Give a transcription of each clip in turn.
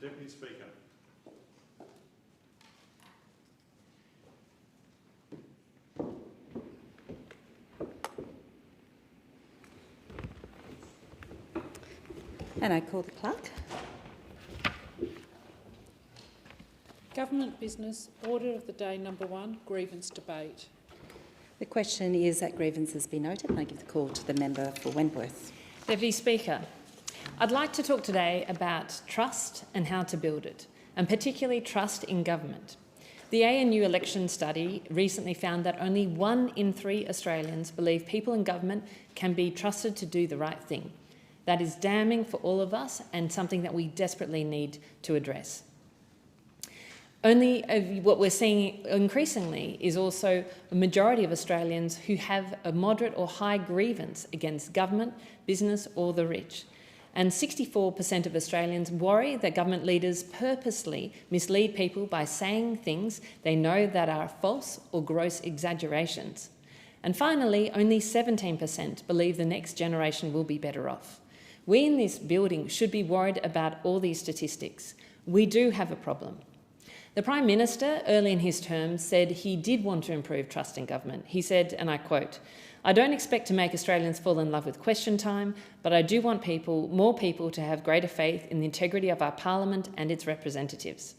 Deputy Speaker. And I call the clerk. Government business, order of the day number 1, grievance debate. The question is that grievances be noted, and I give the call to the member for Wentworth. Deputy Speaker, I'd like to talk today about trust and how to build it, and particularly trust in government. The ANU election study recently found that only 1 in 3 Australians believe people in government can be trusted to do the right thing. That is damning for all of us and something that we desperately need to address. What we're seeing increasingly is also a majority of Australians who have a moderate or high grievance against government, business or the rich. And 64% of Australians worry that government leaders purposely mislead people by saying things they know that are false or gross exaggerations. And finally, only 17% believe the next generation will be better off. We in this building should be worried about all these statistics. We do have a problem. The Prime Minister, early in his term, said he did want to improve trust in government. He said, and I quote, "I don't expect to make Australians fall in love with question time, but I do want more people to have greater faith in the integrity of our Parliament and its representatives."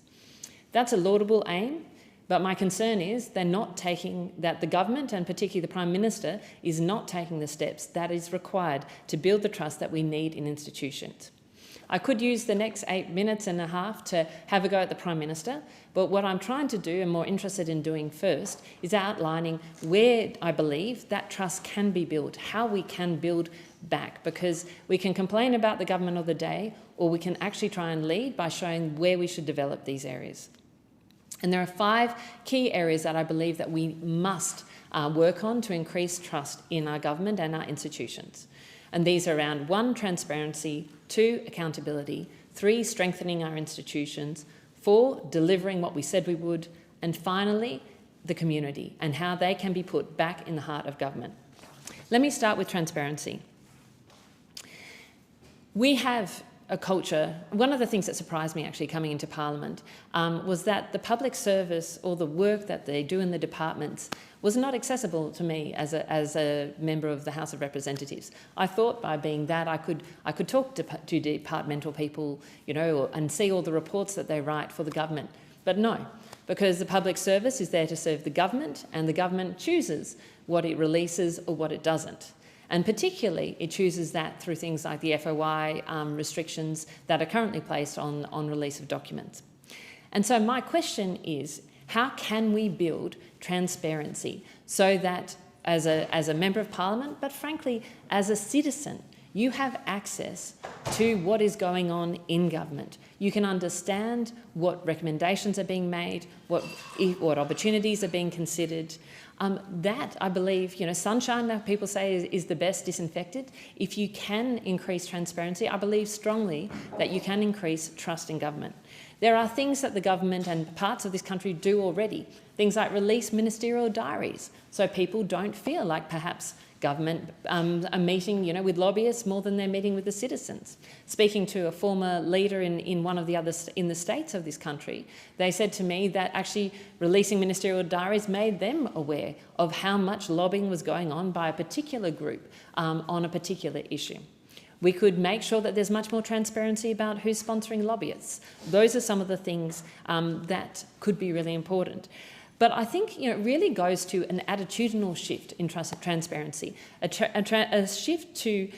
That's a laudable aim, but my concern is that the government, and particularly the Prime Minister, is not taking the steps that is required to build the trust that we need in institutions. I could use the next 8 minutes and a half to have a go at the Prime Minister, but what I'm trying to do and more interested in doing first is outlining where I believe that trust can be built, how we can build back, because we can complain about the government of the day, or we can actually try and lead by showing where we should develop these areas. And there are 5 key areas that I believe that we must work on to increase trust in our government and our institutions. And these are around 1, transparency, 2, accountability, 3, strengthening our institutions, 4, delivering what we said we would, and finally, the community and how they can be put back in the heart of government. Let me start with transparency. We have a culture. One of the things that surprised me actually coming into Parliament was that the public service or the work that they do in the departments was not accessible to me as a member of the House of Representatives. I thought by being that I could talk to departmental people, and see all the reports that they write for the government. But no, because the public service is there to serve the government, and the government chooses what it releases or what it doesn't. And particularly, it chooses that through things like the FOI restrictions that are currently placed on release of documents. And so my question is, how can we build transparency so that as a member of Parliament, but frankly, as a citizen, you have access to what is going on in government. You can understand what recommendations are being made, what opportunities are being considered. That, I believe, sunshine, that people say is the best disinfectant. If you can increase transparency, I believe strongly that you can increase trust in government. There are things that the government and parts of this country do already, things like release ministerial diaries, so people don't feel like perhaps government are meeting with lobbyists more than they're meeting with the citizens. Speaking to a former leader in one of the others in the states of this country, they said to me that actually releasing ministerial diaries made them aware of how much lobbying was going on by a particular group on a particular issue. We could make sure that there's much more transparency about who's sponsoring lobbyists. Those are some of the things that could be really important. But I think it really goes to an attitudinal shift in transparency, a shift to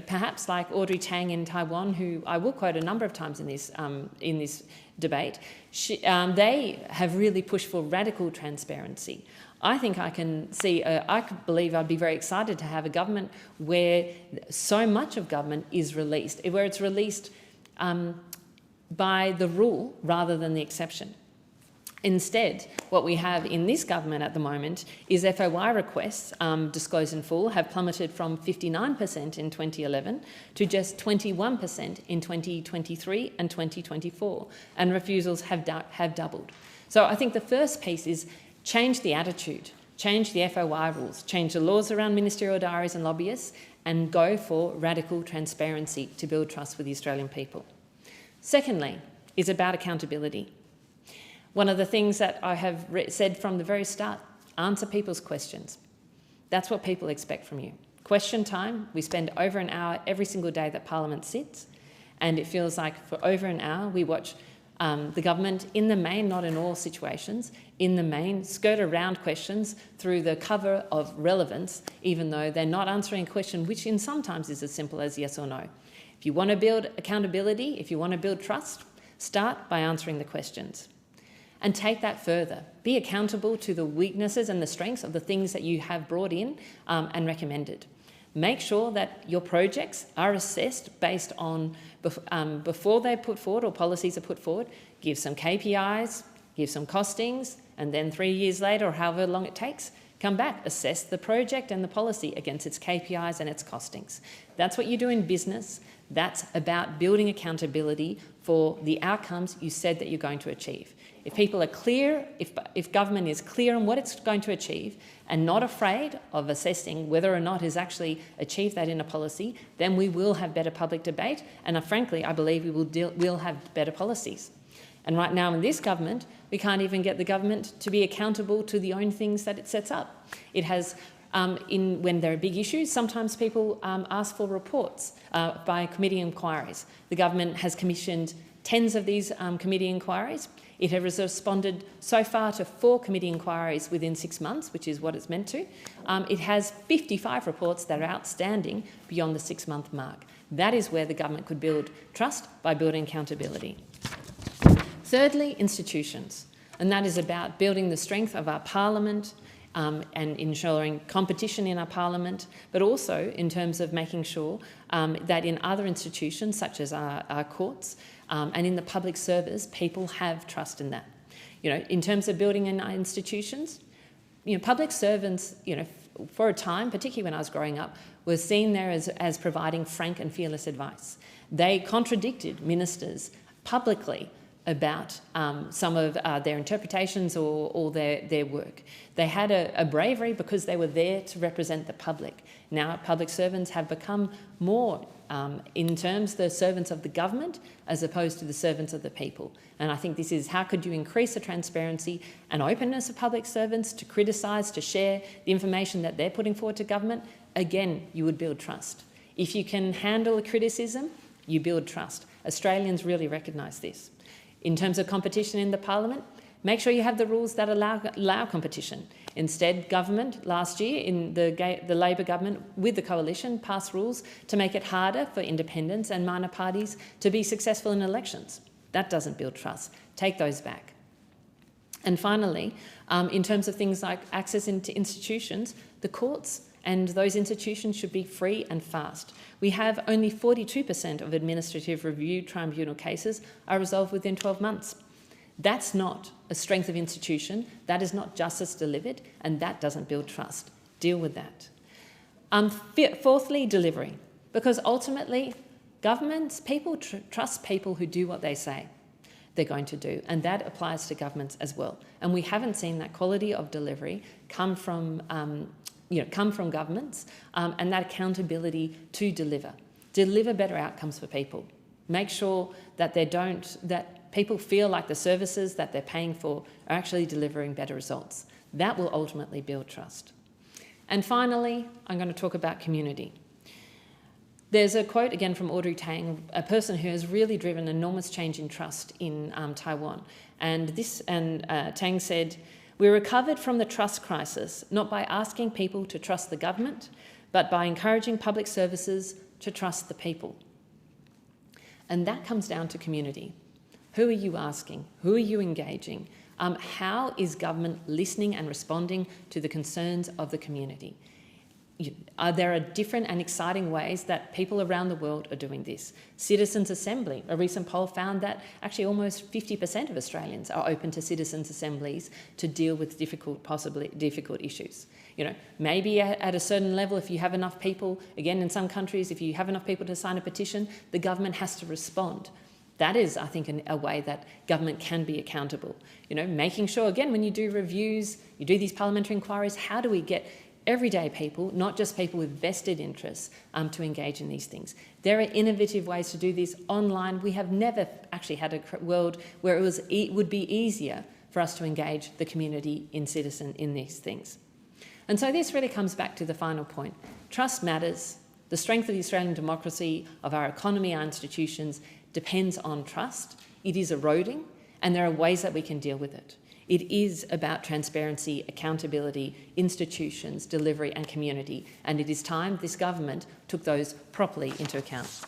perhaps like Audrey Tang in Taiwan, who I will quote a number of times in this debate. They have really pushed for radical transparency. I think I can see, I believe I'd be very excited to have a government where so much of government is released, where it's released by the rule rather than the exception. Instead, what we have in this government at the moment is FOI requests disclosed in full have plummeted from 59% in 2011 to just 21% in 2023 and 2024, and refusals have doubled. So I think the first piece is change the attitude, change the FOI rules, change the laws around ministerial diaries and lobbyists, and go for radical transparency to build trust with the Australian people. Secondly, is about accountability. One of the things that I have said from the very start, answer people's questions. That's what people expect from you. Question time, we spend over an hour every single day that Parliament sits, and it feels like for over an hour we watch the government, in the main, not in all situations, in the main, skirt around questions through the cover of relevance, even though they're not answering a question which in sometimes is as simple as yes or no. If you want to build accountability, if you want to build trust, start by answering the questions. And take that further. Be accountable to the weaknesses and the strengths of the things that you have brought in and recommended. Make sure that your projects are assessed based on, before they're put forward or policies are put forward, give some KPIs, give some costings, and then 3 years later, or however long it takes, come back, assess the project and the policy against its KPIs and its costings. That's what you do in business. That's about building accountability for the outcomes you said that you're going to achieve. If people are clear, if government is clear on what it's going to achieve and not afraid of assessing whether or not it's actually achieved that in a policy, then we will have better public debate, and frankly, I believe we will have better policies. And right now in this government, we can't even get the government to be accountable to the own things that it sets up. It has, when there are big issues, sometimes people ask for reports by committee inquiries. The government has commissioned tens of these committee inquiries. It has responded so far to 4 committee inquiries within 6 months, which is what it's meant to. It has 55 reports that are outstanding beyond the 6-month mark. That is where the government could build trust, by building accountability. Thirdly, institutions. And that is about building the strength of our Parliament and ensuring competition in our Parliament, but also in terms of making sure that in other institutions, such as our courts, and in the public service, people have trust in that. You know, in terms of building in our institutions, you know, public servants, you know, for a time, particularly when I was growing up, were seen there as providing frank and fearless advice. They contradicted ministers publicly about some of their interpretations or their work. They had a bravery because they were there to represent the public. Now public servants have become more, in terms, the servants of the government as opposed to the servants of the people. And I think this is, how could you increase the transparency and openness of public servants to criticise, to share the information that they're putting forward to government? Again, you would build trust. If you can handle a criticism, you build trust. Australians really recognise this. In terms of competition in the Parliament, make sure you have the rules that allow competition. Instead, government last year, in the Labor government with the coalition, passed rules to make it harder for independents and minor parties to be successful in elections. That doesn't build trust. Take those back. And finally, in terms of things like access into institutions, the courts and those institutions should be free and fast. We have only 42% of administrative review tribunal cases are resolved within 12 months. That's not a strength of institution, that is not justice delivered, and that doesn't build trust. Deal with that. Fourthly, delivery. Because ultimately, governments, people trust people who do what they say they're going to do, and that applies to governments as well. And we haven't seen that quality of delivery come from governments, and that accountability to deliver better outcomes for people. Make sure that that people feel like the services that they're paying for are actually delivering better results. That will ultimately build trust. And finally, I'm going to talk about community. There's a quote again from Audrey Tang, a person who has really driven enormous change in trust in Taiwan. And Tang said, "We recovered from the trust crisis not by asking people to trust the government, but by encouraging public services to trust the people." And that comes down to community. Who are you asking? Who are you engaging? How is government listening and responding to the concerns of the community? There are different and exciting ways that people around the world are doing this. Citizens' Assembly, a recent poll found that actually almost 50% of Australians are open to citizens' assemblies to deal with possibly difficult issues. You know, maybe at a certain level, if you have enough people, again, in some countries, if you have enough people to sign a petition, the government has to respond. That is, I think, a way that government can be accountable. You know, making sure, again, when you do reviews, you do these parliamentary inquiries, how do we get everyday people, not just people with vested interests, to engage in these things. There are innovative ways to do this online. We have never actually had a world where it would be easier for us to engage the community in citizen in these things. And so this really comes back to the final point. Trust matters. The strength of the Australian democracy, of our economy, our institutions, depends on trust. It is eroding, and there are ways that we can deal with it. It is about transparency, accountability, institutions, delivery and community, and it is time this government took those properly into account.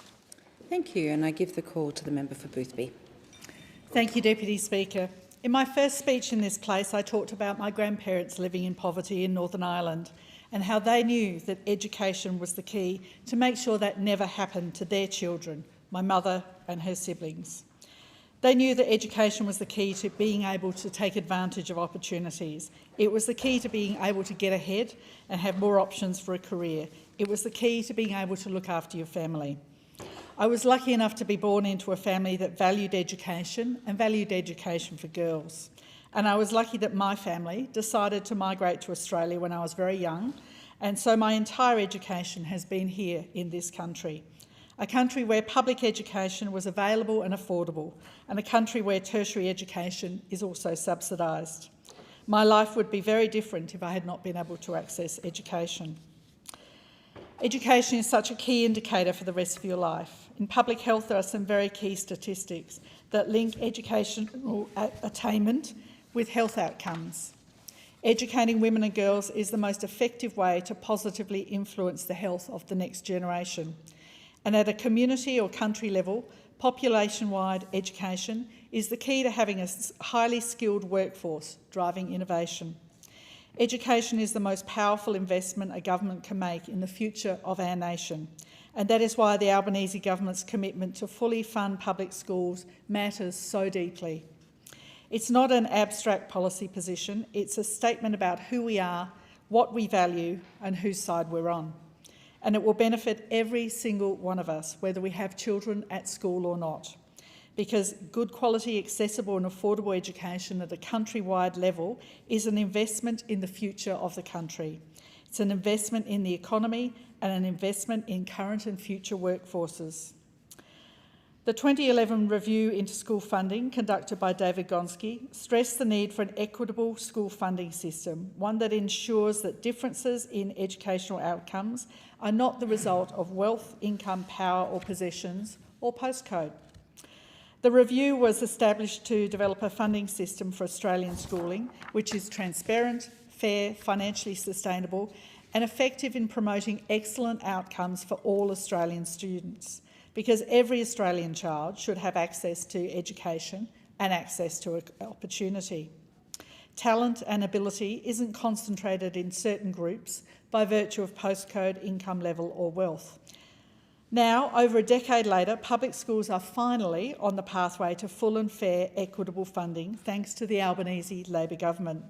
Thank you, and I give the call to the member for Boothby. Thank you, Deputy Speaker. In my first speech in this place, I talked about my grandparents living in poverty in Northern Ireland and how they knew that education was the key to make sure that never happened to their children, my mother and her siblings. They knew that education was the key to being able to take advantage of opportunities. It was the key to being able to get ahead and have more options for a career. It was the key to being able to look after your family. I was lucky enough to be born into a family that valued education and valued education for girls. And I was lucky that my family decided to migrate to Australia when I was very young, and so my entire education has been here in this country. A country where public education was available and affordable, and a country where tertiary education is also subsidised. My life would be very different if I had not been able to access education. Education is such a key indicator for the rest of your life. In public health, there are some very key statistics that link educational attainment with health outcomes. Educating women and girls is the most effective way to positively influence the health of the next generation. And at a community or country level, population-wide education is the key to having a highly skilled workforce driving innovation. Education is the most powerful investment a government can make in the future of our nation, and that is why the Albanese government's commitment to fully fund public schools matters so deeply. It's not an abstract policy position, it's a statement about who we are, what we value, and whose side we're on. And it will benefit every single one of us, whether we have children at school or not, because good quality, accessible and affordable education at a countrywide level is an investment in the future of the country. It's an investment in the economy and an investment in current and future workforces. The 2011 review into school funding, conducted by David Gonski, stressed the need for an equitable school funding system, one that ensures that differences in educational outcomes are not the result of wealth, income, power or possessions or postcode. The review was established to develop a funding system for Australian schooling which is transparent, fair, financially sustainable and effective in promoting excellent outcomes for all Australian students, because every Australian child should have access to education and access to opportunity. Talent and ability isn't concentrated in certain groups by virtue of postcode, income level or wealth. Now, over a decade later, public schools are finally on the pathway to full and fair, equitable funding thanks to the Albanese Labor government.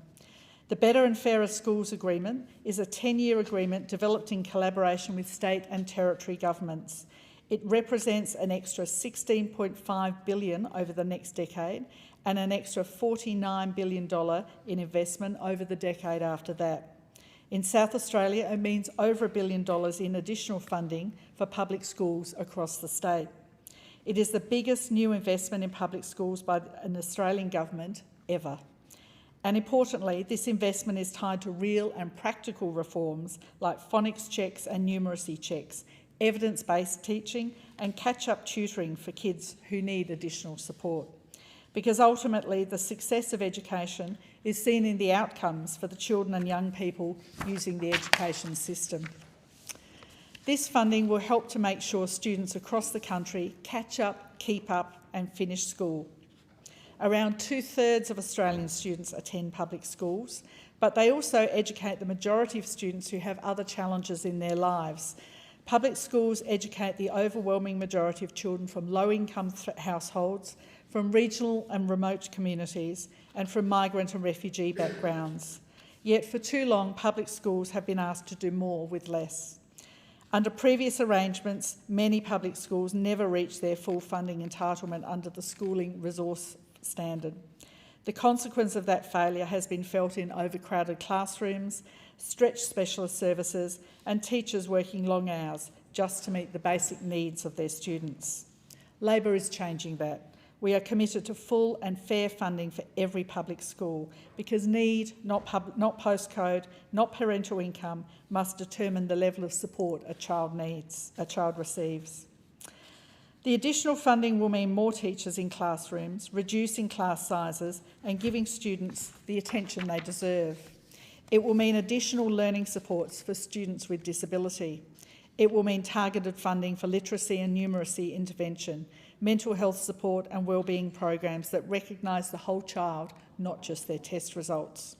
The Better and Fairer Schools Agreement is a 10-year agreement developed in collaboration with state and territory governments. It represents an extra $16.5 billion over the next decade and an extra $49 billion in investment over the decade after that. In South Australia, it means over $1 billion in additional funding for public schools across the state. It is the biggest new investment in public schools by an Australian government ever. And importantly, this investment is tied to real and practical reforms like phonics checks and numeracy checks, evidence-based teaching and catch-up tutoring for kids who need additional support. Because ultimately the success of education is seen in the outcomes for the children and young people using the education system. This funding will help to make sure students across the country catch up, keep up and finish school. Around 2/3 of Australian students attend public schools, but they also educate the majority of students who have other challenges in their lives. Public schools educate the overwhelming majority of children from low-income households, from regional and remote communities, and from migrant and refugee backgrounds. Yet for too long, public schools have been asked to do more with less. Under previous arrangements, many public schools never reached their full funding entitlement under the schooling resource standard. The consequence of that failure has been felt in overcrowded classrooms, stretched specialist services and teachers working long hours just to meet the basic needs of their students. Labor is changing that. We are committed to full and fair funding for every public school because need, not postcode, not parental income, must determine the level of support a child receives. The additional funding will mean more teachers in classrooms, reducing class sizes and giving students the attention they deserve. It will mean additional learning supports for students with disability. It will mean targeted funding for literacy and numeracy intervention, mental health support and wellbeing programs that recognise the whole child, not just their test results.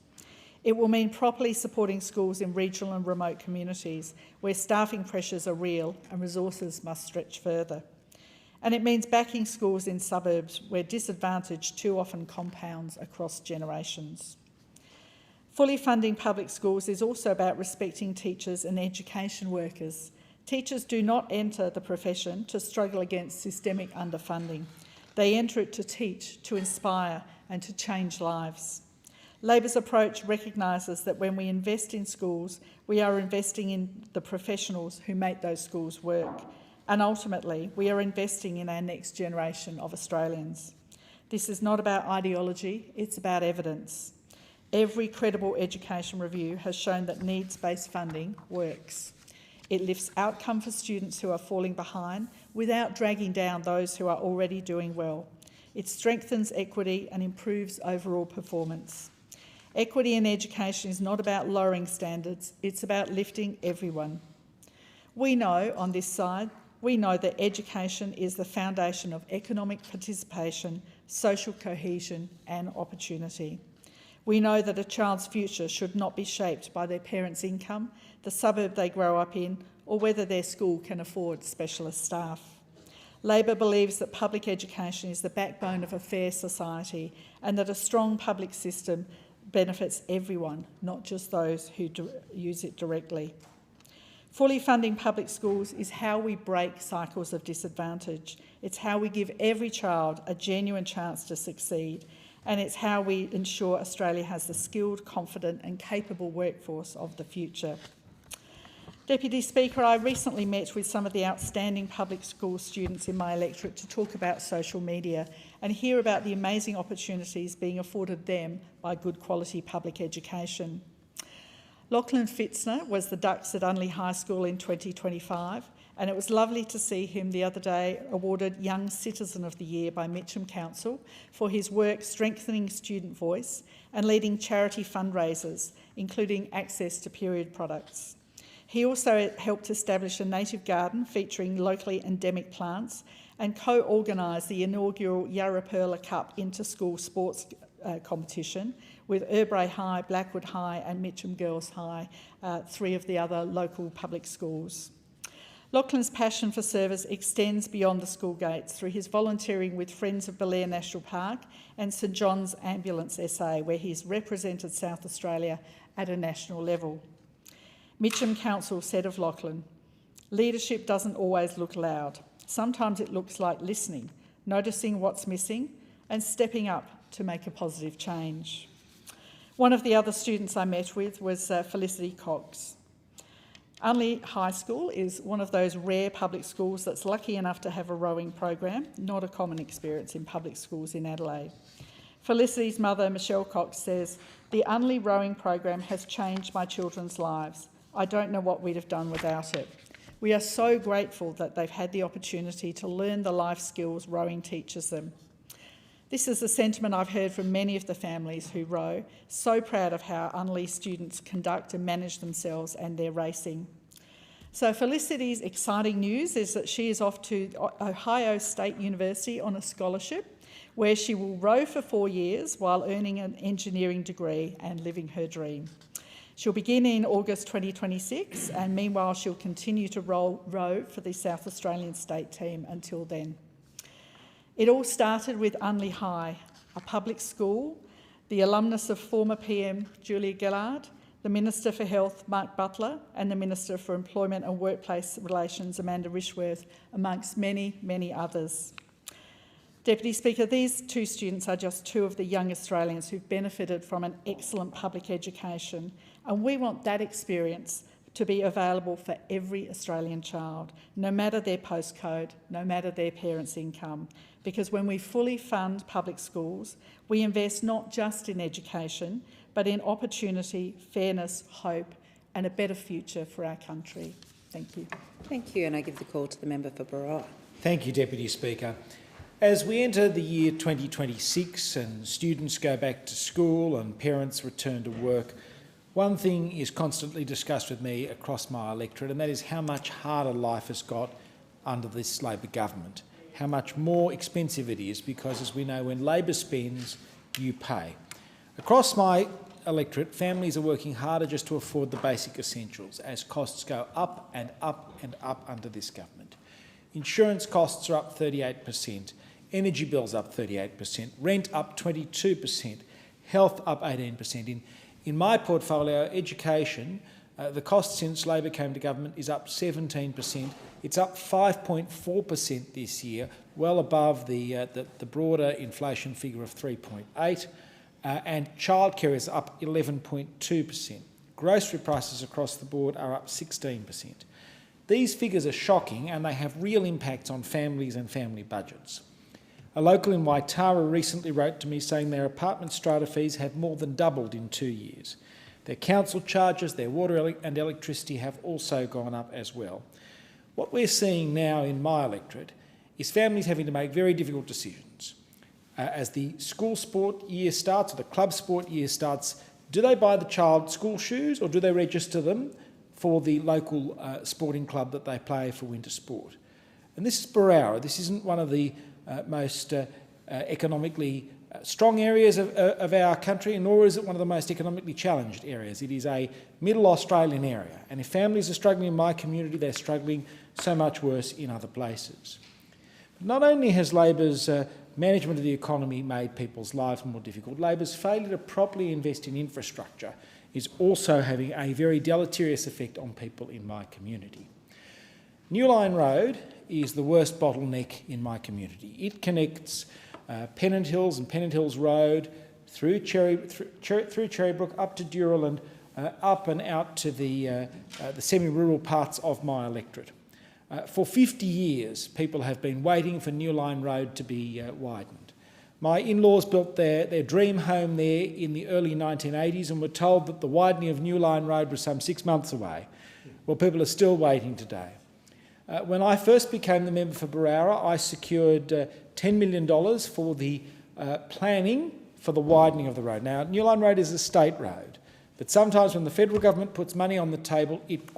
It will mean properly supporting schools in regional and remote communities where staffing pressures are real and resources must stretch further. And it means backing schools in suburbs where disadvantage too often compounds across generations. Fully funding public schools is also about respecting teachers and education workers. Teachers do not enter the profession to struggle against systemic underfunding. They enter it to teach, to inspire and to change lives. Labor's approach recognises that when we invest in schools, we are investing in the professionals who make those schools work. And ultimately, we are investing in our next generation of Australians. This is not about ideology, it's about evidence. Every credible education review has shown that needs-based funding works. It lifts outcome for students who are falling behind without dragging down those who are already doing well. It strengthens equity and improves overall performance. Equity in education is not about lowering standards, it's about lifting everyone. We know on this side, that education is the foundation of economic participation, social cohesion and opportunity. We know that a child's future should not be shaped by their parents' income, the suburb they grow up in, or whether their school can afford specialist staff. Labor believes that public education is the backbone of a fair society and that a strong public system benefits everyone, not just those who use it directly. Fully funding public schools is how we break cycles of disadvantage. It's how we give every child a genuine chance to succeed, and it's how we ensure Australia has the skilled, confident and capable workforce of the future. Deputy Speaker, I recently met with some of the outstanding public school students in my electorate to talk about social media and hear about the amazing opportunities being afforded them by good quality public education. Lachlan Fitzner was the Dux at Unley High School in 2025, and it was lovely to see him the other day awarded Young Citizen of the Year by Mitcham Council for his work strengthening student voice and leading charity fundraisers, including access to period products. He also helped establish a native garden featuring locally endemic plants and co-organised the inaugural Yarrapurla Cup inter-school sports competition with Erbray High, Blackwood High and Mitcham Girls High, three of the other local public schools. Lachlan's passion for service extends beyond the school gates through his volunteering with Friends of Belair National Park and St John's Ambulance SA, where he's represented South Australia at a national level. Mitcham Council said of Lachlan, "Leadership doesn't always look loud. Sometimes it looks like listening, noticing what's missing and stepping up to make a positive change." One of the other students I met with was Felicity Cox. Unley High School is one of those rare public schools that's lucky enough to have a rowing program, not a common experience in public schools in Adelaide. Felicity's mother, Michelle Cox, says, "The Unley rowing program has changed my children's lives. I don't know what we'd have done without it. We are so grateful that they've had the opportunity to learn the life skills rowing teaches them." This is a sentiment I've heard from many of the families who row, so proud of how Unley students conduct and manage themselves and their racing. So Felicity's exciting news is that she is off to Ohio State University on a scholarship where she will row for 4 years while earning an engineering degree and living her dream. She'll begin in August 2026 and meanwhile she'll continue to row for the South Australian state team until then. It all started with Unley High, a public school, the alumnus of former PM Julia Gillard, the Minister for Health Mark Butler and the Minister for Employment and Workplace Relations Amanda Rishworth, amongst many, many others. Deputy Speaker, these two students are just two of the young Australians who've benefited from an excellent public education, and we want that experience to be available for every Australian child, no matter their postcode, no matter their parents' income. Because when we fully fund public schools, we invest not just in education, but in opportunity, fairness, hope, and a better future for our country. Thank you. Thank you, and I give the call to the member for Barossa. Thank you, Deputy Speaker. As we enter the year 2026 and students go back to school and parents return to work, one thing is constantly discussed with me across my electorate, and that is how much harder life has got under this Labor government, how much more expensive it is, because as we know, when Labor spends, you pay. Across my electorate, families are working harder just to afford the basic essentials as costs go up and up and up under this government. Insurance costs are up 38%, energy bills up 38%, rent up 22%, health up 18%. In my portfolio, education, the cost since Labor came to government is up 17%. It's up 5.4% this year, well above the broader inflation figure of 3.8%. And childcare is up 11.2%. Grocery prices across the board are up 16%. These figures are shocking, and they have real impacts on families and family budgets. A local in Waitara recently wrote to me saying their apartment strata fees have more than doubled in 2 years. Their council charges, their water and electricity have also gone up as well. What we're seeing now in my electorate is families having to make very difficult decisions. As the school sport year starts, or the club sport year starts, do they buy the child school shoes, or do they register them for the local sporting club that they play for winter sport? And this is Barossa. This isn't one of the most economically strong areas of our country, nor is it one of the most economically challenged areas. It is a middle Australian area, and if families are struggling in my community, they're struggling so much worse in other places. But not only has Labor's management of the economy made people's lives more difficult, Labor's failure to properly invest in infrastructure is also having a very deleterious effect on people in my community. New Line Road is the worst bottleneck in my community. It connects Pennant Hills and Pennant Hills Road through Cherrybrook up to Dural and up and out to the semi-rural parts of my electorate. For 50 years, people have been waiting for New Line Road to be widened. My in-laws built their dream home there in the early 1980s and were told that the widening of New Line Road was some 6 months away. Well, people are still waiting today. When I first became the member for Barossa, I secured $10 million for the planning for the widening of the road. Now, New Line Road is a state road, but sometimes when the federal government puts money on the table, it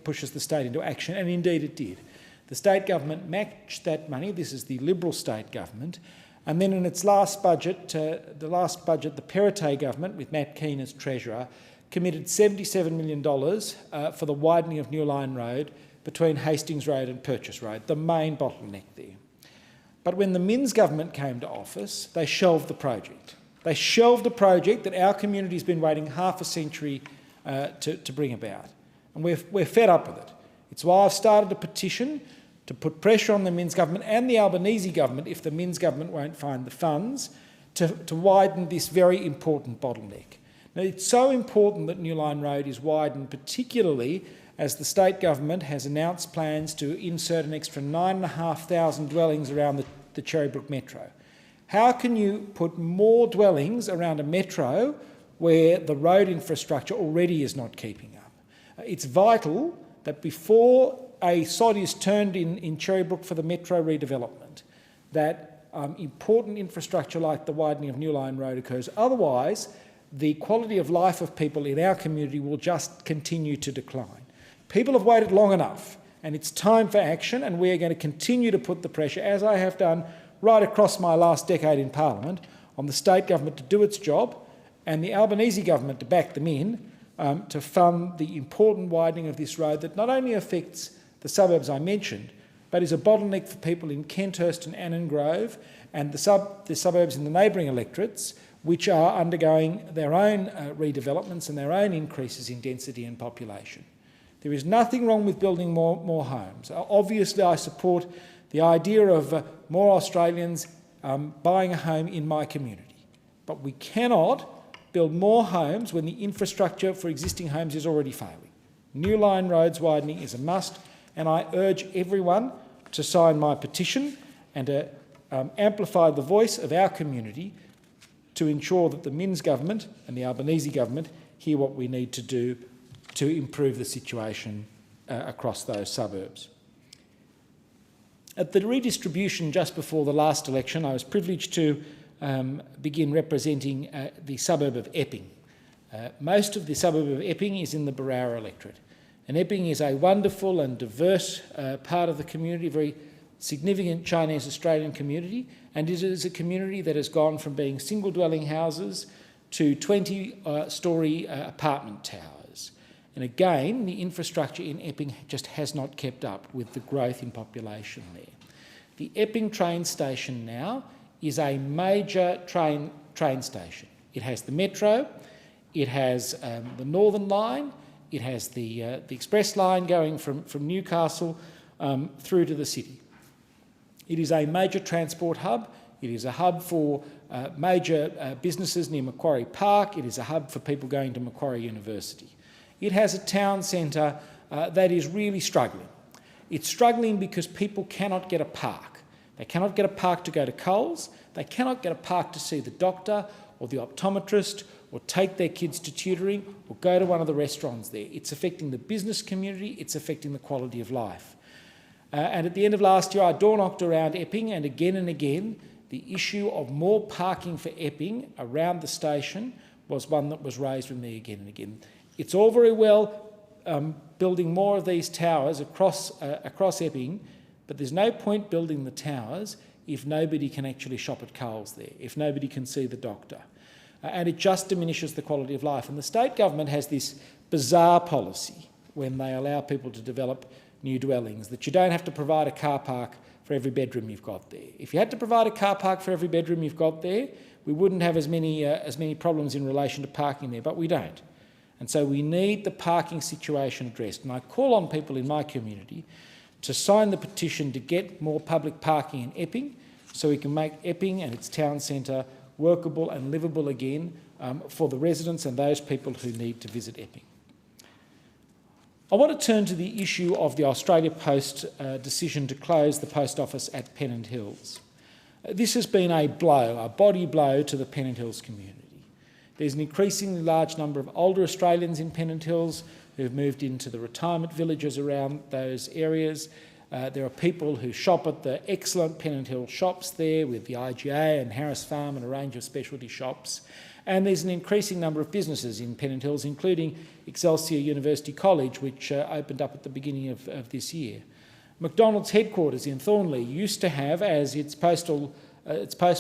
pushes the state into action, and indeed it did. The state government matched that money. This is the Liberal state government. And then in its last budget, the Perrottet government, with Matt Keane as treasurer, committed $77 million for the widening of New Line Road between Hastings Road and Purchase Road, the main bottleneck there. But when the Minns government came to office, they shelved the project. They shelved a project that our community's been waiting half a century to bring about. And we're fed up with it. It's why I've started a petition to put pressure on the Minns government and the Albanese government, if the Minns government won't find the funds, to widen this very important bottleneck. Now, it's so important that New Line Road is widened, particularly as the state government has announced plans to insert an extra 9,500 dwellings around the Cherrybrook Metro. How can you put more dwellings around a metro where the road infrastructure already is not keeping up? It's vital that before a sod is turned in Cherrybrook for the metro redevelopment, that important infrastructure like the widening of New Line Road occurs. Otherwise, the quality of life of people in our community will just continue to decline. People have waited long enough, and it's time for action, and we are going to continue to put the pressure, as I have done right across my last decade in Parliament, on the state government to do its job and the Albanese government to back them in to fund the important widening of this road that not only affects the suburbs I mentioned, but is a bottleneck for people in Kenthurst and Annan Grove and the suburbs in the neighbouring electorates, which are undergoing their own redevelopments and their own increases in density and population. There is nothing wrong with building more homes. Obviously, I support the idea of more Australians buying a home in my community. But we cannot build more homes when the infrastructure for existing homes is already failing. New line roads widening is a must, and I urge everyone to sign my petition and to amplify the voice of our community to ensure that the Minns government and the Albanese government hear what we need to do to improve the situation across those suburbs. At the redistribution just before the last election, I was privileged to begin representing the suburb of Epping. Most of the suburb of Epping is in the Barara electorate, and Epping is a wonderful and diverse part of the community, a very significant Chinese Australian community, and it is a community that has gone from being single dwelling houses to 20-storey apartment towers. And again, the infrastructure in Epping just has not kept up with the growth in population there. The Epping train station now is a major train station. It has the metro, it has the Northern Line, it has the express line going from Newcastle through to the city. It is a major transport hub. It is a hub for major businesses near Macquarie Park. It is a hub for people going to Macquarie University. It has a town centre that is really struggling. It's struggling because people cannot get a park. They cannot get a park to go to Coles. They cannot get a park to see the doctor or the optometrist or take their kids to tutoring or go to one of the restaurants there. It's affecting the business community. It's affecting the quality of life. And at the end of last year, I door-knocked around Epping, and again, the issue of more parking for Epping around the station was one that was raised with me again and again. It's all very well building more of these towers across Epping, but there's no point building the towers if nobody can actually shop at Coles there, if nobody can see the doctor. And it just diminishes the quality of life. And the state government has this bizarre policy when they allow people to develop new dwellings, that you don't have to provide a car park for every bedroom you've got there. If you had to provide a car park for every bedroom you've got there, we wouldn't have as many problems in relation to parking there, but we don't. And so we need the parking situation addressed. And I call on people in my community to sign the petition to get more public parking in Epping so we can make Epping and its town centre workable and livable again for the residents and those people who need to visit Epping. I want to turn to the issue of the Australia Post decision to close the post office at Pennant Hills. This has been a blow, a body blow to the Pennant Hills community. There's an increasingly large number of older Australians in Pennant Hills who've moved into the retirement villages around those areas. There are people who shop at the excellent Pennant Hill shops there with the IGA and Harris Farm and a range of specialty shops. And there's an increasing number of businesses in Pennant Hills, including Excelsior University College, which opened up at the beginning of this year. McDonald's headquarters in Thornley used to have as its post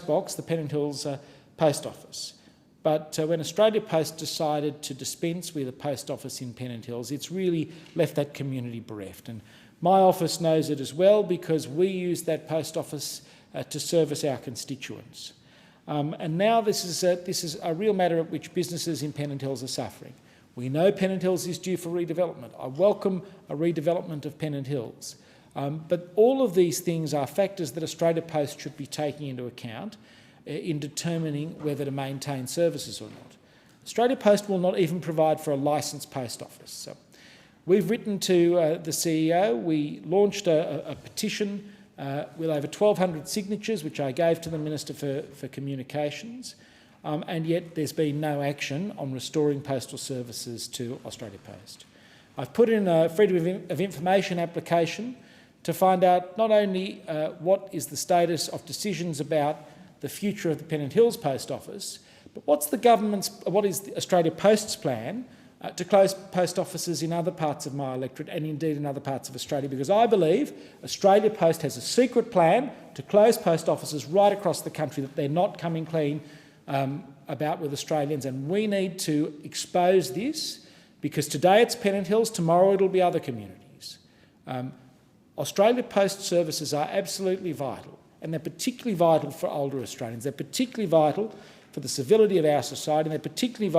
box the Pennant Hills post office. But when Australia Post decided to dispense with a post office in Pennant Hills, it's really left that community bereft. And my office knows it as well because we use that post office to service our constituents. And now this is a real matter at which businesses in Pennant Hills are suffering. We know Pennant Hills is due for redevelopment. I welcome a redevelopment of Pennant Hills. But all of these things are factors that Australia Post should be taking into account in determining whether to maintain services or not. Australia Post will not even provide for a licensed post office. So we've written to the CEO. We launched a petition with over 1,200 signatures, which I gave to the Minister for Communications, and yet there's been no action on restoring postal services to Australia Post. I've put in a Freedom of Information application to find out not only what is the status of decisions about the future of the Pennant Hills Post Office, but what is the Australia Post's plan to close post offices in other parts of my electorate and indeed in other parts of Australia, because I believe Australia Post has a secret plan to close post offices right across the country that they're not coming clean about with Australians, and we need to expose this because today it's Pennant Hills, tomorrow it'll be other communities. Australia Post services are absolutely vital, and they're particularly vital for older Australians. They're particularly vital for the civility of our society, and they're particularly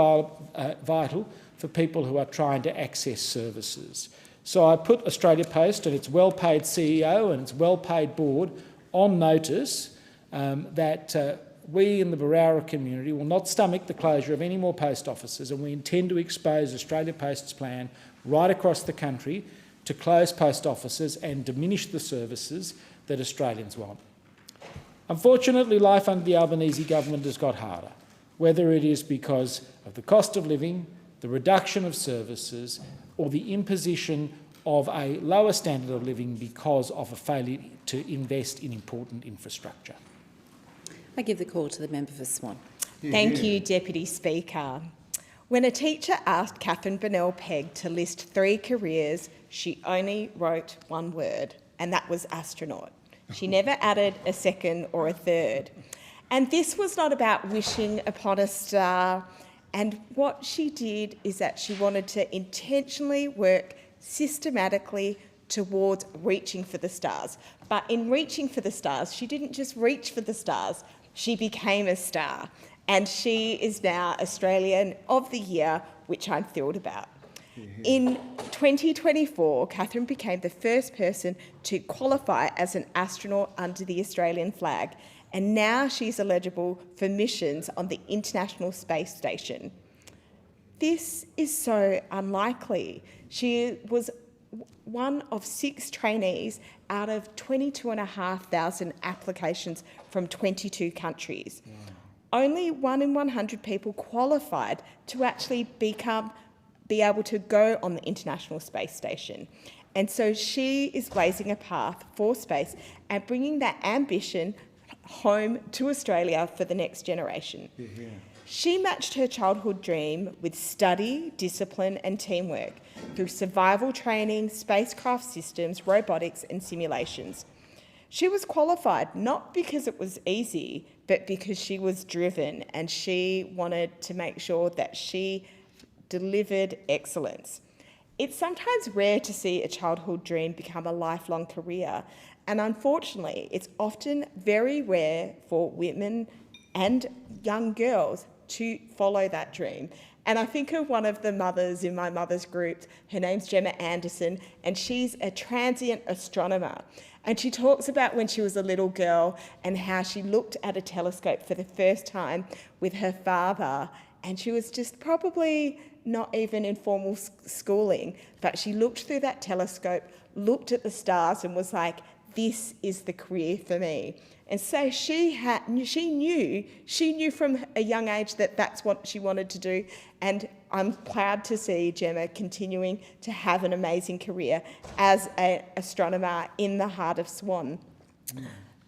vital for people who are trying to access services. So I put Australia Post and its well-paid CEO and its well-paid board on notice that we in the Barara community will not stomach the closure of any more post offices, and we intend to expose Australia Post's plan right across the country to close post offices and diminish the services that Australians want. Unfortunately, life under the Albanese government has got harder, whether it is because of the cost of living, the reduction of services, or the imposition of a lower standard of living because of a failure to invest in important infrastructure. I give the call to the member for Swan. Thank you, Deputy Speaker. When a teacher asked Catherine Bennell-Pegg to list 3 careers, she only wrote one word, and that was astronaut. She never added a second or a third. And this was not about wishing upon a star. And what she did is that she wanted to intentionally work systematically towards reaching for the stars. But in reaching for the stars, she didn't just reach for the stars, she became a star. And she is now Australian of the Year, which I'm thrilled about. In 2024, Catherine became the first person to qualify as an astronaut under the Australian flag, and now she's eligible for missions on the International Space Station. This is so unlikely. She was one of 6 trainees out of 22,500 applications from 22 countries. Only 1 in 100 people qualified to actually be able to go on the International Space Station. And so she is blazing a path for space and bringing that ambition home to Australia for the next generation. She matched her childhood dream with study, discipline and teamwork through survival training, spacecraft systems, robotics and simulations. She was qualified not because it was easy, but because she was driven and she wanted to make sure that she delivered excellence. It's sometimes rare to see a childhood dream become a lifelong career, and unfortunately, it's often very rare for women and young girls to follow that dream. And I think of one of the mothers in my mother's group. Her name's Gemma Anderson, and she's a transient astronomer. And she talks about when she was a little girl and how she looked at a telescope for the first time with her father, and she was just probably not even in formal schooling, but she looked through that telescope, looked at the stars and was like, this is the career for me. And so she knew from a young age that that's what she wanted to do. And I'm proud to see Gemma continuing to have an amazing career as an astronomer in the heart of Swan.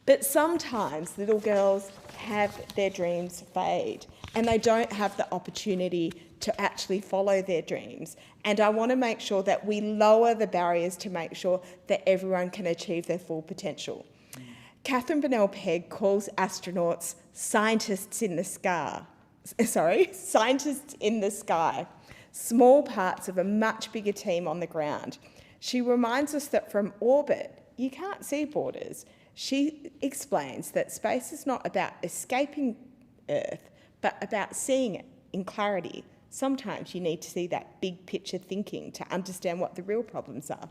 But sometimes little girls have their dreams fade and they don't have the opportunity to actually follow their dreams. And I want to make sure that we lower the barriers to make sure that everyone can achieve their full potential. Catherine Bennell-Pegg calls astronauts scientists in the sky, small parts of a much bigger team on the ground. She reminds us that from orbit, you can't see borders. She explains that space is not about escaping Earth, but about seeing it in clarity. Sometimes you need to see that big picture thinking to understand what the real problems are.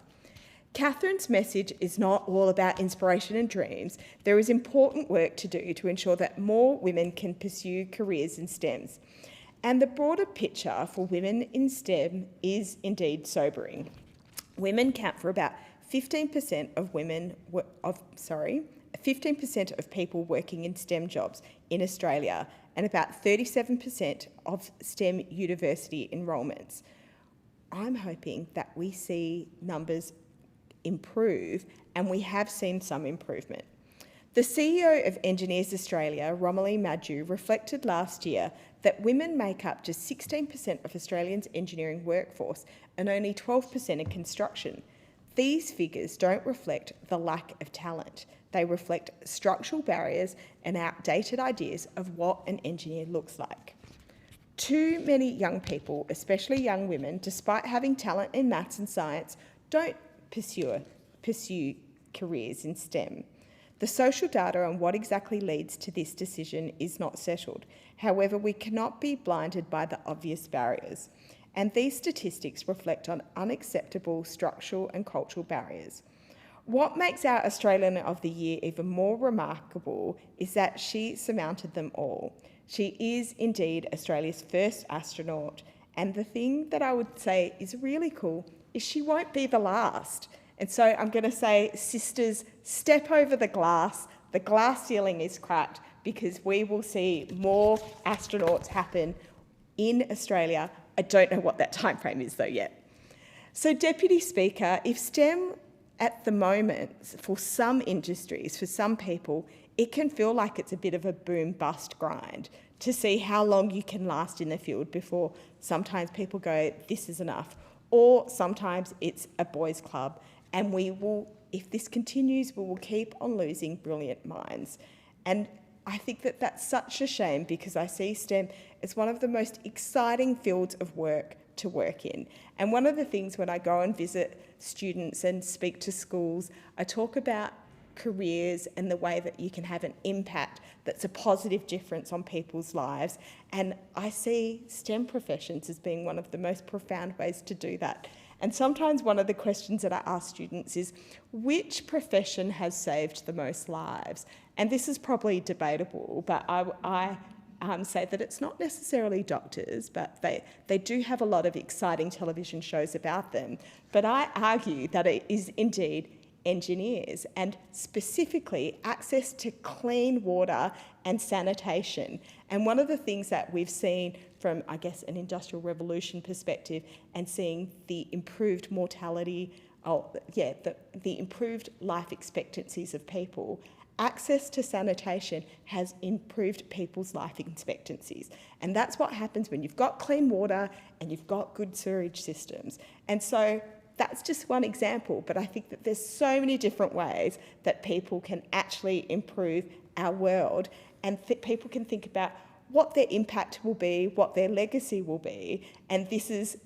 Catherine's message is not all about inspiration and dreams. There is important work to do to ensure that more women can pursue careers in STEMs. And the broader picture for women in STEM is indeed sobering. Women count for about 15% of people working in STEM jobs in Australia and about 37% of STEM university enrolments. I'm hoping that we see numbers improve, and we have seen some improvement. The CEO of Engineers Australia, Romilly Madju, reflected last year that women make up just 16% of Australia's engineering workforce and only 12% in construction. These figures don't reflect the lack of talent. They reflect structural barriers and outdated ideas of what an engineer looks like. Too many young people, especially young women, despite having talent in maths and science, don't pursue careers in STEM. The social data on what exactly leads to this decision is not settled. However, we cannot be blinded by the obvious barriers, and these statistics reflect on unacceptable structural and cultural barriers. What makes our Australian of the Year even more remarkable is that she surmounted them all. She is indeed Australia's first astronaut, and the thing that I would say is really cool is she won't be the last. And so I'm going to say, sisters, step over the glass ceiling is cracked, because we will see more astronauts happen in Australia. I don't know what that timeframe is though yet. So, Deputy Speaker, if STEM at the moment, for some industries, for some people, it can feel like it's a bit of a boom-bust grind to see how long you can last in the field before sometimes people go, this is enough. Or sometimes it's a boys' club, and we will, if this continues, we will keep on losing brilliant minds. And I think that that's such a shame, because I see STEM as one of the most exciting fields of work to work in. And one of the things when I go and visit students and speak to schools, I talk about careers and the way that you can have an impact that's a positive difference on people's lives. And I see STEM professions as being one of the most profound ways to do that. And sometimes one of the questions that I ask students is, which profession has saved the most lives? And this is probably debatable, but I say that it's not necessarily doctors, but they do have a lot of exciting television shows about them. But I argue that it is indeed engineers, and specifically access to clean water and sanitation. And one of the things that we've seen from, I guess, an industrial revolution perspective, and seeing the improved mortality, the improved life expectancies of people, access to sanitation has improved people's life expectancies. And that's what happens when you've got clean water and you've got good sewerage systems. And so that's just one example, but I think that there's so many different ways that people can actually improve our world, and people can think about what their impact will be, what their legacy will be, and this is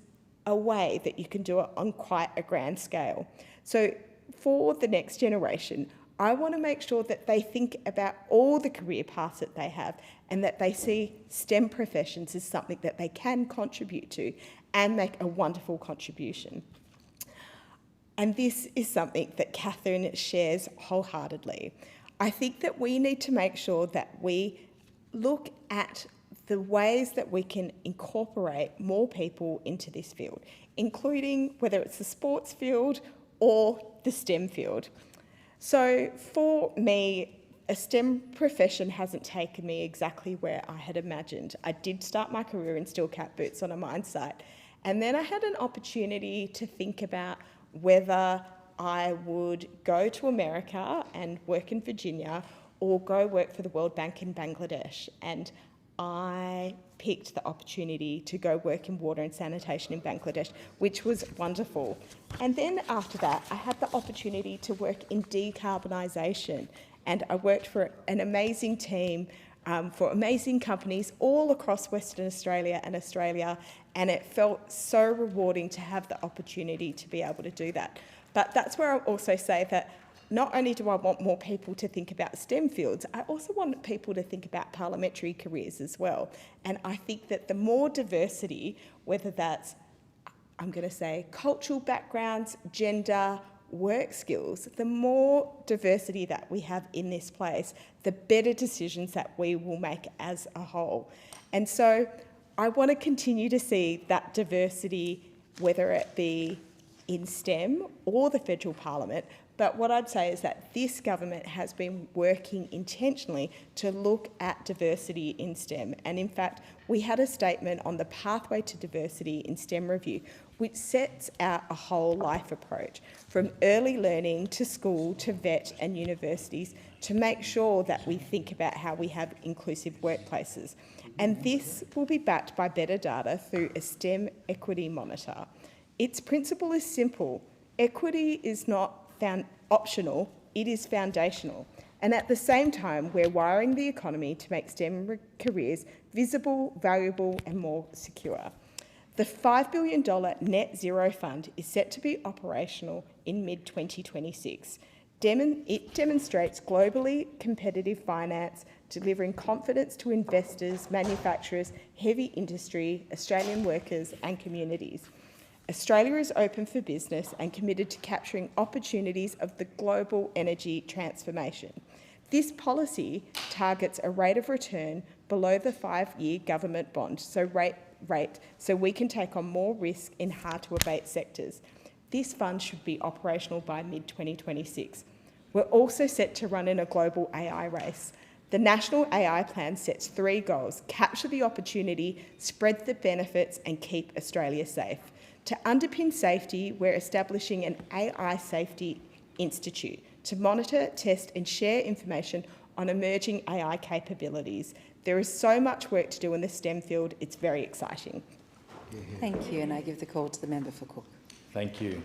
a way that you can do it on quite a grand scale. So for the next generation, I want to make sure that they think about all the career paths that they have, and that they see STEM professions as something that they can contribute to and make a wonderful contribution. And this is something that Catherine shares wholeheartedly. I think that we need to make sure that we look at the ways that we can incorporate more people into this field, including whether it's the sports field or the STEM field. So for me, a STEM profession hasn't taken me exactly where I had imagined. I did start my career in steel cap boots on a mine site, and then I had an opportunity to think about whether I would go to America and work in Virginia or go work for the World Bank in Bangladesh. And I picked the opportunity to go work in water and sanitation in Bangladesh, which was wonderful. And then after that, I had the opportunity to work in decarbonisation. And I worked for an amazing team, for amazing companies all across Western Australia, and it felt so rewarding to have the opportunity to be able to do that. But that's where I also say that not only do I want more people to think about STEM fields, I also want people to think about parliamentary careers as well. And I think that the more diversity, whether that's, I'm going to say, cultural backgrounds, gender, work skills, the more diversity that we have in this place, the better decisions that we will make as a whole. And so I want to continue to see that diversity, whether it be in STEM or the federal parliament. But what I'd say is that this government has been working intentionally to look at diversity in STEM. And in fact, we had a statement on the pathway to diversity in STEM review, which sets out a whole life approach, from early learning to school to vet and universities, to make sure that we think about how we have inclusive workplaces. And this will be backed by better data through a STEM equity monitor. Its principle is simple. Equity is not optional, it is foundational. And at the same time, we're wiring the economy to make STEM careers visible, valuable, and more secure. The $5 billion Net Zero Fund is set to be operational in mid-2026. It demonstrates globally competitive finance, delivering confidence to investors, manufacturers, heavy industry, Australian workers, and communities. Australia is open for business and committed to capturing opportunities of the global energy transformation. This policy targets a rate of return below the 5-year government bond, so we can take on more risk in hard-to-abate sectors. This fund should be operational by mid-2026. We're also set to run in a global AI race. The National AI Plan sets 3 goals: capture the opportunity, spread the benefits, and keep Australia safe. To underpin safety, we're establishing an AI Safety Institute to monitor, test, and share information on emerging AI capabilities. There is so much work to do in the STEM field, it's very exciting. Thank you, and I give the call to the member for Cook. Thank you.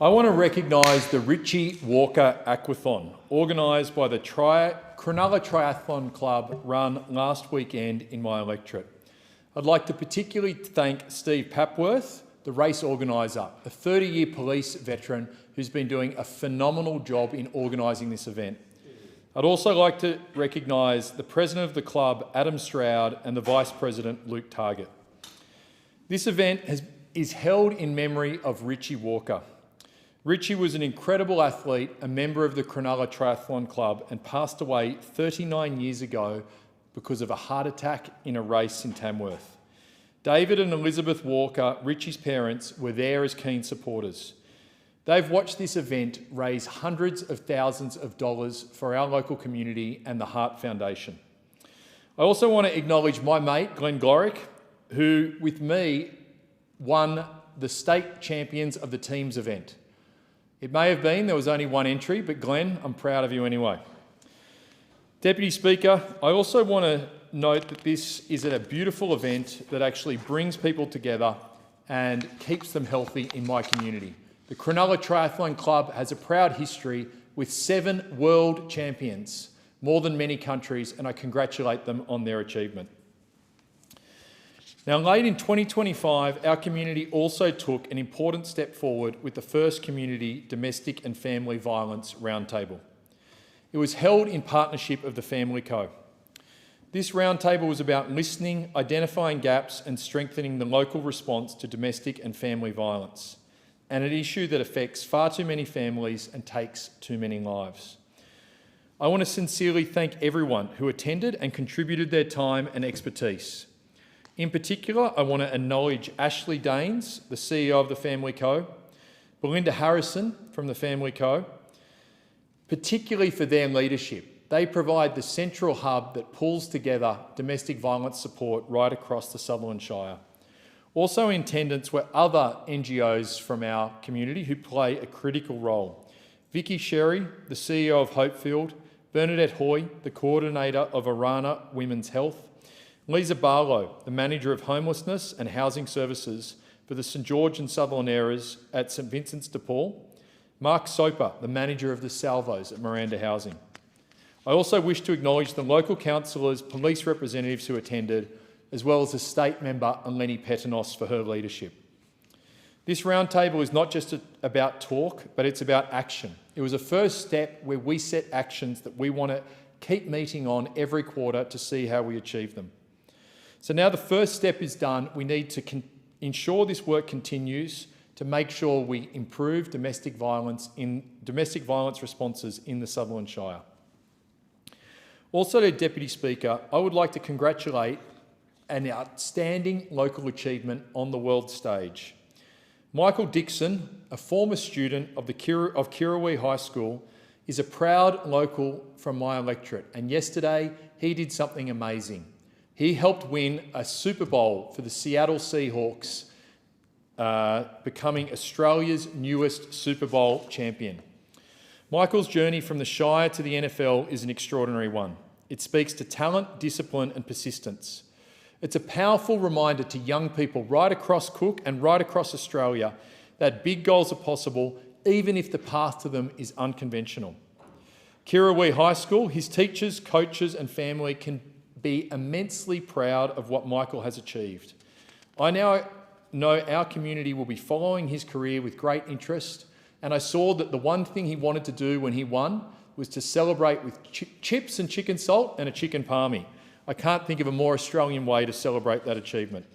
I want to recognise the Richie Walker Aquathon, organised by the Cronulla Triathlon Club, run last weekend in my electorate. I'd like to particularly thank Steve Papworth, the race organiser, a 30-year police veteran who's been doing a phenomenal job in organising this event. I'd also like to recognise the president of the club, Adam Stroud, and the vice president, Luke Targett. This event is held in memory of Richie Walker. Richie was an incredible athlete, a member of the Cronulla Triathlon Club, and passed away 39 years ago because of a heart attack in a race in Tamworth. David and Elizabeth Walker, Richie's parents, were there as keen supporters. They've watched this event raise hundreds of thousands of dollars for our local community and the Heart Foundation. I also want to acknowledge my mate, Glenn Glorick, who, with me, won the state champions of the teams event. It may have been there was only one entry, but Glenn, I'm proud of you anyway. Deputy Speaker, I also want to note that this is a beautiful event that actually brings people together and keeps them healthy in my community. The Cronulla Triathlon Club has a proud history with 7 world champions, more than many countries, and I congratulate them on their achievement. Now, late in 2025, our community also took an important step forward with the first Community Domestic and Family Violence Roundtable. It was held in partnership of the Family Co. This roundtable was about listening, identifying gaps and strengthening the local response to domestic and family violence, and an issue that affects far too many families and takes too many lives. I want to sincerely thank everyone who attended and contributed their time and expertise. In particular, I want to acknowledge Ashley Daines, the CEO of the Family Co, Belinda Harrison from the Family Co, particularly for their leadership. They provide the central hub that pulls together domestic violence support right across the Sutherland Shire. Also in attendance were other NGOs from our community who play a critical role. Vicky Sherry, the CEO of Hopefield, Bernadette Hoy, the coordinator of Arana Women's Health, Lisa Barlow, the manager of homelessness and housing services for the St George and Sutherland areas at St Vincent's de Paul, Mark Soper, the manager of the Salvos at Miranda Housing. I also wish to acknowledge the local councillors, police representatives who attended, as well as the state member Eleni Petanos for her leadership. This roundtable is not just about talk, but it's about action. It was a first step where we set actions that we want to keep meeting on every quarter to see how we achieve them. So now the first step is done. We need to ensure this work continues to make sure we improve domestic violence responses in the Sutherland Shire. Also to Deputy Speaker, I would like to congratulate an outstanding local achievement on the world stage. Michael Dixon, a former student of Kirrawee High School, is a proud local from my electorate, and yesterday he did something amazing. He helped win a Super Bowl for the Seattle Seahawks, becoming Australia's newest Super Bowl champion. Michael's journey from the Shire to the NFL is an extraordinary one. It speaks to talent, discipline and persistence. It's a powerful reminder to young people right across Cook and right across Australia that big goals are possible even if the path to them is unconventional. Kirrawee High School, his teachers, coaches and family can be immensely proud of what Michael has achieved. I now know our community will be following his career with great interest, and I saw that the one thing he wanted to do when he won was to celebrate with chips and chicken salt and a chicken palmy. I can't think of a more Australian way to celebrate that achievement.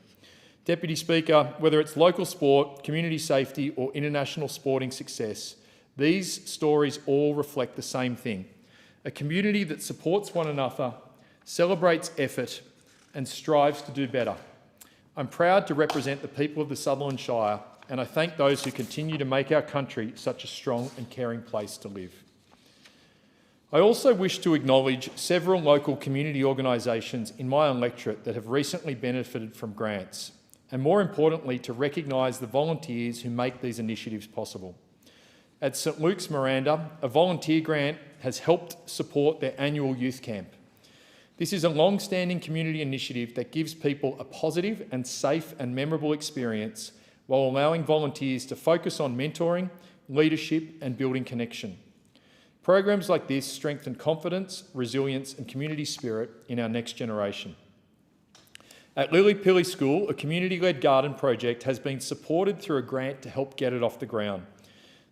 Deputy Speaker, whether it's local sport, community safety or international sporting success, these stories all reflect the same thing: a community that supports one another, celebrates effort and strives to do better. I'm proud to represent the people of the Sutherland Shire, and I thank those who continue to make our country such a strong and caring place to live. I also wish to acknowledge several local community organisations in my electorate that have recently benefited from grants, and more importantly, to recognise the volunteers who make these initiatives possible. At St Luke's Miranda, a volunteer grant has helped support their annual youth camp. This is a long-standing community initiative that gives people a positive and safe and memorable experience while allowing volunteers to focus on mentoring, leadership and building connection. Programs like this strengthen confidence, resilience and community spirit in our next generation. At Lily Pilly School, a community-led garden project has been supported through a grant to help get it off the ground.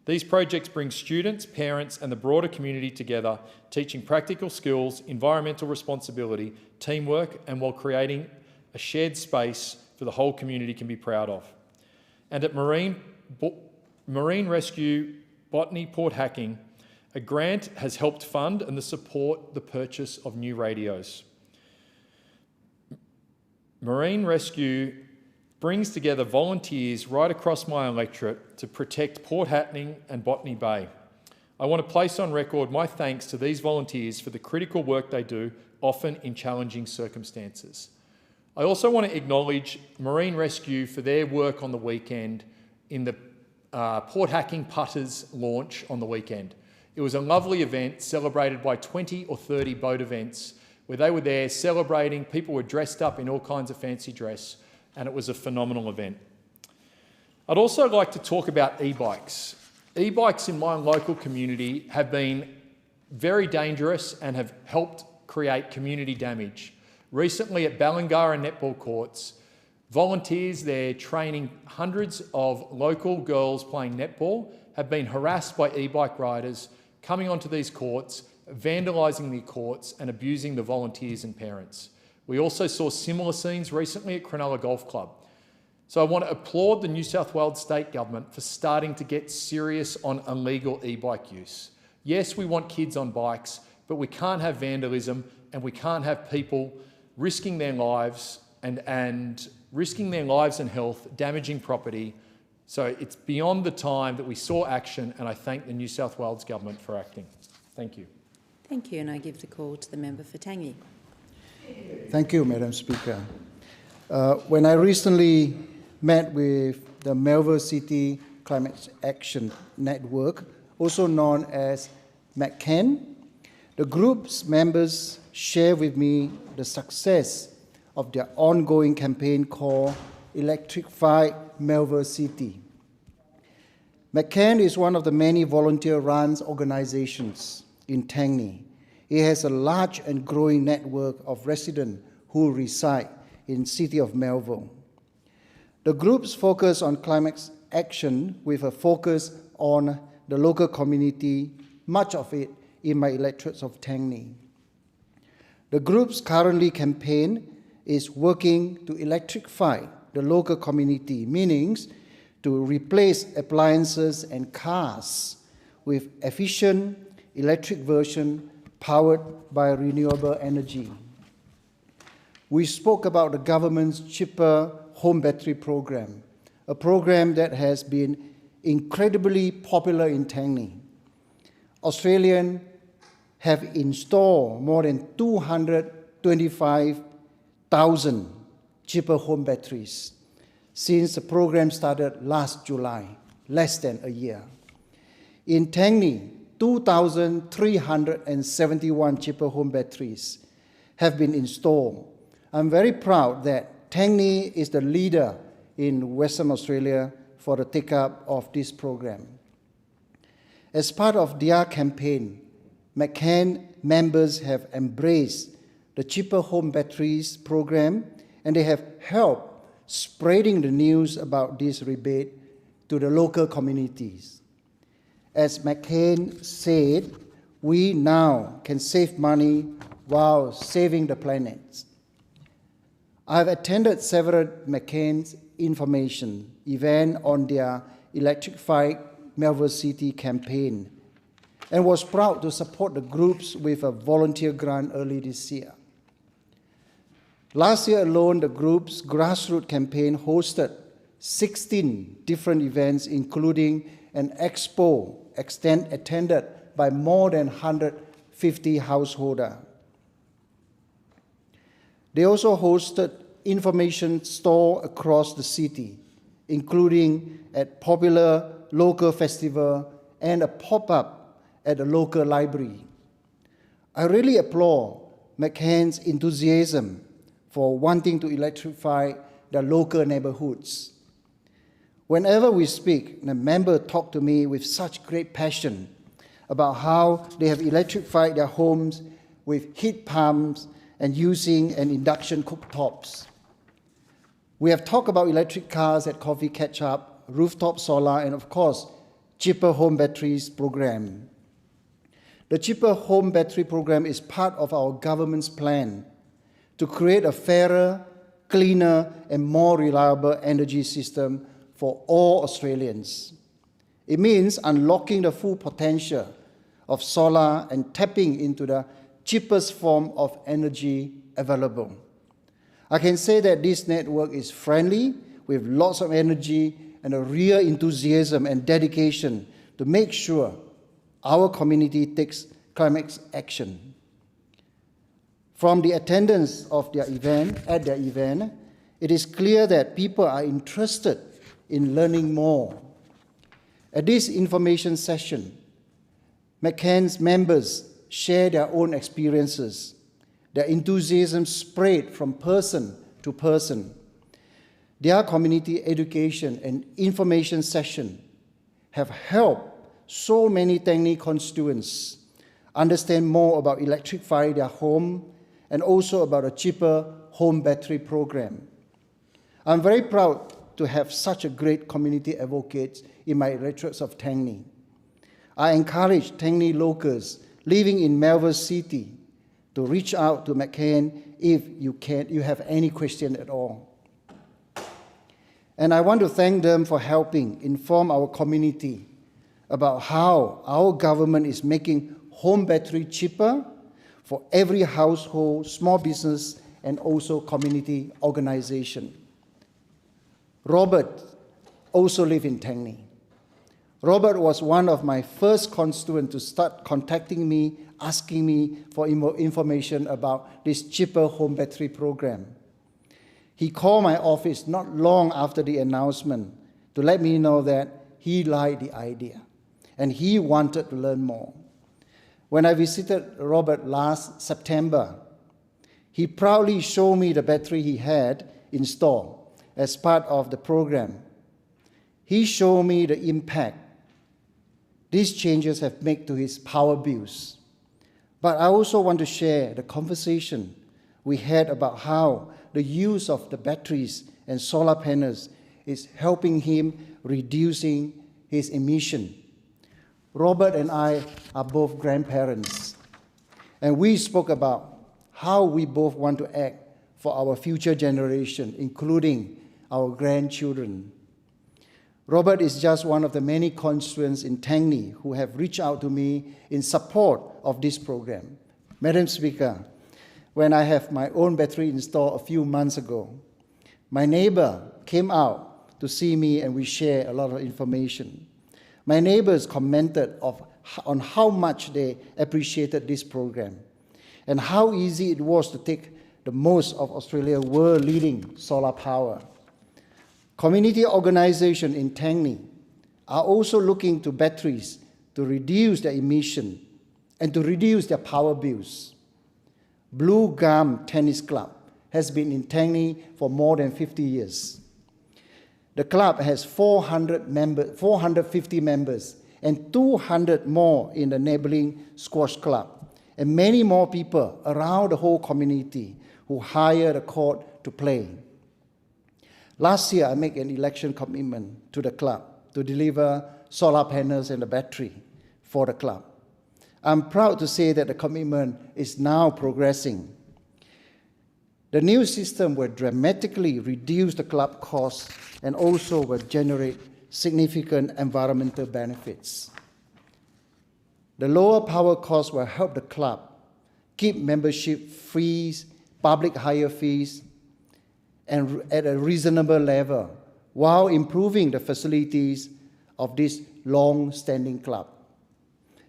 These projects bring students, parents and the broader community together, teaching practical skills, environmental responsibility, teamwork and while creating a shared space for the whole community can be proud of. And at Marine Rescue Botany Port Hacking, a grant has helped fund and support the purchase of new radios. Marine Rescue brings together volunteers right across my electorate to protect Port Hacking and Botany Bay. I want to place on record my thanks to these volunteers for the critical work they do, often in challenging circumstances. I also want to acknowledge Marine Rescue for their work on the weekend in the Port Hacking Putters launch on the weekend. It was a lovely event celebrated by 20 or 30 boat events where they were there celebrating, people were dressed up in all kinds of fancy dress, and it was a phenomenal event. I'd also like to talk about e-bikes. E-bikes in my local community have been very dangerous and have helped create community damage. Recently at Ballingarra netball courts, volunteers there training hundreds of local girls playing netball have been harassed by e-bike riders coming onto these courts, vandalising the courts and abusing the volunteers and parents. We also saw similar scenes recently at Cronulla Golf Club. So I want to applaud the New South Wales State Government for starting to get serious on illegal e-bike use. Yes, we want kids on bikes, but we can't have vandalism and we can't have people risking their lives and risking their lives and health, damaging property. So it's beyond the time that we saw action, and I thank the New South Wales Government for acting. Thank you. Thank you, and I give the call to the member for Tangi. Thank you, Madam Speaker. When I recently met with the Melbourne City Climate Action Network, also known as McCann, the group's members share with me the success of their ongoing campaign called Electrify Melbourne City. McCann is one of the many volunteer-run organizations in Tangi. It has a large and growing network of residents who reside in the city of Melbourne. The groups focus on climate action with a focus on the local community, much of it in my electorates of Tangi. The group's currently campaign is working to electrify the local community, meaning to replace appliances and cars with efficient electric version powered by renewable energy. We spoke about the government's cheaper home battery program, a program that has been incredibly popular in Tangi. Australians have installed more than 225,000 cheaper home batteries since the program started last July, less than a year. In Tangi, 2,371 cheaper home batteries have been installed. I'm very proud that Tangi is the leader in Western Australia for the take-up of this program. As part of their campaign, McCann members have embraced the cheaper home batteries program, and they have helped spreading the news about this rebate to the local communities. As McCann said, we now can save money while saving the planet. I've attended several McCain's information events on their Electrified Melbourne City campaign and was proud to support the groups with a volunteer grant early this year. Last year alone, the group's grassroots campaign hosted 16 different events, including an expo attended by more than 150 householders. They also hosted information stores across the city, including at popular local festival and a pop-up at a local library. I really applaud McCain's enthusiasm for wanting to electrify the local neighborhoods. Whenever we speak, the members talk to me with such great passion about how they have electrified their homes with heat pumps and using an induction cooktops. We have talked about electric cars at Coffee Catch-Up, rooftop solar, and of course, cheaper home batteries program. The cheaper home battery program is part of our government's plan to create a fairer, cleaner, and more reliable energy system for all Australians. It means unlocking the full potential of solar and tapping into the cheapest form of energy available. I can say that this network is friendly, with lots of energy and a real enthusiasm and dedication to make sure our community takes climate action. From the attendance of their event, it is clear that people are interested in learning more. At this information session, McCain's members share their own experiences. Their enthusiasm spread from person to person. Their community education and information session have helped so many Tangney constituents understand more about electrifying their home and also about a cheaper home battery program. I'm very proud to have such a great community advocate in my electorates of Tangney. I encourage Tangney locals living in Melbourne City to reach out to McCain if you have any question at all. And I want to thank them for helping inform our community about how our government is making home battery cheaper for every household, small business, and also community organization. Robert also lives in Tangney. Robert was one of my first constituents to start contacting me, asking me for information about this cheaper home battery program. He called my office not long after the announcement to let me know that he liked the idea and he wanted to learn more. When I visited Robert last September, he proudly showed me the battery he had installed as part of the program. He showed me the impact these changes have made to his power bills. But I also want to share the conversation we had about how the use of the batteries and solar panels is helping him reducing his emission. Robert and I are both grandparents, and we spoke about how we both want to act for our future generation, including our grandchildren. Robert is just one of the many constituents in Tangney who have reached out to me in support of this program. Madam Speaker, when I have my own battery installed a few months ago, my neighbor came out to see me and we shared a lot of information. My neighbors commented on how much they appreciated this program and how easy it was to take the most of Australia's world-leading solar power. Community organizations in Tangney are also looking to batteries to reduce their emission and to reduce their power bills. Blue Gum Tennis Club has been in Tangney for more than 50 years. The club has 450 members and 200 more in the neighboring squash club, and many more people around the whole community who hire the court to play. Last year, I made an election commitment to the club to deliver solar panels and a battery for the club. I'm proud to say that the commitment is now progressing. The new system will dramatically reduce the club costs and also will generate significant environmental benefits. The lower power costs will help the club keep membership fees, public hire fees, and at a reasonable level, while improving the facilities of this long-standing club.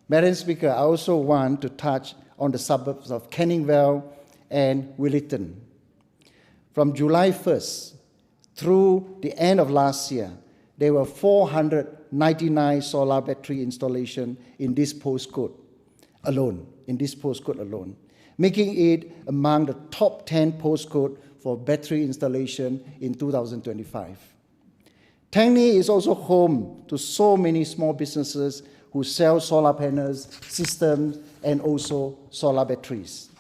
Madam Speaker, I also want to touch on the suburbs of Canning Vale and Williton. From July 1st through the end of last year, there were 499 solar battery installations in this postcode alone, making it among the top 10 postcodes for battery installation in 2025. Tangney is also home to so many small businesses who sell solar panels, systems, and also solar batteries.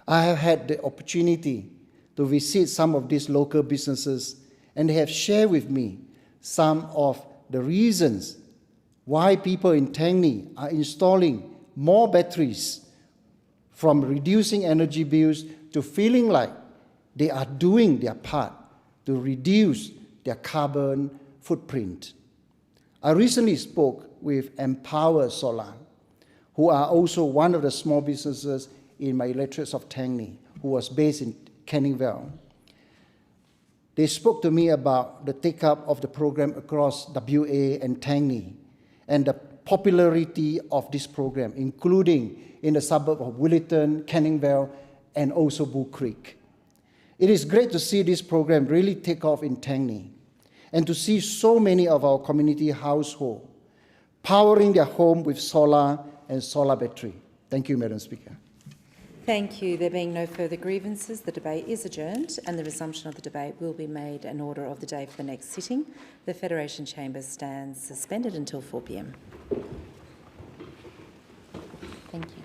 I have had the opportunity to visit some of these local businesses, and they have shared with me some of the reasons why people in Tangney are installing more batteries, from reducing energy bills to feeling like they are doing their part to reduce their carbon footprint. I recently spoke with Empower Solar, who are also one of the small businesses in my electorates of Tangney, who was based in Canning Vale. They spoke to me about the take-up of the program across WA and Tangney and the popularity of this program, including in the suburb of Williton, Canning Vale, and also Bull Creek. It is great to see this program really take off in Tangney and to see so many of our community households powering their home with solar and solar battery. Thank you, Madam Speaker. Thank you. There being no further grievances, the debate is adjourned and the resumption of the debate will be made an order of the day for the next sitting. The Federation Chamber stands suspended until 4 p.m. Thank you.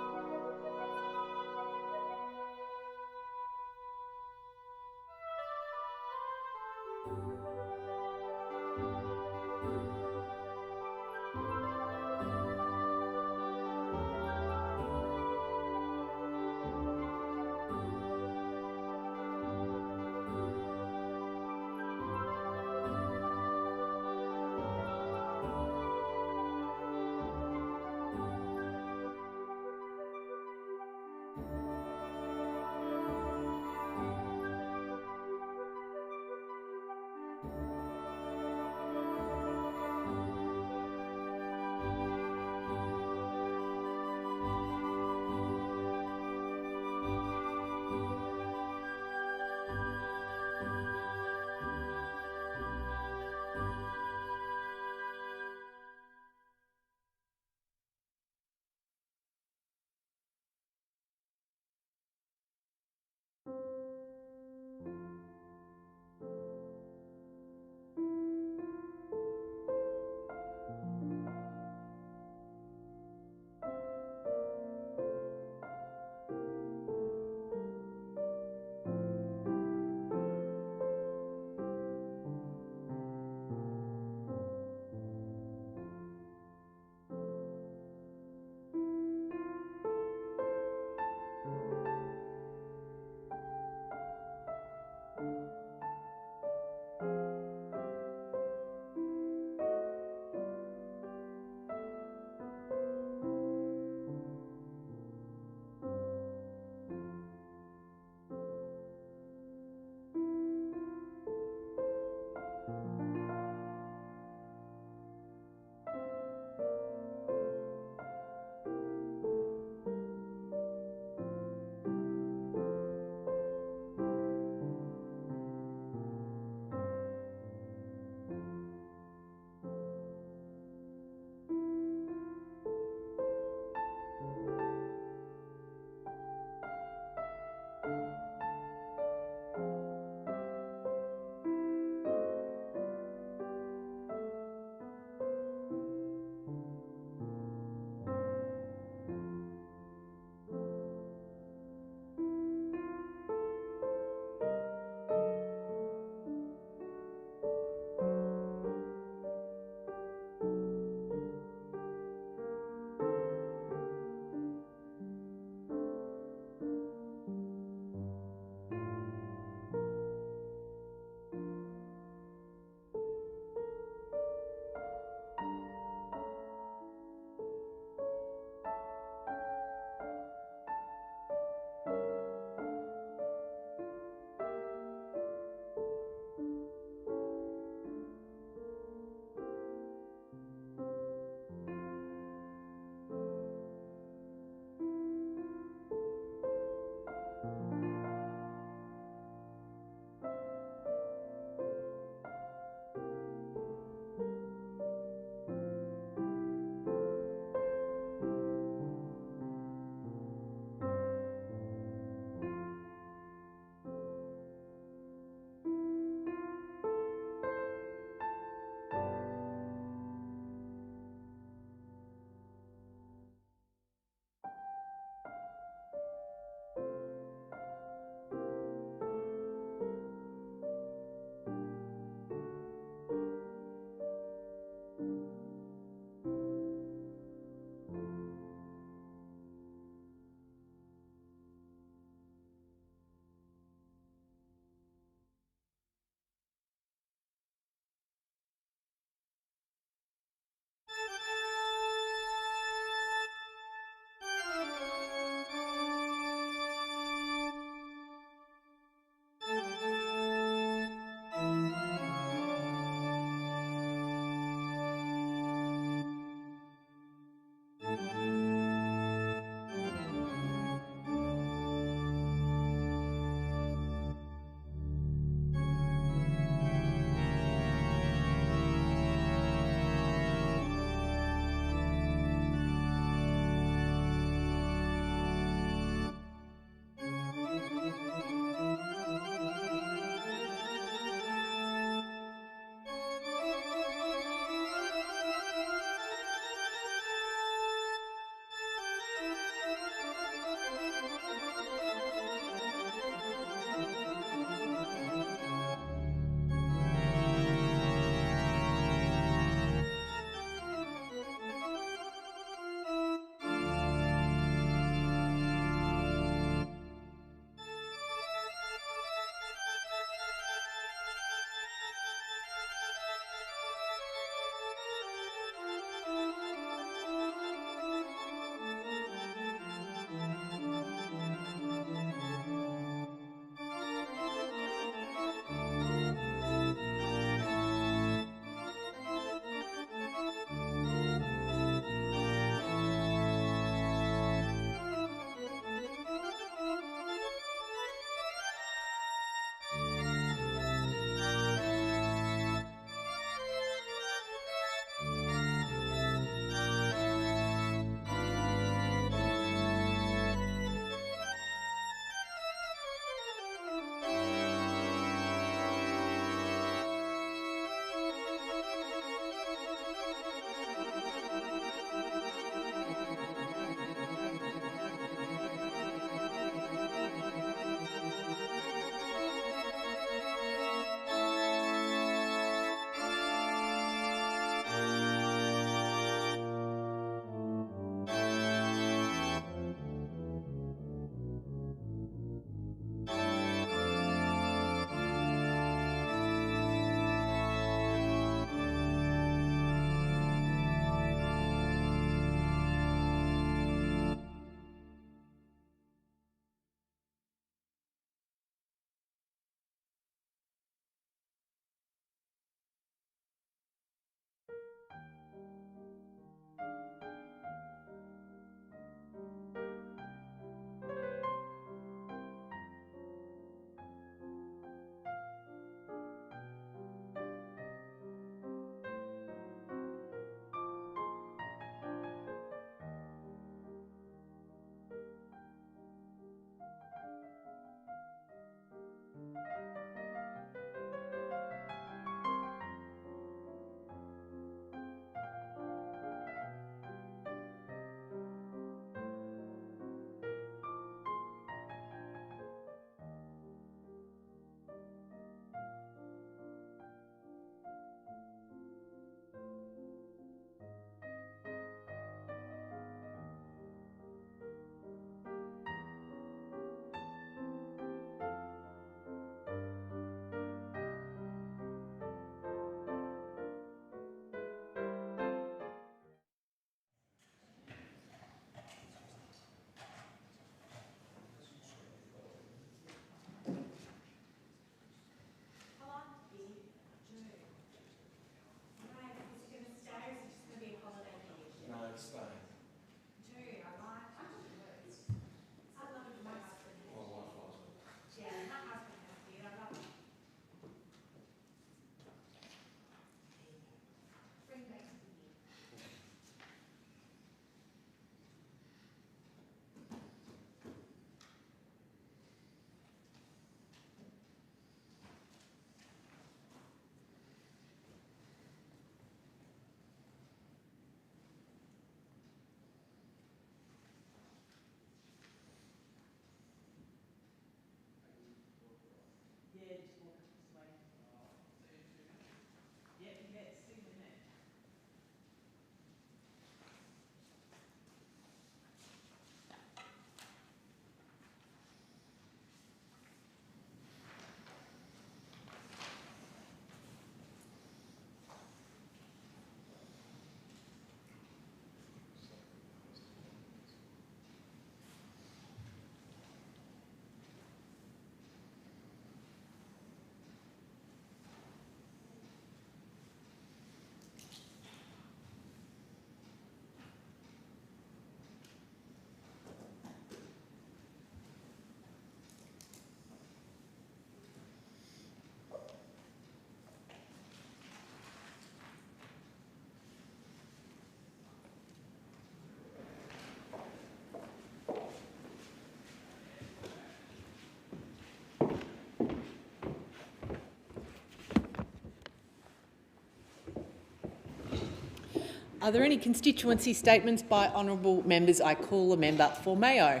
Are there any constituency statements by honourable members? I call the member for Mayo.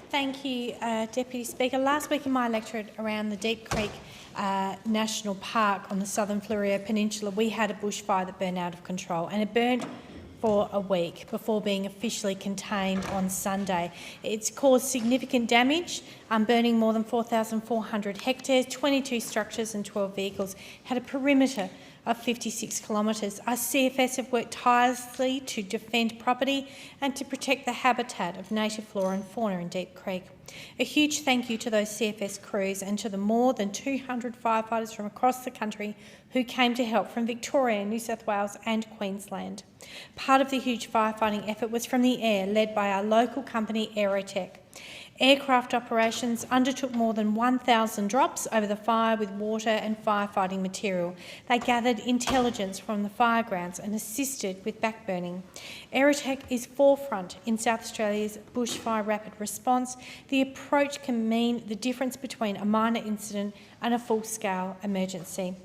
Thank you, Deputy Speaker. Last week in my electorate around the Deep Creek National Park on the southern Fleurieu Peninsula, we had a bushfire that burned out of control, and it burned for a week before being officially contained on Sunday. It's caused significant damage, burning more than 4,400 hectares, 22 structures and 12 vehicles, had a perimeter of 56 kilometres. Our CFS have worked tirelessly to defend property and to protect the habitat of native flora and fauna in Deep Creek. A huge thank you to those CFS crews and to the more than 200 firefighters from across the country who came to help from Victoria, New South Wales and Queensland. Part of the huge firefighting effort was from the air, led by our local company Aerotech. Aircraft operations undertook more than 1,000 drops over the fire with water and firefighting material. They gathered intelligence from the firegrounds and assisted with backburning. Aerotech is forefront in South Australia's bushfire rapid response. The approach can mean the difference between a minor incident and a full-scale emergency.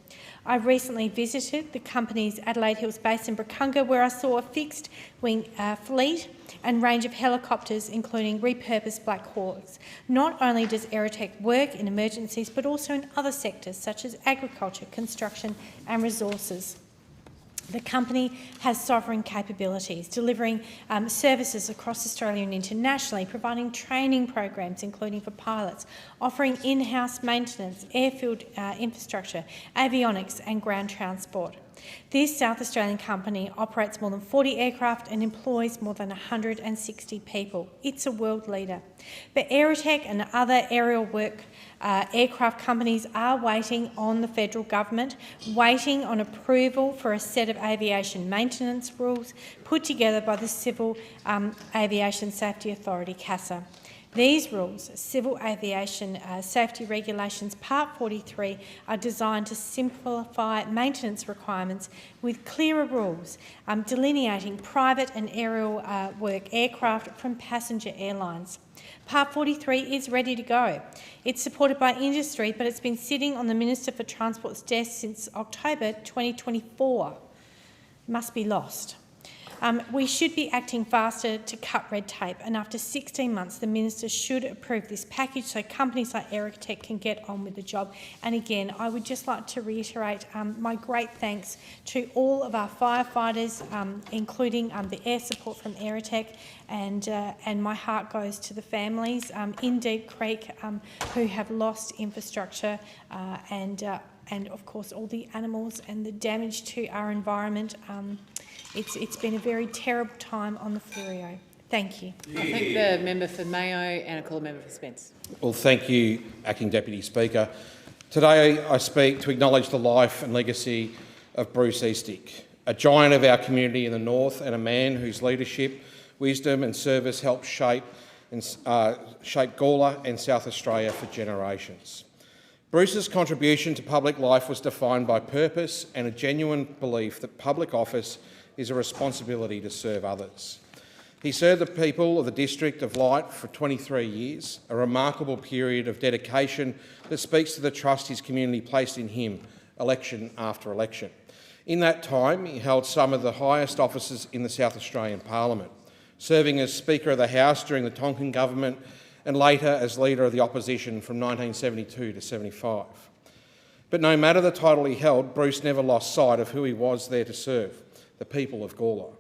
I recently visited the company's Adelaide Hills base in Bracunga, where I saw a fixed-wing fleet and range of helicopters, including repurposed Black Hawks. Not only does Aerotech work in emergencies, but also in other sectors such as agriculture, construction and resources. The company has sovereign capabilities, delivering services across Australia and internationally, providing training programs, including for pilots, offering in-house maintenance, airfield infrastructure, avionics and ground transport. This South Australian company operates more than 40 aircraft and employs more than 160 people. It's a world leader. But Aerotech and other aerial work aircraft companies are waiting on the federal government, waiting on approval for a set of aviation maintenance rules put together by the Civil Aviation Safety Authority, CASA. These rules, Civil Aviation Safety Regulations Part 43, are designed to simplify maintenance requirements with clearer rules, delineating private and aerial work aircraft from passenger airlines. Part 43 is ready to go. It's supported by industry, but it's been sitting on the Minister for Transport's desk since October 2024. It must be lost. We should be acting faster to cut red tape, and after 16 months the Minister should approve this package so companies like Aerotech can get on with the job. And again, I would just like to reiterate my great thanks to all of our firefighters, including the air support from Aerotech, and my heart goes to the families in Deep Creek who have lost infrastructure and of course all the animals and the damage to our environment. It's been a very terrible time on the Fleurieu. Thank you. I thank the member for Mayo and I call the member for Spence. Well, thank you, Acting Deputy Speaker. Today I speak to acknowledge the life and legacy of Bruce Eastick, a giant of our community in the north and a man whose leadership, wisdom and service helped shape Gawler and South Australia for generations. Bruce's contribution to public life was defined by purpose and a genuine belief that public office is a responsibility to serve others. He served the people of the District of Light for 23 years, a remarkable period of dedication that speaks to the trust his community placed in him, election after election. In that time, he held some of the highest offices in the South Australian Parliament, serving as Speaker of the House during the Tonkin government and later as Leader of the Opposition from 1972 to 75. But no matter the title he held, Bruce never lost sight of who he was there to serve, the people of Gawler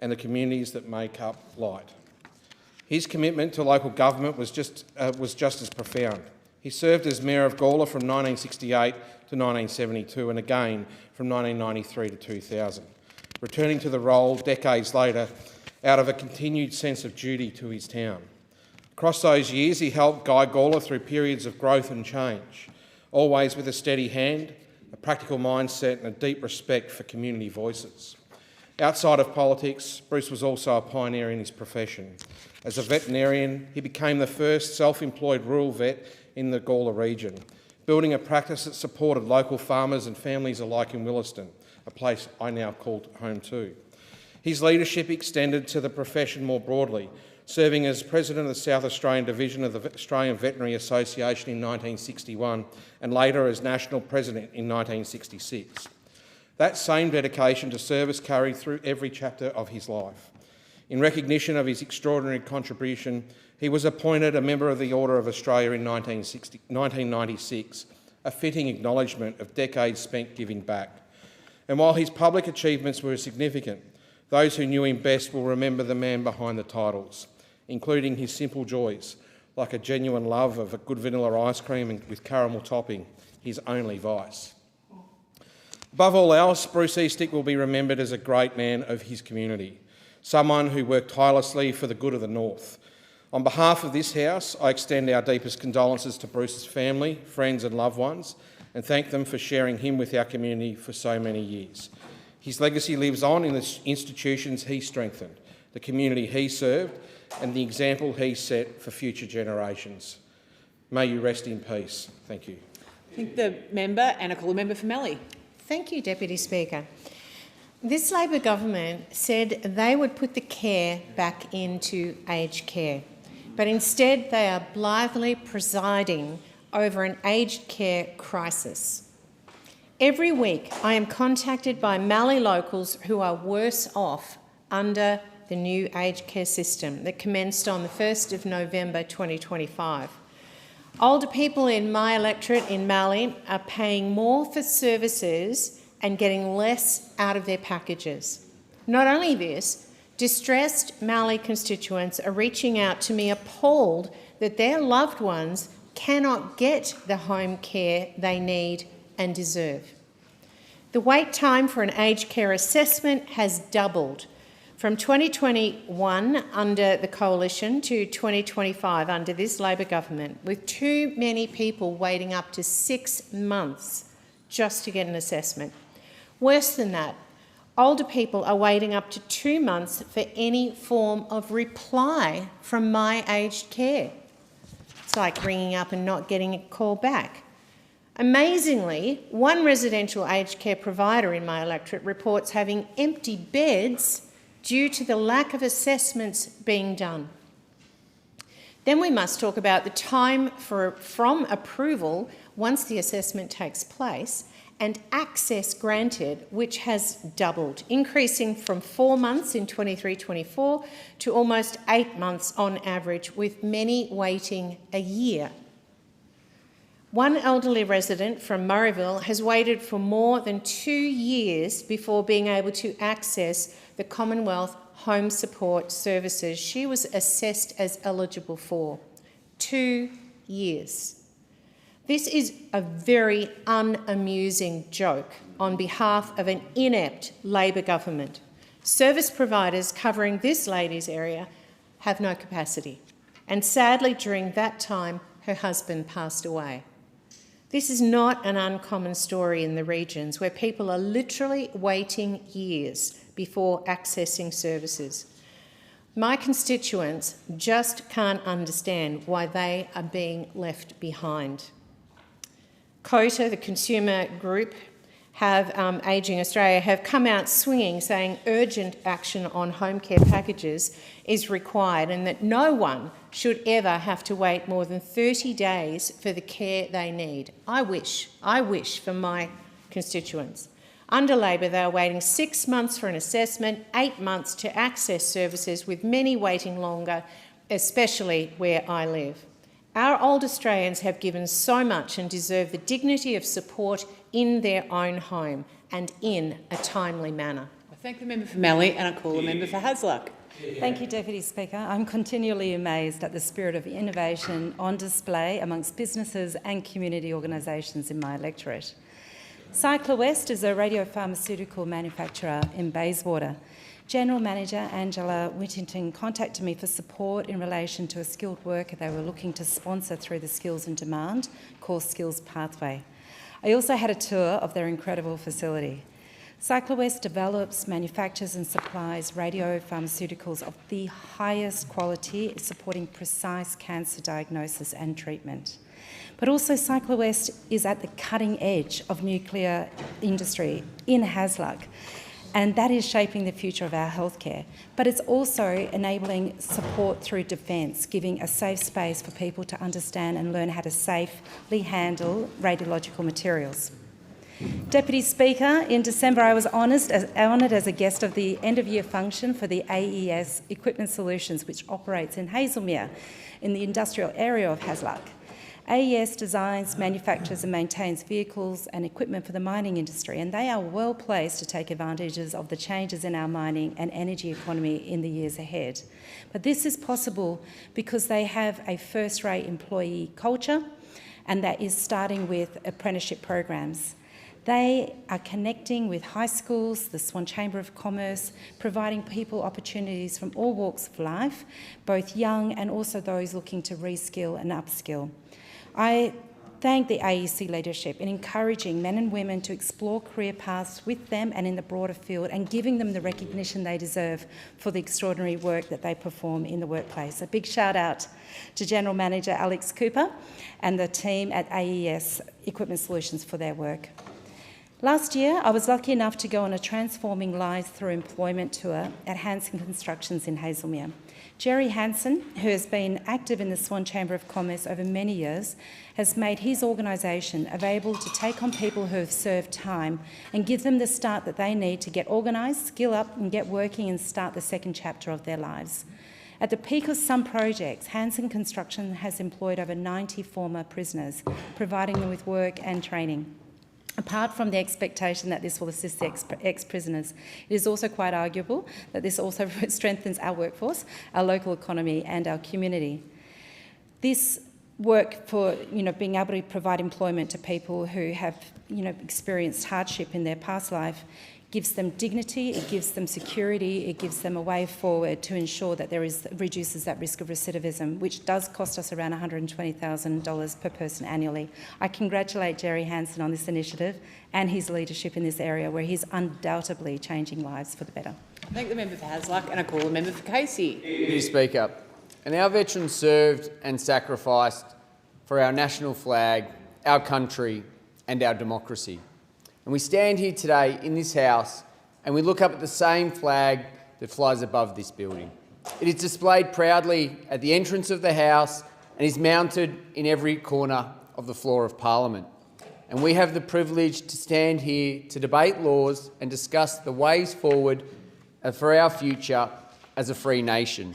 and the communities that make up Light. His commitment to local government was just as profound. He served as Mayor of Gawler from 1968 to 1972 and again from 1993 to 2000, returning to the role decades later out of a continued sense of duty to his town. Across those years, he helped guide Gawler through periods of growth and change, always with a steady hand, a practical mindset and a deep respect for community voices. Outside of politics, Bruce was also a pioneer in his profession. As a veterinarian, he became the first self-employed rural vet in the Gawler region, building a practice that supported local farmers and families alike in Williston, a place I now call home to. His leadership extended to the profession more broadly, serving as President of the South Australian Division of the Australian Veterinary Association in 1961 and later as National President in 1966. That same dedication to service carried through every chapter of his life. In recognition of his extraordinary contribution, he was appointed a Member of the Order of Australia in 1996, a fitting acknowledgement of decades spent giving back. And while his public achievements were significant, those who knew him best will remember the man behind the titles, including his simple joys, like a genuine love of a good vanilla ice cream with caramel topping, his only vice. Above all else, Bruce Eastick will be remembered as a great man of his community, someone who worked tirelessly for the good of the North. On behalf of this House, I extend our deepest condolences to Bruce's family, friends and loved ones, and thank them for sharing him with our community for so many years. His legacy lives on in the institutions he strengthened, the community he served, and the example he set for future generations. May you rest in peace. Thank you. Thank the member, and I call the member for Mallee. Thank you, Deputy Speaker. This Labor government said they would put the care back into aged care, but instead they are blithely presiding over an aged care crisis. Every week I am contacted by Mallee locals who are worse off under the new aged care system that commenced on the 1st of November 2025. Older people in my electorate in Mallee are paying more for services and getting less out of their packages. Not only this, distressed Mallee constituents are reaching out to me appalled that their loved ones cannot get the home care they need and deserve. The wait time for an aged care assessment has doubled from 2021 under the Coalition to 2025 under this Labor government, with too many people waiting up to 6 months just to get an assessment. Worse than that, older people are waiting up to 2 months for any form of reply from my aged care. It's like ringing up and not getting a call back. Amazingly, one residential aged care provider in my electorate reports having empty beds due to the lack of assessments being done. Then we must talk about the time from approval, once the assessment takes place, and access granted, which has doubled, increasing from 4 months in 23-24 to almost 8 months on average, with many waiting a year. One elderly resident from Murrayville has waited for more than 2 years before being able to access the Commonwealth Home Support Services she was assessed as eligible for. 2 years. This is a very unamusing joke on behalf of an inept Labor government. Service providers covering this lady's area have no capacity, and sadly during that time her husband passed away. This is not an uncommon story in the regions where people are literally waiting years before accessing services. My constituents just can't understand why they are being left behind. COTA, the consumer group, Ageing Australia, have come out swinging, saying urgent action on home care packages is required and that no one should ever have to wait more than 30 days for the care they need. I wish for my constituents. Under Labor, they are waiting 6 months for an assessment, 8 months to access services, with many waiting longer, especially where I live. Our old Australians have given so much and deserve the dignity of support in their own home and in a timely manner. I thank the member for Mallee and I call the member for Hasluck. Thank you, Deputy Speaker. I'm continually amazed at the spirit of innovation on display amongst businesses and community organisations in my electorate. Cyclowest is a radiopharmaceutical manufacturer in Bayswater. General Manager Angela Whittington contacted me for support in relation to a skilled worker they were looking to sponsor through the Skills in Demand Core Skills Pathway. I also had a tour of their incredible facility. Cyclowest develops, manufactures and supplies radiopharmaceuticals of the highest quality, supporting precise cancer diagnosis and treatment. But also Cyclowest is at the cutting edge of nuclear industry in Hasluck, and that is shaping the future of our healthcare. But it's also enabling support through defence, giving a safe space for people to understand and learn how to safely handle radiological materials. Deputy Speaker, in December I was honoured as a guest of the end-of-year function for the AES Equipment Solutions, which operates in Hazelmere in the industrial area of Hasluck. AES designs, manufactures and maintains vehicles and equipment for the mining industry, and they are well placed to take advantages of the changes in our mining and energy economy in the years ahead. But this is possible because they have a first-rate employee culture, and that is starting with apprenticeship programs. They are connecting with high schools, the Swan Chamber of Commerce, providing people opportunities from all walks of life, both young and also those looking to reskill and upskill. I thank the AEC leadership in encouraging men and women to explore career paths with them and in the broader field, and giving them the recognition they deserve for the extraordinary work that they perform in the workplace. A big shout out to General Manager Alex Cooper and the team at AES Equipment Solutions for their work. Last year, I was lucky enough to go on a Transforming Lives Through Employment tour at Hanson Constructions in Hazelmere. Jerry Hanson, who has been active in the Swan Chamber of Commerce over many years, has made his organisation available to take on people who have served time and give them the start that they need to get organised, skill up and get working and start the second chapter of their lives. At the peak of some projects, Hanson Construction has employed over 90 former prisoners, providing them with work and training. Apart from the expectation that this will assist the ex-prisoners, it is also quite arguable that this also strengthens our workforce, our local economy and our community. This work for being able to provide employment to people who have experienced hardship in their past life gives them dignity, it gives them security, it gives them a way forward to ensure that reduces that risk of recidivism, which does cost us around $120,000 per person annually. I congratulate Jerry Hanson on this initiative and his leadership in this area, where he's undoubtedly changing lives for the better. I thank the member for Hasluck and I call the member for Casey. Deputy Speaker, and our veterans served and sacrificed for our national flag, our country and our democracy. And we stand here today in this House and we look up at the same flag that flies above this building. It is displayed proudly at the entrance of the House and is mounted in every corner of the floor of Parliament. And we have the privilege to stand here to debate laws and discuss the ways forward for our future as a free nation.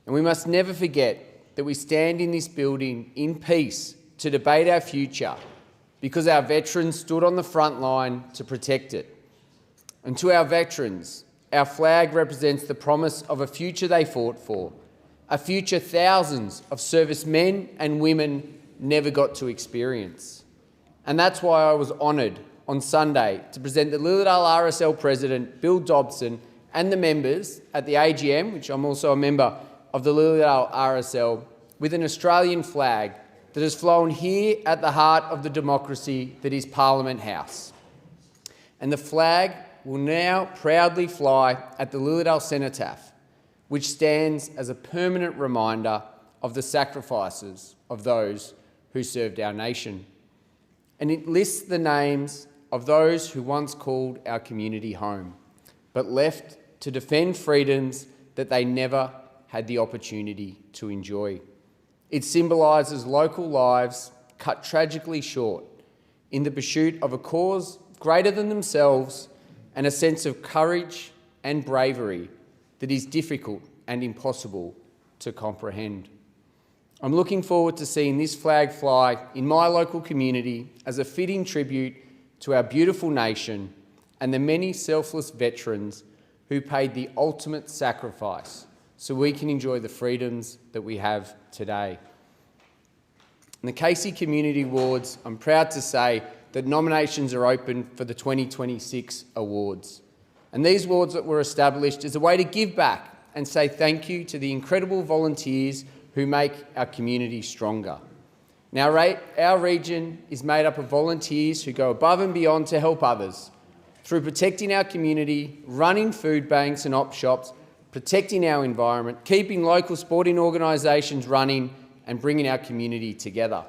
And we must never forget that we stand in this building in peace to debate our future, because our veterans stood on the front line to protect it. And to our veterans, our flag represents the promise of a future they fought for, a future thousands of servicemen and women never got to experience. And that's why I was honoured on Sunday to present the Lilydale RSL President, Bill Dobson, and the members at the AGM, which I'm also a member of the Lilydale RSL, with an Australian flag that has flown here at the heart of the democracy that is Parliament House. And the flag will now proudly fly at the Lilydale Cenotaph, which stands as a permanent reminder of the sacrifices of those who served our nation. And it lists the names of those who once called our community home, but left to defend freedoms that they never had the opportunity to enjoy. It symbolises local lives cut tragically short in the pursuit of a cause greater than themselves and a sense of courage and bravery that is difficult and impossible to comprehend. I'm looking forward to seeing this flag fly in my local community as a fitting tribute to our beautiful nation and the many selfless veterans who paid the ultimate sacrifice so we can enjoy the freedoms that we have today. In the Casey Community Awards, I'm proud to say that nominations are open for the 2026 awards. And these awards that were established as a way to give back and say thank you to the incredible volunteers who make our community stronger. Now, our region is made up of volunteers who go above and beyond to help others through protecting our community, running food banks and op shops, protecting our environment, keeping local sporting organisations running and bringing our community together.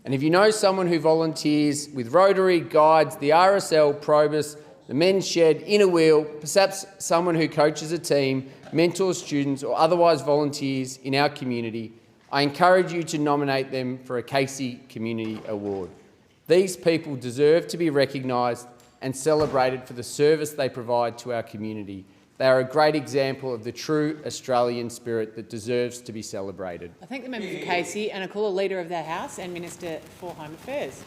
And if you know someone who volunteers with Rotary, Guides, the RSL, Probus, the Men's Shed, Inner Wheel, perhaps someone who coaches a team, mentors students or otherwise volunteers in our community, I encourage you to nominate them for a Casey Community Award. These people deserve to be recognised and celebrated for the service they provide to our community. They are a great example of the true Australian spirit that deserves to be celebrated. I thank the member for Casey and I call a Leader of the House and Minister for Home Affairs.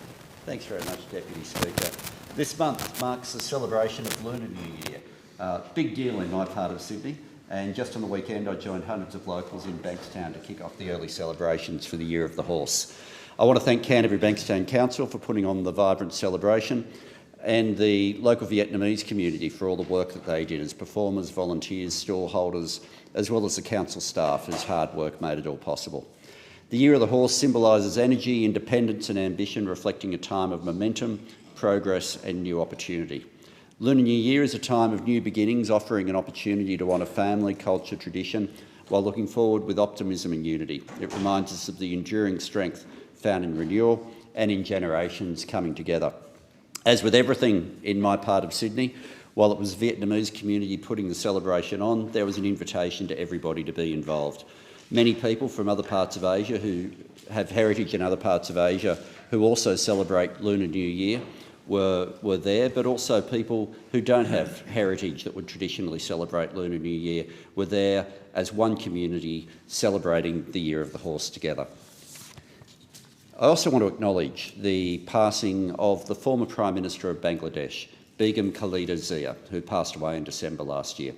Thanks very much, Deputy Speaker. This month marks the celebration of Lunar New Year. Big deal in my part of Sydney, and just on the weekend I joined hundreds of locals in Bankstown to kick off the early celebrations for the Year of the Horse. I want to thank Canterbury Bankstown Council for putting on the vibrant celebration, and the local Vietnamese community for all the work that they did as performers, volunteers, stall holders, as well as the council staff whose hard work made it all possible. The Year of the Horse symbolises energy, independence and ambition, reflecting a time of momentum, progress and new opportunity. Lunar New Year is a time of new beginnings, offering an opportunity to honour family, culture, tradition, while looking forward with optimism and unity. It reminds us of the enduring strength found in renewal and in generations coming together. As with everything in my part of Sydney, while it was the Vietnamese community putting the celebration on, there was an invitation to everybody to be involved. Many people from other parts of Asia who have heritage in other parts of Asia who also celebrate Lunar New Year were there, but also people who don't have heritage that would traditionally celebrate Lunar New Year were there as one community celebrating the Year of the Horse together. I also want to acknowledge the passing of the former Prime Minister of Bangladesh, Begum Khalida Zia, who passed away in December last year.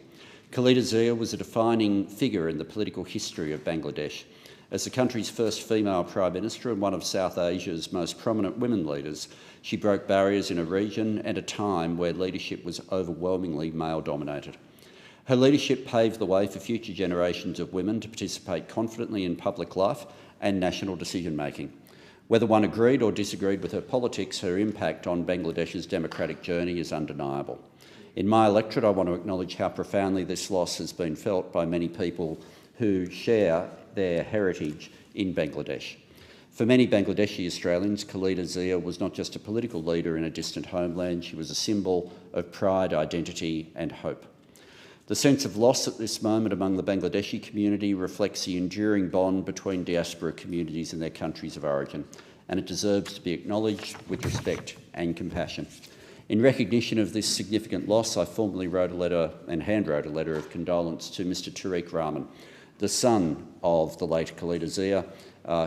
Khalida Zia was a defining figure in the political history of Bangladesh. As the country's first female Prime Minister and one of South Asia's most prominent women leaders, she broke barriers in a region and a time where leadership was overwhelmingly male-dominated. Her leadership paved the way for future generations of women to participate confidently in public life and national decision-making. Whether one agreed or disagreed with her politics, her impact on Bangladesh's democratic journey is undeniable. In my electorate, I want to acknowledge how profoundly this loss has been felt by many people who share their heritage in Bangladesh. For many Bangladeshi Australians, Khalida Zia was not just a political leader in a distant homeland, she was a symbol of pride, identity and hope. The sense of loss at this moment among the Bangladeshi community reflects the enduring bond between diaspora communities and their countries of origin, and it deserves to be acknowledged with respect and compassion. In recognition of this significant loss, I formally wrote a letter and handwrote a letter of condolence to Mr Tariq Rahman, the son of the late Khalida Zia,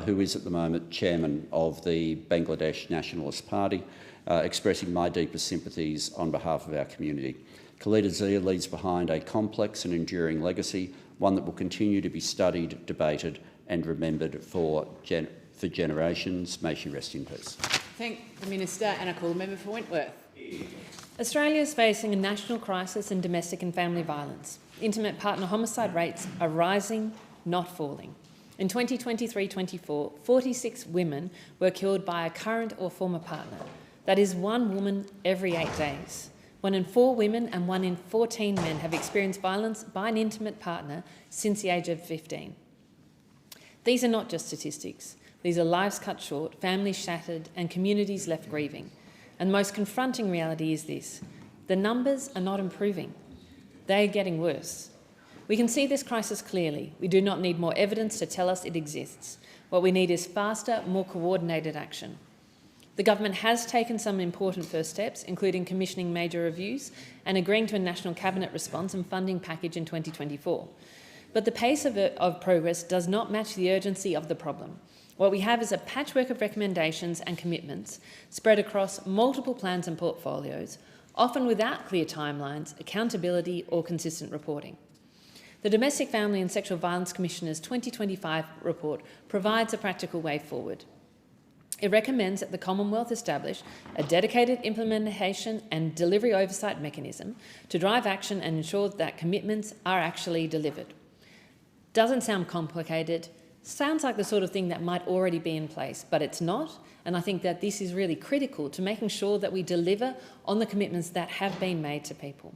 who is at the moment chairman of the Bangladesh Nationalist Party, expressing my deepest sympathies on behalf of our community. Khalida Zia leaves behind a complex and enduring legacy, one that will continue to be studied, debated and remembered for generations. May she rest in peace. Thank the Minister and I call the member for Wentworth. Australia is facing a national crisis in domestic and family violence. Intimate partner homicide rates are rising, not falling. In 2023-24, 46 women were killed by a current or former partner. That is 1 woman every 8 days. 1 in 4 women and 1 in 14 men have experienced violence by an intimate partner since the age of 15. These are not just statistics. These are lives cut short, families shattered, and communities left grieving. And the most confronting reality is this: the numbers are not improving. They are getting worse. We can see this crisis clearly. We do not need more evidence to tell us it exists. What we need is faster, more coordinated action. The government has taken some important first steps, including commissioning major reviews and agreeing to a national cabinet response and funding package in 2024. But the pace of progress does not match the urgency of the problem. What we have is a patchwork of recommendations and commitments spread across multiple plans and portfolios, often without clear timelines, accountability or consistent reporting. The Domestic Family and Sexual Violence Commissioner's 2025 report provides a practical way forward. It recommends that the Commonwealth establish a dedicated implementation and delivery oversight mechanism to drive action and ensure that commitments are actually delivered. Doesn't sound complicated, sounds like the sort of thing that might already be in place, but it's not, and I think that this is really critical to making sure that we deliver on the commitments that have been made to people.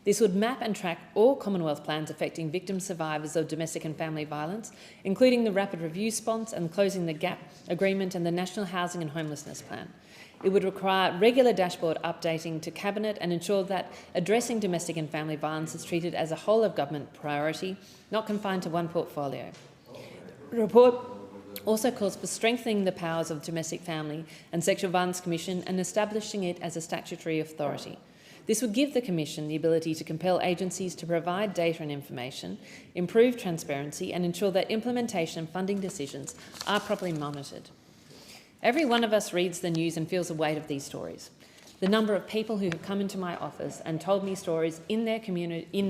This would map and track all Commonwealth plans affecting victim survivors of domestic and family violence, including the Rapid Review Response and Closing the Gap Agreement and the National Housing and Homelessness Plan. It would require regular dashboard updating to Cabinet and ensure that addressing domestic and family violence is treated as a whole of government priority, not confined to one portfolio. The report also calls for strengthening the powers of Domestic Family and Sexual Violence Commission and establishing it as a statutory authority. This would give the Commission the ability to compel agencies to provide data and information, improve transparency and ensure that implementation and funding decisions are properly monitored. Every one of us reads the news and feels the weight of these stories. The number of people who have come into my office and told me stories in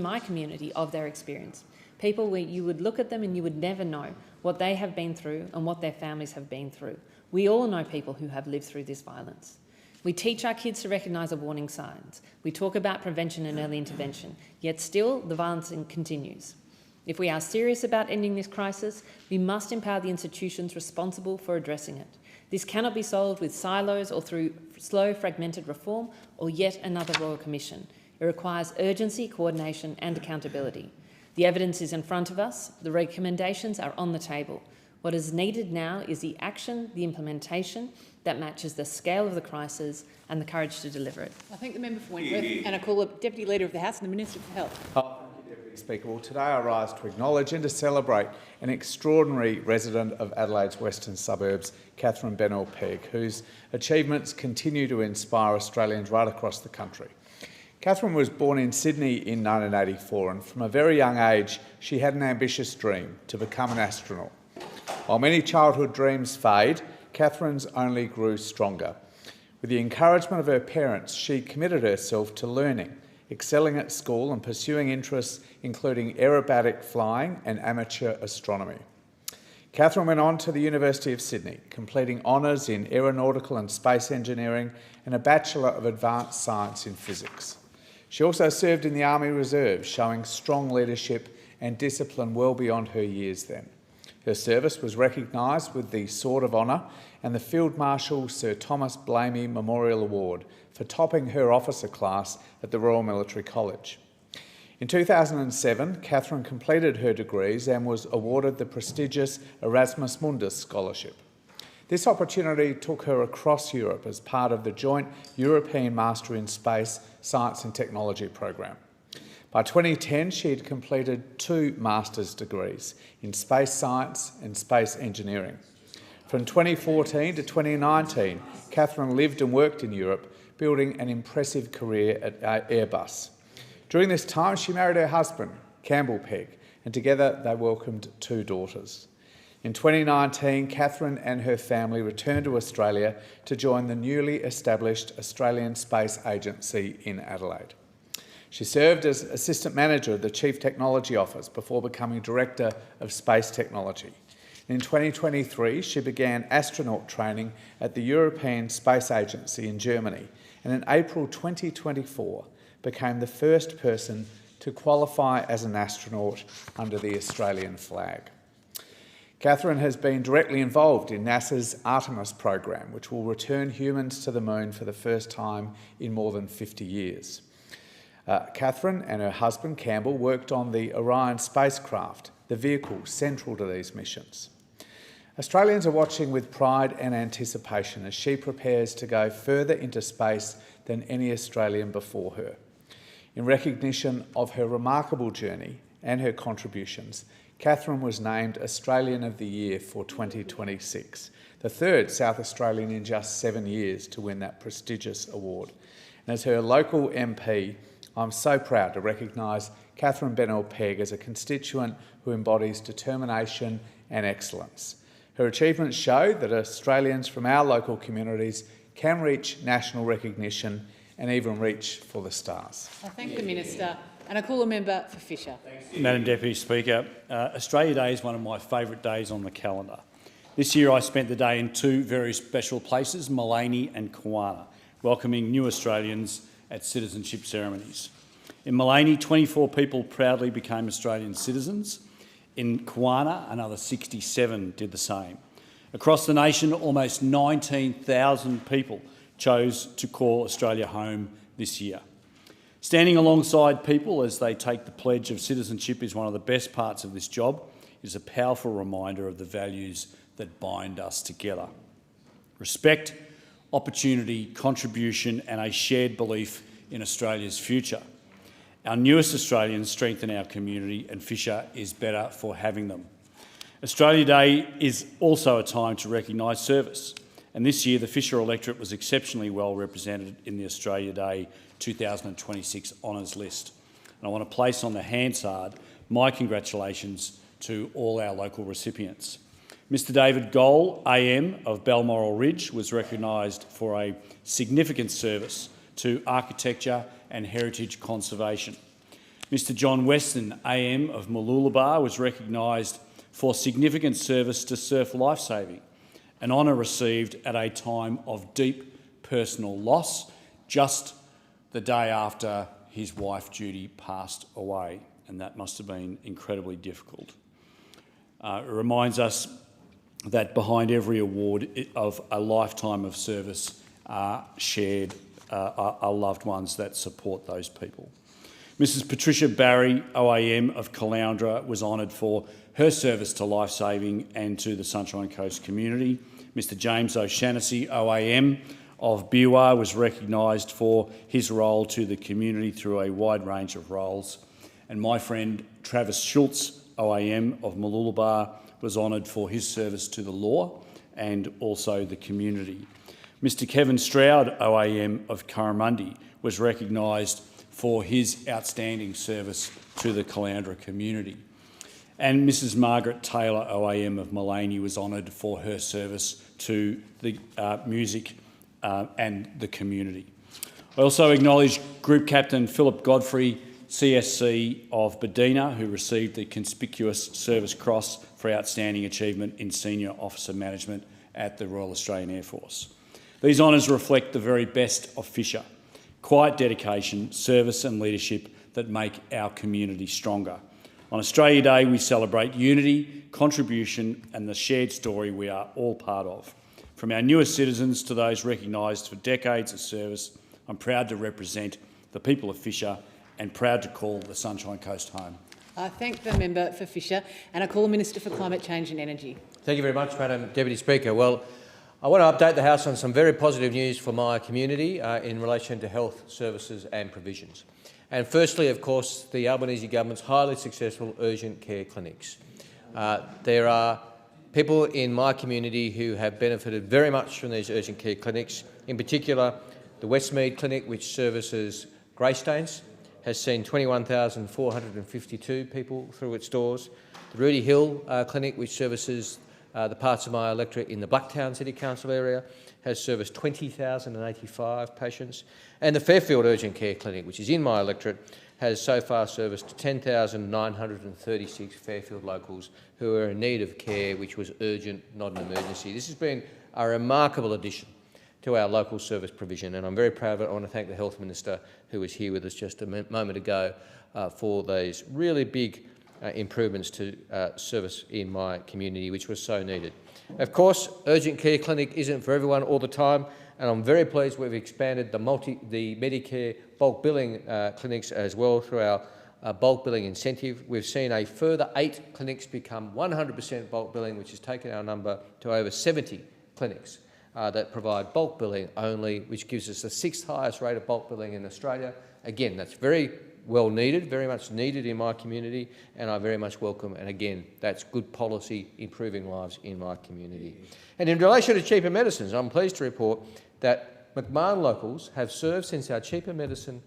my community of their experience. People where you would look at them and you would never know what they have been through and what their families have been through. We all know people who have lived through this violence. We teach our kids to recognise the warning signs. We talk about prevention and early intervention, yet still the violence continues. If we are serious about ending this crisis, we must empower the institutions responsible for addressing it. This cannot be solved with silos or through slow, fragmented reform or yet another Royal Commission. It requires urgency, coordination and accountability. The evidence is in front of us. The recommendations are on the table. What is needed now is the action, the implementation that matches the scale of the crisis and the courage to deliver it. I thank the member for Wentworth and I call the Deputy Leader of the House and the Minister for Health. Thank you, Deputy Speaker. Well, today I rise to acknowledge and to celebrate an extraordinary resident of Adelaide's western suburbs, Catherine Bennell-Pegg, whose achievements continue to inspire Australians right across the country. Catherine was born in Sydney in 1984 and from a very young age she had an ambitious dream to become an astronaut. While many childhood dreams fade, Catherine's only grew stronger. With the encouragement of her parents, she committed herself to learning, excelling at school and pursuing interests including aerobatic flying and amateur astronomy. Catherine went on to the University of Sydney, completing honours in aeronautical and space engineering and a Bachelor of Advanced Science in Physics. She also served in the Army Reserve, showing strong leadership and discipline well beyond her years then. Her service was recognised with the Sword of Honour and the Field Marshal Sir Thomas Blamey Memorial Award for topping her officer class at the Royal Military College. In 2007, Catherine completed her degrees and was awarded the prestigious Erasmus Mundus Scholarship. This opportunity took her across Europe as part of the joint European Master in Space, Science and Technology program. By 2010, she had completed 2 master's degrees in space science and space engineering. From 2014 to 2019, Catherine lived and worked in Europe, building an impressive career at Airbus. During this time, she married her husband, Campbell Pegg, and together they welcomed 2 daughters. In 2019, Catherine and her family returned to Australia to join the newly established Australian Space Agency in Adelaide. She served as Assistant Manager of the Chief Technology Office before becoming Director of Space Technology. In 2023, she began astronaut training at the European Space Agency in Germany, and in April 2024 became the first person to qualify as an astronaut under the Australian flag. Catherine has been directly involved in NASA's Artemis program, which will return humans to the moon for the first time in more than 50 years. Catherine and her husband Campbell worked on the Orion spacecraft, the vehicle central to these missions. Australians are watching with pride and anticipation as she prepares to go further into space than any Australian before her. In recognition of her remarkable journey and her contributions, Catherine was named Australian of the Year for 2026, the third South Australian in just 7 years to win that prestigious award. And as her local MP, I'm so proud to recognise Catherine Bennell-Pegg as a constituent who embodies determination and excellence. Her achievements show that Australians from our local communities can reach national recognition and even reach for the stars. I thank the Minister, and I call a member for Fisher. Madam Deputy Speaker, Australia Day is one of my favourite days on the calendar. This year I spent the day in two very special places, Mullaney and Kawana, welcoming new Australians at citizenship ceremonies. In Mullaney, 24 people proudly became Australian citizens. In Kawana, another 67 did the same. Across the nation, almost 19,000 people chose to call Australia home this year. Standing alongside people as they take the pledge of citizenship is one of the best parts of this job. It is a powerful reminder of the values that bind us together. Respect, opportunity, contribution and a shared belief in Australia's future. Our newest Australians strengthen our community and Fisher is better for having them. Australia Day is also a time to recognise service, and this year the Fisher electorate was exceptionally well represented in the Australia Day 2026 honours list. And I want to place on the Hansard my congratulations to all our local recipients. Mr David Gold, AM of Balmoral Ridge, was recognised for a significant service to architecture and heritage conservation. Mr John Weston, AM of Mooloolaba, was recognised for significant service to surf lifesaving, an honour received at a time of deep personal loss, just the day after his wife Judy passed away, and that must have been incredibly difficult. It reminds us that behind every award of a lifetime of service are loved ones that support those people. Mrs Patricia Barry, OAM of Caloundra, was honoured for her service to lifesaving and to the Sunshine Coast community. Mr James O'Shannessy, OAM of Biwa, was recognised for his role to the community through a wide range of roles. And my friend Travis Schultz, OAM of Mooloolaba, was honoured for his service to the law and also the community. Mr Kevin Stroud, OAM of Curramundi, was recognised for his outstanding service to the Caloundra community. And Mrs Margaret Taylor, OAM of Mullaney, was honoured for her service to the music and the community. I also acknowledge Group Captain Philip Godfrey, CSC of Badina, who received the Conspicuous Service Cross for outstanding achievement in senior officer management at the Royal Australian Air Force. These honours reflect the very best of Fisher: quiet dedication, service and leadership that make our community stronger. On Australia Day, we celebrate unity, contribution and the shared story we are all part of. From our newest citizens to those recognised for decades of service, I'm proud to represent the people of Fisher and proud to call the Sunshine Coast home. I thank the member for Fisher, and I call the Minister for Climate Change and Energy. Thank you very much, Madam Deputy Speaker. Well, I want to update the House on some very positive news for my community in relation to health services and provisions. And firstly, of course, the Albanese government's highly successful urgent care clinics. There are people in my community who have benefited very much from these urgent care clinics. In particular, the Westmead Clinic, which services Greystanes, has seen 21,452 people through its doors. The Rudy Hill Clinic, which services the parts of my electorate in the Blacktown City Council area, has serviced 20,085 patients. And the Fairfield Urgent Care Clinic, which is in my electorate, has so far serviced 10,936 Fairfield locals who are in need of care which was urgent, not an emergency. This has been a remarkable addition to our local service provision, and I'm very proud of it. I want to thank the Health Minister, who was here with us just a moment ago, for these really big improvements to service in my community, which was so needed. Of course, urgent care clinic isn't for everyone all the time, and I'm very pleased we've expanded the Medicare bulk billing clinics as well through our bulk billing incentive. We've seen a further 8 clinics become 100% bulk billing, which has taken our number to over 70 clinics that provide bulk billing only, which gives us the 6th highest rate of bulk billing in Australia. Again, that's very well needed, very much needed in my community, and I very much welcome, and again, that's good policy improving lives in my community. And in relation to cheaper medicines, I'm pleased to report that McMahon locals have served since our cheaper medicine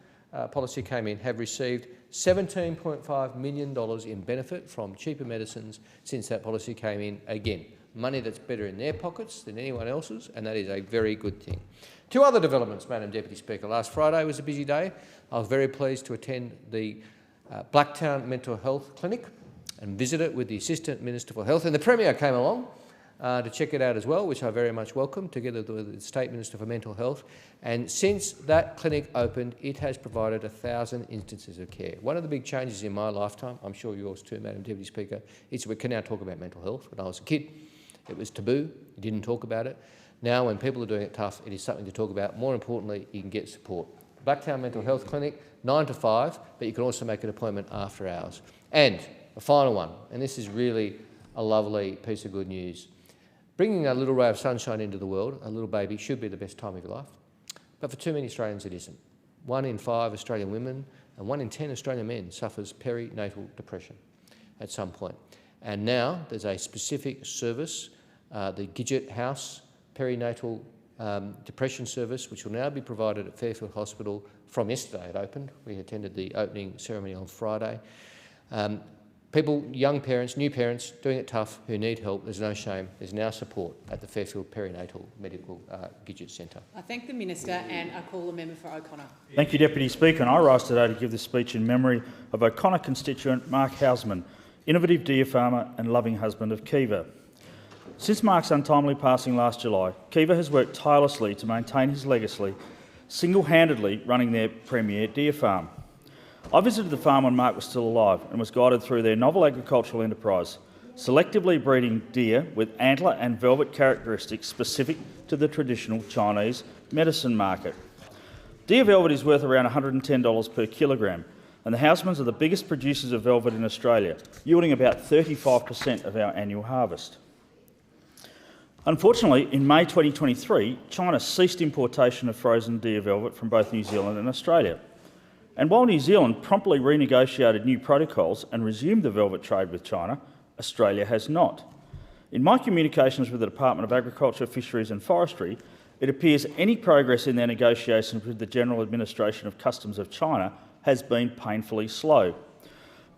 policy came in, have received $17.5 million in benefit from cheaper medicines since that policy came in. Again, money that's better in their pockets than anyone else's, and that is a very good thing. 2 other developments, Madam Deputy Speaker. Last Friday was a busy day. I was very pleased to attend the Blacktown Mental Health Clinic and visit it with the Assistant Minister for Health, and the Premier came along to check it out as well, which I very much welcome, together with the State Minister for Mental Health. And since that clinic opened, it has provided 1,000 instances of care. One of the big changes in my lifetime, I'm sure yours too, Madam Deputy Speaker, is we can now talk about mental health. When I was a kid, it was taboo. You didn't talk about it. Now, when people are doing it tough, it is something to talk about. More importantly, you can get support. Blacktown Mental Health Clinic, 9 to 5, but you can also make an appointment after hours. And a final one, and this is really a lovely piece of good news. Bringing a little ray of sunshine into the world, a little baby, should be the best time of your life. But for too many Australians, it isn't. 1 in 5 Australian women and 1 in 10 Australian men suffers perinatal depression at some point. And now there's a specific service, the Gidget House Perinatal Depression Service, which will now be provided at Fairfield Hospital from yesterday. It opened. We attended the opening ceremony on Friday. People, young parents, new parents, doing it tough, who need help, there's no shame. There's now support at the Fairfield Perinatal Medical Gidget Centre. I thank the Minister and I call the member for O'Connor. Thank you, Deputy Speaker. And I rise today to give this speech in memory of O'Connor constituent Mark Hausman, innovative deer farmer and loving husband of Kiva. Since Mark's untimely passing last July, Kiva has worked tirelessly to maintain his legacy, single-handedly running their premier deer farm. I visited the farm when Mark was still alive and was guided through their novel agricultural enterprise, selectively breeding deer with antler and velvet characteristics specific to the traditional Chinese medicine market. Deer velvet is worth around $110 per kilogram, and the Hausmans are the biggest producers of velvet in Australia, yielding about 35% of our annual harvest. Unfortunately, in May 2023, China ceased importation of frozen deer velvet from both New Zealand and Australia. And while New Zealand promptly renegotiated new protocols and resumed the velvet trade with China, Australia has not. In my communications with the Department of Agriculture, Fisheries and Forestry, it appears any progress in their negotiations with the General Administration of Customs of China has been painfully slow.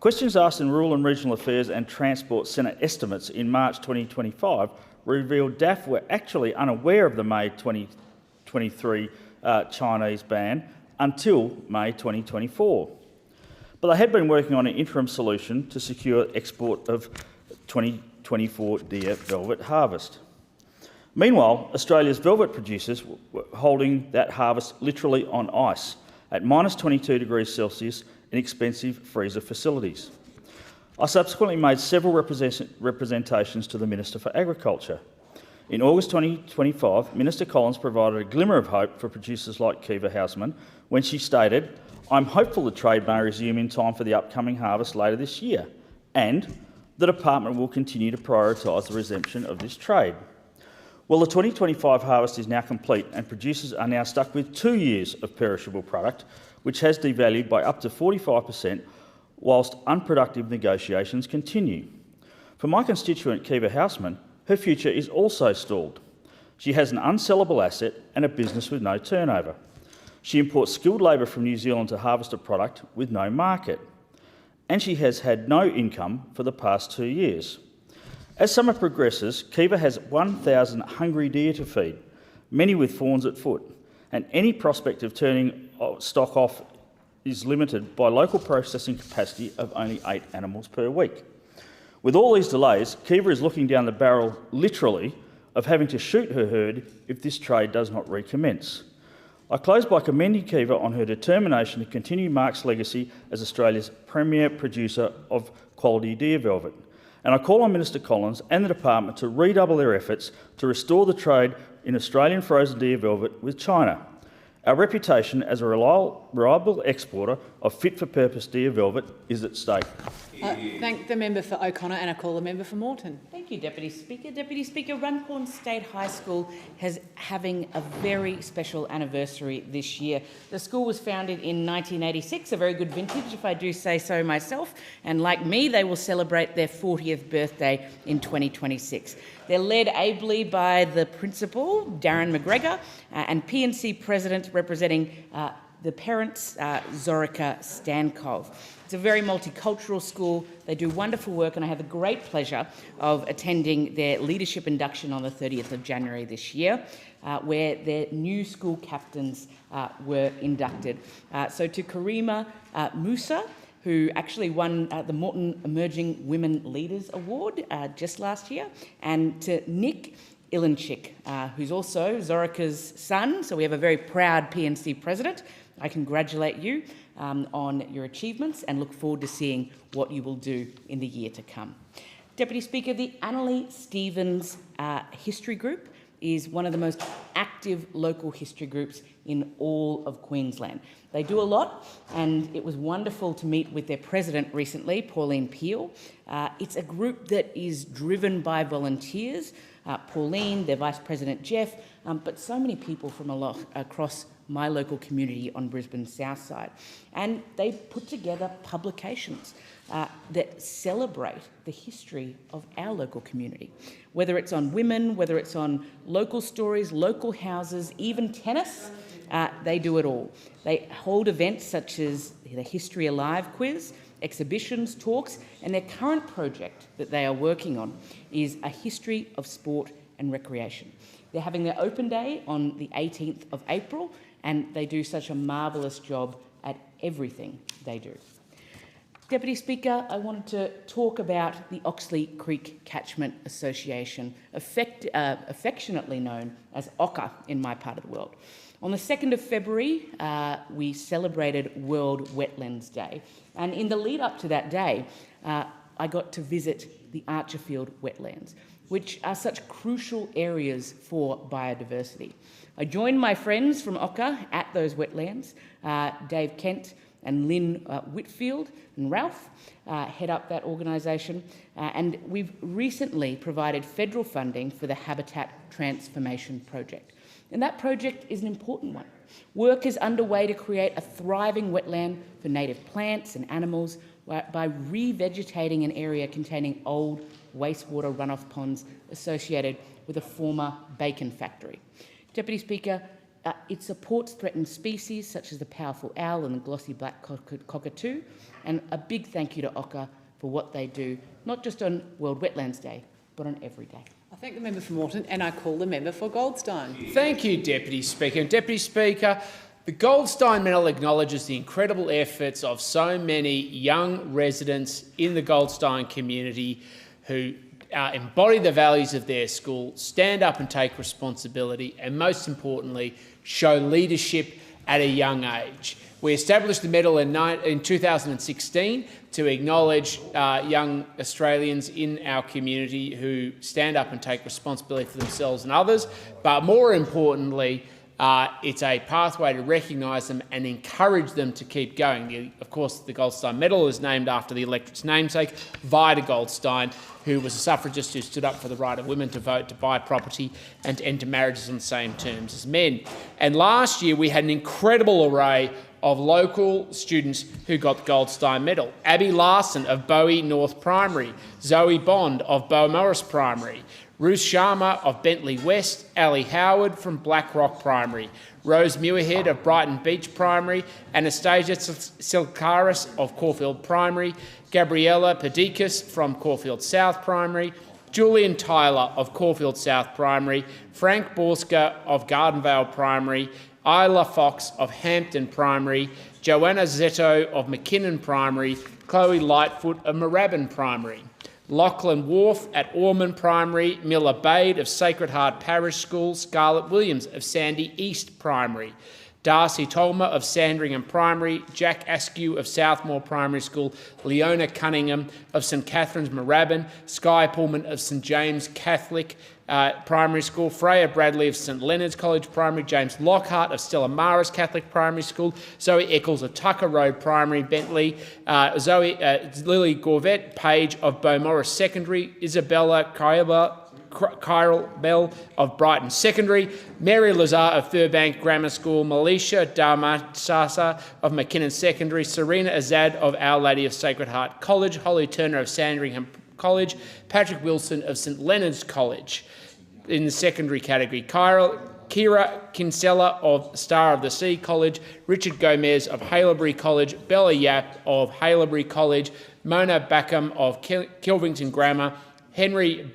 Questions asked in Rural and Regional Affairs and Transport Centre estimates in March 2025 revealed DAF were actually unaware of the May 2023 Chinese ban until May 2024. But they had been working on an interim solution to secure export of 2024 deer velvet harvest. Meanwhile, Australia's velvet producers were holding that harvest literally on ice at minus 22 degrees Celsius in expensive freezer facilities. I subsequently made several representations to the Minister for Agriculture. In August 2025, Minister Collins provided a glimmer of hope for producers like Kiva Hausman when she stated, "I'm hopeful the trade may resume in time for the upcoming harvest later this year, and the department will continue to prioritise the resumption of this trade." Well, the 2025 harvest is now complete and producers are now stuck with 2 years of perishable product, which has devalued by up to 45%, whilst unproductive negotiations continue. For my constituent Kiva Hausman, her future is also stalled. She has an unsellable asset and a business with no turnover. She imports skilled labour from New Zealand to harvest a product with no market. And she has had no income for the past 2 years. As summer progresses, Kiva has 1,000 hungry deer to feed, many with fawns at foot, and any prospect of turning stock off is limited by local processing capacity of only 8 animals per week. With all these delays, Kiva is looking down the barrel, literally, of having to shoot her herd if this trade does not recommence. I close by commending Kiva on her determination to continue Mark's legacy as Australia's premier producer of quality deer velvet. And I call on Minister Collins and the department to redouble their efforts to restore the trade in Australian frozen deer velvet with China. Our reputation as a reliable exporter of fit-for-purpose deer velvet is at stake. Thank the member for O'Connor, and I call the member for Moreton. Thank you, Deputy Speaker. Deputy Speaker, Runcorn State High School is having a very special anniversary this year. The school was founded in 1986, a very good vintage, if I do say so myself, and like me, they will celebrate their 40th birthday in 2026. They're led ably by the principal, Darren McGregor, and PNC President representing the parents, Zorica Stankov. It's a very multicultural school. They do wonderful work, and I have the great pleasure of attending their leadership induction on the 30th of January this year, where their new school captains were inducted. So to Karima Musa, who actually won the Moreton Emerging Women Leaders Award just last year, and to Nick Ilinchik, who's also Zorica's son. So we have a very proud PNC president. I congratulate you on your achievements and look forward to seeing what you will do in the year to come. Deputy Speaker, the Annalie Stevens History Group is one of the most active local history groups in all of Queensland. They do a lot, and it was wonderful to meet with their president recently, Pauline Peel. It's a group that is driven by volunteers, Pauline, their Vice President Jeff, but so many people from across my local community on Brisbane's south side. And they put together publications that celebrate the history of our local community, whether it's on women, whether it's on local stories, local houses, even tennis. They do it all. They hold events such as the History Alive quiz, exhibitions, talks, and their current project that they are working on is a history of sport and recreation. They're having their open day on the 18th of April, and they do such a marvellous job at everything they do. Deputy Speaker, I wanted to talk about the Oxley Creek Catchment Association, affectionately known as OCCA in my part of the world. On the 2nd of February, we celebrated World Wetlands Day. And in the lead up to that day, I got to visit the Archerfield wetlands, which are such crucial areas for biodiversity. I joined my friends from OCCA at those wetlands, Dave Kent and Lynn Whitfield and Ralph head up that organisation, and we've recently provided federal funding for the Habitat Transformation Project. And that project is an important one. Work is underway to create a thriving wetland for native plants and animals by revegetating an area containing old wastewater runoff ponds associated with a former bacon factory. Deputy Speaker, it supports threatened species such as the powerful owl and the glossy black cockatoo, and a big thank you to OCCA for what they do, not just on World Wetlands Day, but on every day. I thank the member for Moreton, and I call the member for Goldstein. Thank you, Deputy Speaker. And Deputy Speaker, the Goldstein Medal acknowledges the incredible efforts of so many young residents in the Goldstein community who embody the values of their school, stand up and take responsibility, and most importantly, show leadership at a young age. We established the medal in 2016 to acknowledge young Australians in our community who stand up and take responsibility for themselves and others, but more importantly, it's a pathway to recognise them and encourage them to keep going. Of course, the Goldstein Medal is named after the electorate's namesake, Vida Goldstein, who was a suffragist who stood up for the right of women to vote, to buy property and to enter marriages on the same terms as men. And last year we had an incredible array of local students who got the Goldstein Medal. Abby Larson of Bowie North Primary, Zoe Bond of Morris Primary, Ruth Sharma of Bentley West, Ali Howard from Blackrock Primary, Rose Muirhead of Brighton Beach Primary, Anastasia Silkaris of Caulfield Primary, Gabriella Pedikas from Caulfield South Primary, Julian Tyler of Caulfield South Primary, Frank Borska of Gardenvale Primary, Isla Fox of Hampton Primary, Joanna Zetto of McKinnon Primary, Chloe Lightfoot of Moorabbin Primary, Lachlan Wharf at Ormond Primary, Miller Bade of Sacred Heart Parish School, Scarlett Williams of Sandy East Primary, Darcy Tolmer of Sandringham Primary, Jack Askew of Southmore Primary School, Leona Cunningham of St Catherine's Moorabbin, Skye Pullman of St James Catholic Primary School, Freya Bradley of St Leonard's College Primary, James Lockhart of Stella Maris Catholic Primary School, Zoe Eccles of Tucker Road Primary, Bentley, Lily Gorvet Page of Beaumaris Secondary, Isabella Kyril Bell of Brighton Secondary, Mary Lazar of Furbank Grammar School, Melisha Darmasasa of McKinnon Secondary, Serena Azad of Our Lady of Sacred Heart College, Holly Turner of Sandringham College, Patrick Wilson of St Leonard's College. In the secondary category, Kira Kinsella of Star of the Sea College, Richard Gomez of Haileybury College, Bella Yap of Haileybury College, Mona Backham of Kilvington Grammar, Henry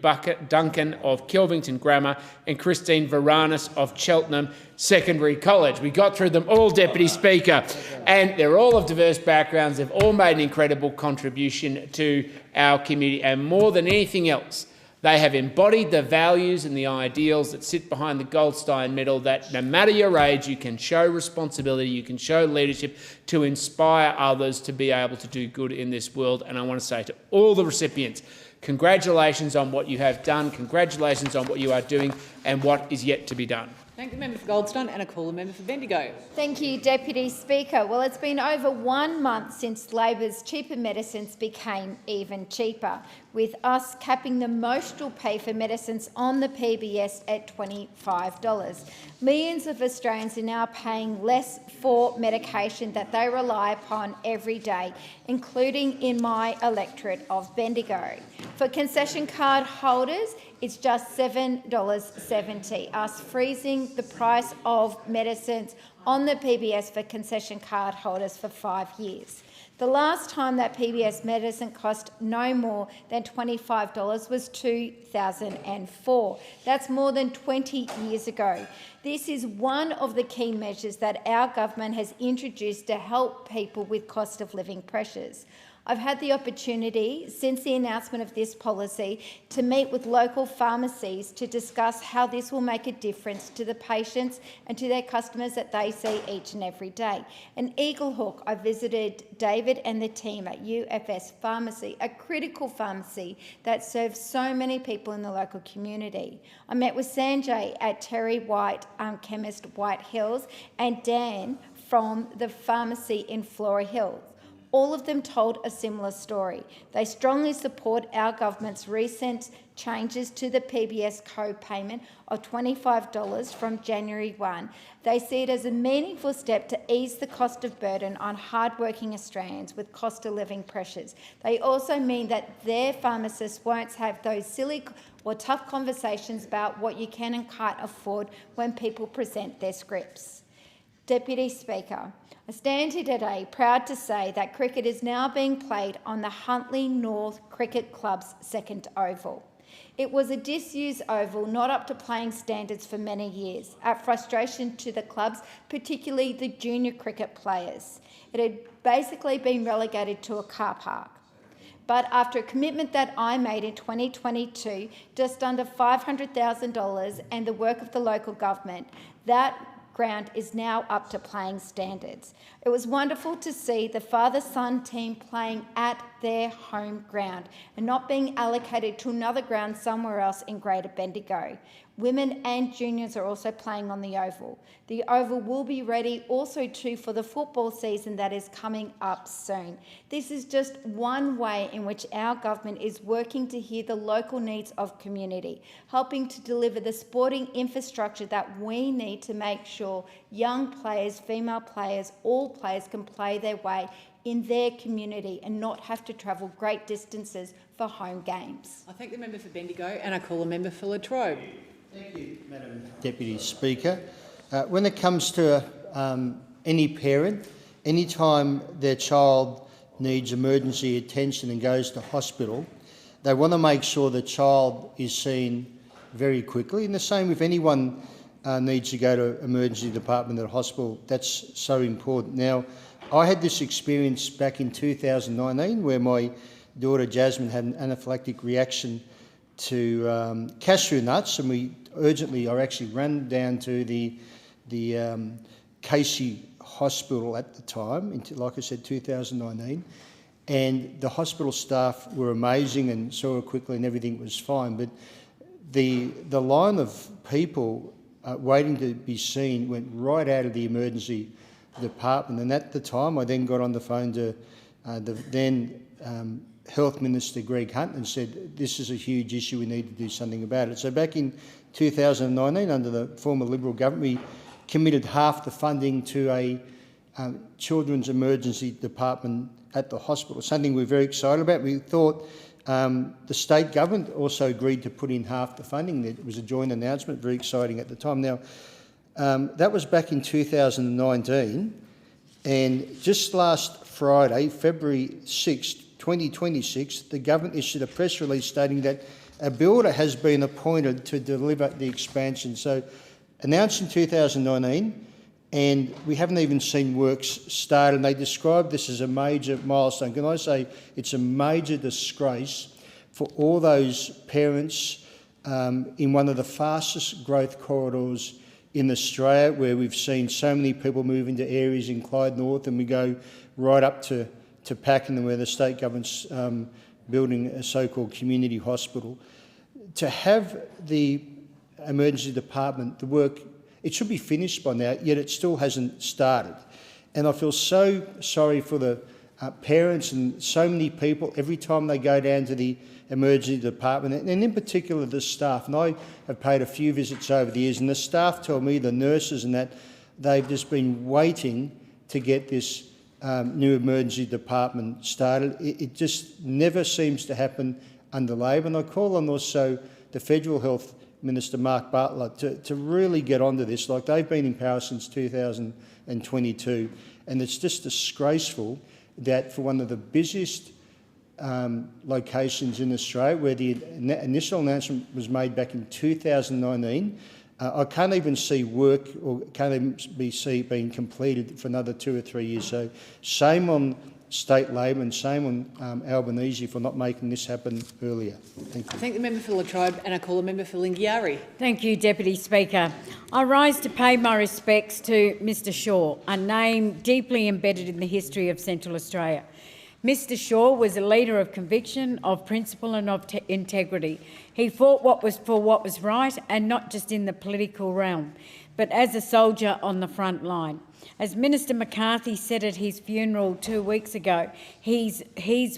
Duncan of Kilvington Grammar, and Christine Varanis of Cheltenham Secondary College. We got through them all, Deputy Speaker, and they're all of diverse backgrounds. They've all made an incredible contribution to our community, and more than anything else, they have embodied the values and the ideals that sit behind the Goldstein Medal, that no matter your age, you can show responsibility, you can show leadership to inspire others to be able to do good in this world. And I want to say to all the recipients, congratulations on what you have done, congratulations on what you are doing and what is yet to be done. Thank the member for Goldstein, and I call the member for Bendigo. Thank you, Deputy Speaker. Well, it's been over 1 month since Labor's cheaper medicines became even cheaper, with us capping the most you'll pay for medicines on the PBS at $25. Millions of Australians are now paying less for medication that they rely upon every day, including in my electorate of Bendigo. For concession card holders, it's just $7.70, us freezing the price of medicines on the PBS for concession card holders for 5 years. The last time that PBS medicine cost no more than $25 was 2004. That's more than 20 years ago. This is one of the key measures that our government has introduced to help people with cost of living pressures. I've had the opportunity, since the announcement of this policy, to meet with local pharmacies to discuss how this will make a difference to the patients and to their customers that they see each and every day. In Eaglehawk, I visited David and the team at UFS Pharmacy, a critical pharmacy that serves so many people in the local community. I met with Sanjay at Terry White Chemist White Hills and Dan from the pharmacy in Flora Hills. All of them told a similar story. They strongly support our government's recent changes to the PBS co-payment of $25 from January 1. They see it as a meaningful step to ease the cost of burden on hard-working Australians with cost of living pressures. They also mean that their pharmacists won't have those silly or tough conversations about what you can and can't afford when people present their scripts. Deputy Speaker, I stand here today proud to say that cricket is now being played on the Huntly North Cricket Club's second oval. It was a disused oval, not up to playing standards for many years, at frustration to the clubs, particularly the junior cricket players. It had basically been relegated to a car park. But after a commitment that I made in 2022, just under $500,000 and the work of the local government, that ground is now up to playing standards. It was wonderful to see the father-son team playing at their home ground and not being allocated to another ground somewhere else in Greater Bendigo. Women and juniors are also playing on the oval. The oval will be ready also too for the football season that is coming up soon. This is just one way in which our government is working to hear the local needs of community, helping to deliver the sporting infrastructure that we need to make sure young players, female players, all players can play their way in their community and not have to travel great distances for home games. I thank the member for Bendigo, and I call the member for Latrobe. Thank you, Madam Deputy Speaker. When it comes to any parent, any time their child needs emergency attention and goes to hospital, they want to make sure the child is seen very quickly. And the same if anyone needs to go to emergency department at a hospital, that's so important. Now, I had this experience back in 2019 where my daughter Jasmine had an anaphylactic reaction to cashew nuts, and we urgently, I actually ran down to the Casey Hospital at the time, like I said, 2019, and the hospital staff were amazing and saw her quickly and everything was fine. But the line of people waiting to be seen went right out of the emergency department. And at the time, I then got on the phone to the then Health Minister Greg Hunt and said, this is a huge issue, we need to do something about it. So back in 2019, under the former Liberal government, we committed half the funding to a children's emergency department at the hospital, something we're very excited about. We thought the state government also agreed to put in half the funding. It was a joint announcement, very exciting at the time. Now, that was back in 2019, and just last Friday, February 6, 2026, the government issued a press release stating that a builder has been appointed to deliver the expansion. So, announced in 2019, and we haven't even seen works start, and they described this as a major milestone. Can I say it's a major disgrace for all those parents in one of the fastest growth corridors in Australia, where we've seen so many people move into areas in Clyde North, and we go right up to Pakenham, where the state government's building a so-called community hospital. To have the emergency department, the work, it should be finished by now, yet it still hasn't started. And I feel so sorry for the parents and so many people every time they go down to the emergency department, and in particular the staff. And I have paid a few visits over the years, and the staff tell me, the nurses and that, they've just been waiting to get this new emergency department started. It just never seems to happen under Labor. And I call on also the Federal Health Minister, Mark Butler, to really get onto this. Like, they've been in power since 2022, and it's just disgraceful that for one of the busiest locations in Australia, where the initial announcement was made back in 2019, I can't even see work, or can't even see it being completed for another 2 or 3 years. So shame on state Labor and shame on Albanese for not making this happen earlier. Thank you. I thank the member for Latrobe, and I call the member for Lingiari. Thank you, Deputy Speaker. I rise to pay my respects to Mr Shaw, a name deeply embedded in the history of Central Australia. Mr Shaw was a leader of conviction, of principle and of integrity. He fought for what was right, and not just in the political realm, but as a soldier on the front line. As Minister McCarthy said at his funeral 2 weeks ago, his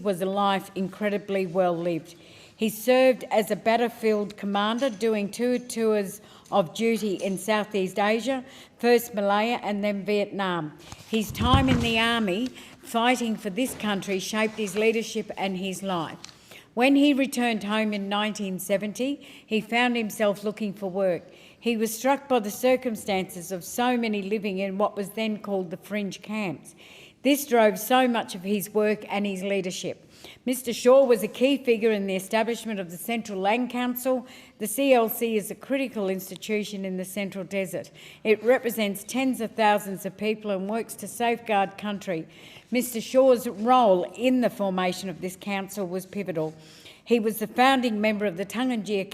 was a life incredibly well lived. He served as a battlefield commander, doing 2 tours of duty in Southeast Asia, first Malaya and then Vietnam. His time in the army fighting for this country shaped his leadership and his life. When he returned home in 1970, he found himself looking for work. He was struck by the circumstances of so many living in what was then called the fringe camps. This drove so much of his work and his leadership. Mr Shaw was a key figure in the establishment of the Central Land Council. The CLC is a critical institution in the Central Desert. It represents tens of thousands of people and works to safeguard country. Mr Shaw's role in the formation of this council was pivotal. He was the founding member of the Tungunjia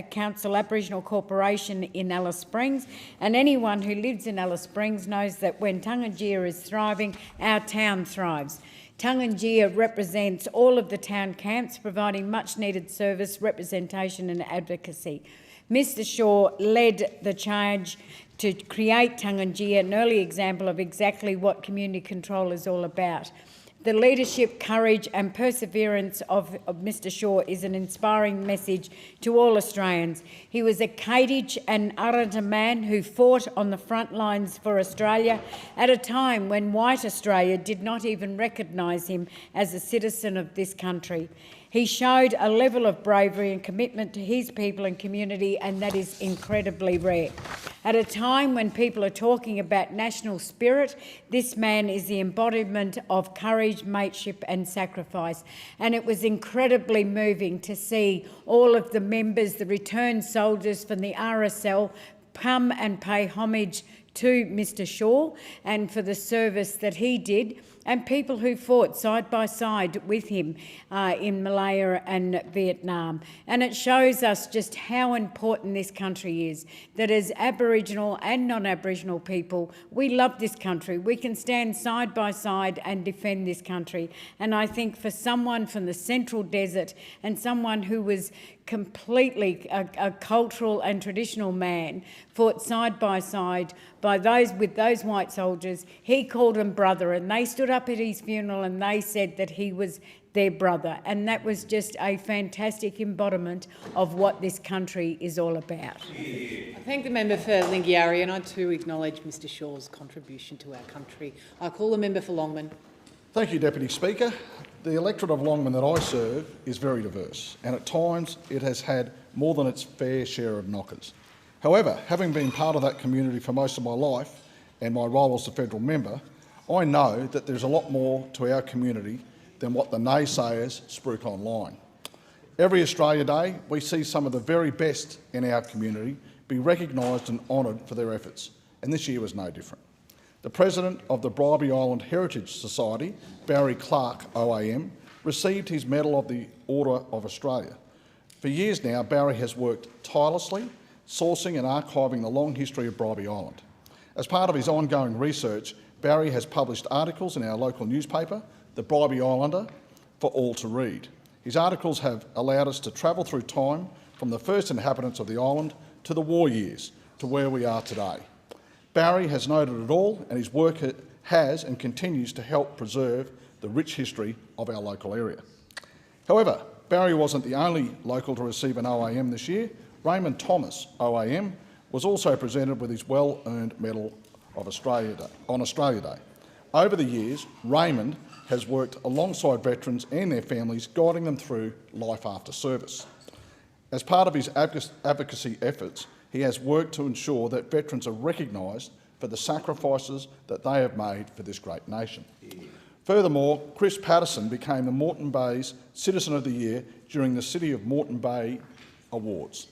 Council Aboriginal Corporation in Alice Springs, and anyone who lives in Alice Springs knows that when Tungunjia is thriving, our town thrives. Tungunjia represents all of the town camps, providing much-needed service, representation and advocacy. Mr Shaw led the charge to create Tungunjia, an early example of exactly what community control is all about. The leadership, courage and perseverance of Mr Shaw is an inspiring message to all Australians. He was a Kadij and Arrernte man who fought on the front lines for Australia at a time when white Australia did not even recognise him as a citizen of this country. He showed a level of bravery and commitment to his people and community, and that is incredibly rare. At a time when people are talking about national spirit, this man is the embodiment of courage, mateship and sacrifice. And it was incredibly moving to see all of the members, the returned soldiers from the RSL, come and pay homage to Mr Shaw and for the service that he did and people who fought side by side with him in Malaya and Vietnam. And it shows us just how important this country is, that as Aboriginal and non-Aboriginal people, we love this country. We can stand side by side and defend this country. And I think for someone from the Central Desert and someone who was completely a cultural and traditional man, fought side by side with those white soldiers, he called them brother, and they stood up at his funeral and they said that he was their brother. And that was just a fantastic embodiment of what this country is all about. I thank the member for Lingiari, and I too acknowledge Mr Shaw's contribution to our country. I call the member for Longman. Thank you, Deputy Speaker. The electorate of Longman that I serve is very diverse, and at times it has had more than its fair share of knockers. However, having been part of that community for most of my life and my role as a federal member, I know that there's a lot more to our community than what the naysayers spruik online. Every Australia Day, we see some of the very best in our community be recognised and honoured for their efforts, and this year was no different. The President of the Bribie Island Heritage Society, Barry Clark OAM, received his Medal of the Order of Australia. For years now, Barry has worked tirelessly, sourcing and archiving the long history of Bribie Island. As part of his ongoing research, Barry has published articles in our local newspaper, The Bribie Islander, for all to read. His articles have allowed us to travel through time from the first inhabitants of the island to the war years, to where we are today. Barry has noted it all, and his work has and continues to help preserve the rich history of our local area. However, Barry wasn't the only local to receive an OAM this year. Raymond Thomas OAM was also presented with his well-earned Medal of Australia Day, on Australia Day. Over the years, Raymond has worked alongside veterans and their families, guiding them through life after service. As part of his advocacy efforts, he has worked to ensure that veterans are recognised for the sacrifices that they have made for this great nation. Furthermore, Chris Patterson became the Moreton Bay's Citizen of the Year during the City of Moreton Bay Awards.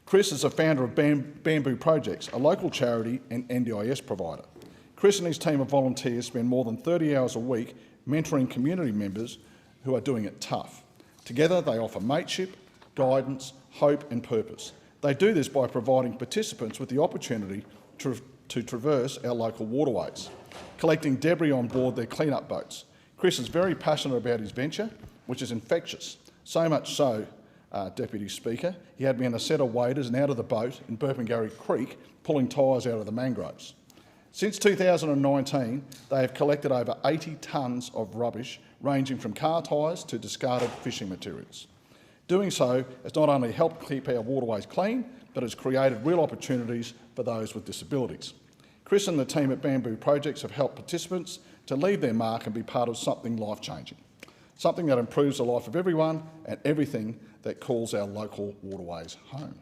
Chris is a founder of Bamboo Projects, a local charity and NDIS provider. Chris and his team of volunteers spend more than 30 hours a week mentoring community members who are doing it tough. Together, they offer mateship, guidance, hope and purpose. They do this by providing participants with the opportunity to traverse our local waterways, collecting debris on board their clean-up boats. Chris is very passionate about his venture, which is infectious, so much so, Deputy Speaker, he had me in a set of waders and out of the boat in Burpengary Creek, pulling tyres out of the mangroves. Since 2019, they have collected over 80 tonnes of rubbish, ranging from car tyres to discarded fishing materials. Doing so has not only helped keep our waterways clean, but has created real opportunities for those with disabilities. Chris and the team at Bamboo Projects have helped participants to leave their mark and be part of something life-changing, something that improves the life of everyone and everything that calls our local waterways home.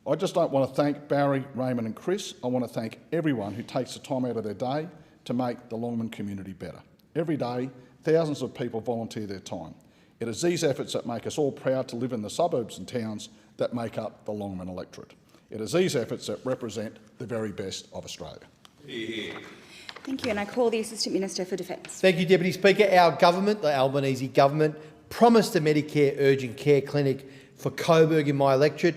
I just don't want to thank Barry, Raymond and Chris. I want to thank everyone who takes the time out of their day to make the Longman community better. Every day, thousands of people volunteer their time. It is these efforts that make us all proud to live in the suburbs and towns that make up the Longman electorate. It is these efforts that represent the very best of Australia. Thank you, and I call the Assistant Minister for Defence. Thank you, Deputy Speaker. Our government, the Albanese government, promised a Medicare urgent care clinic for Coburg in my electorate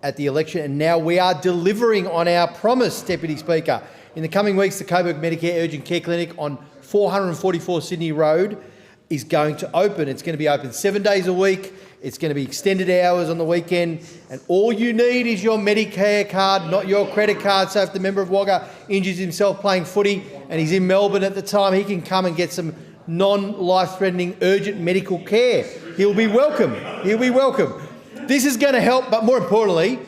at the election, and now we are delivering on our promise, Deputy Speaker. In the coming weeks, the Coburg Medicare urgent care clinic on 444 Sydney Road is going to open. It's going to be open 7 days a week. It's going to be extended hours on the weekend, and all you need is your Medicare card, not your credit card. So if the member of Wagga injures himself playing footy and he's in Melbourne at the time, he can come and get some non-life-threatening urgent medical care. He'll be welcome. He'll be welcome. This is going to help, but more importantly,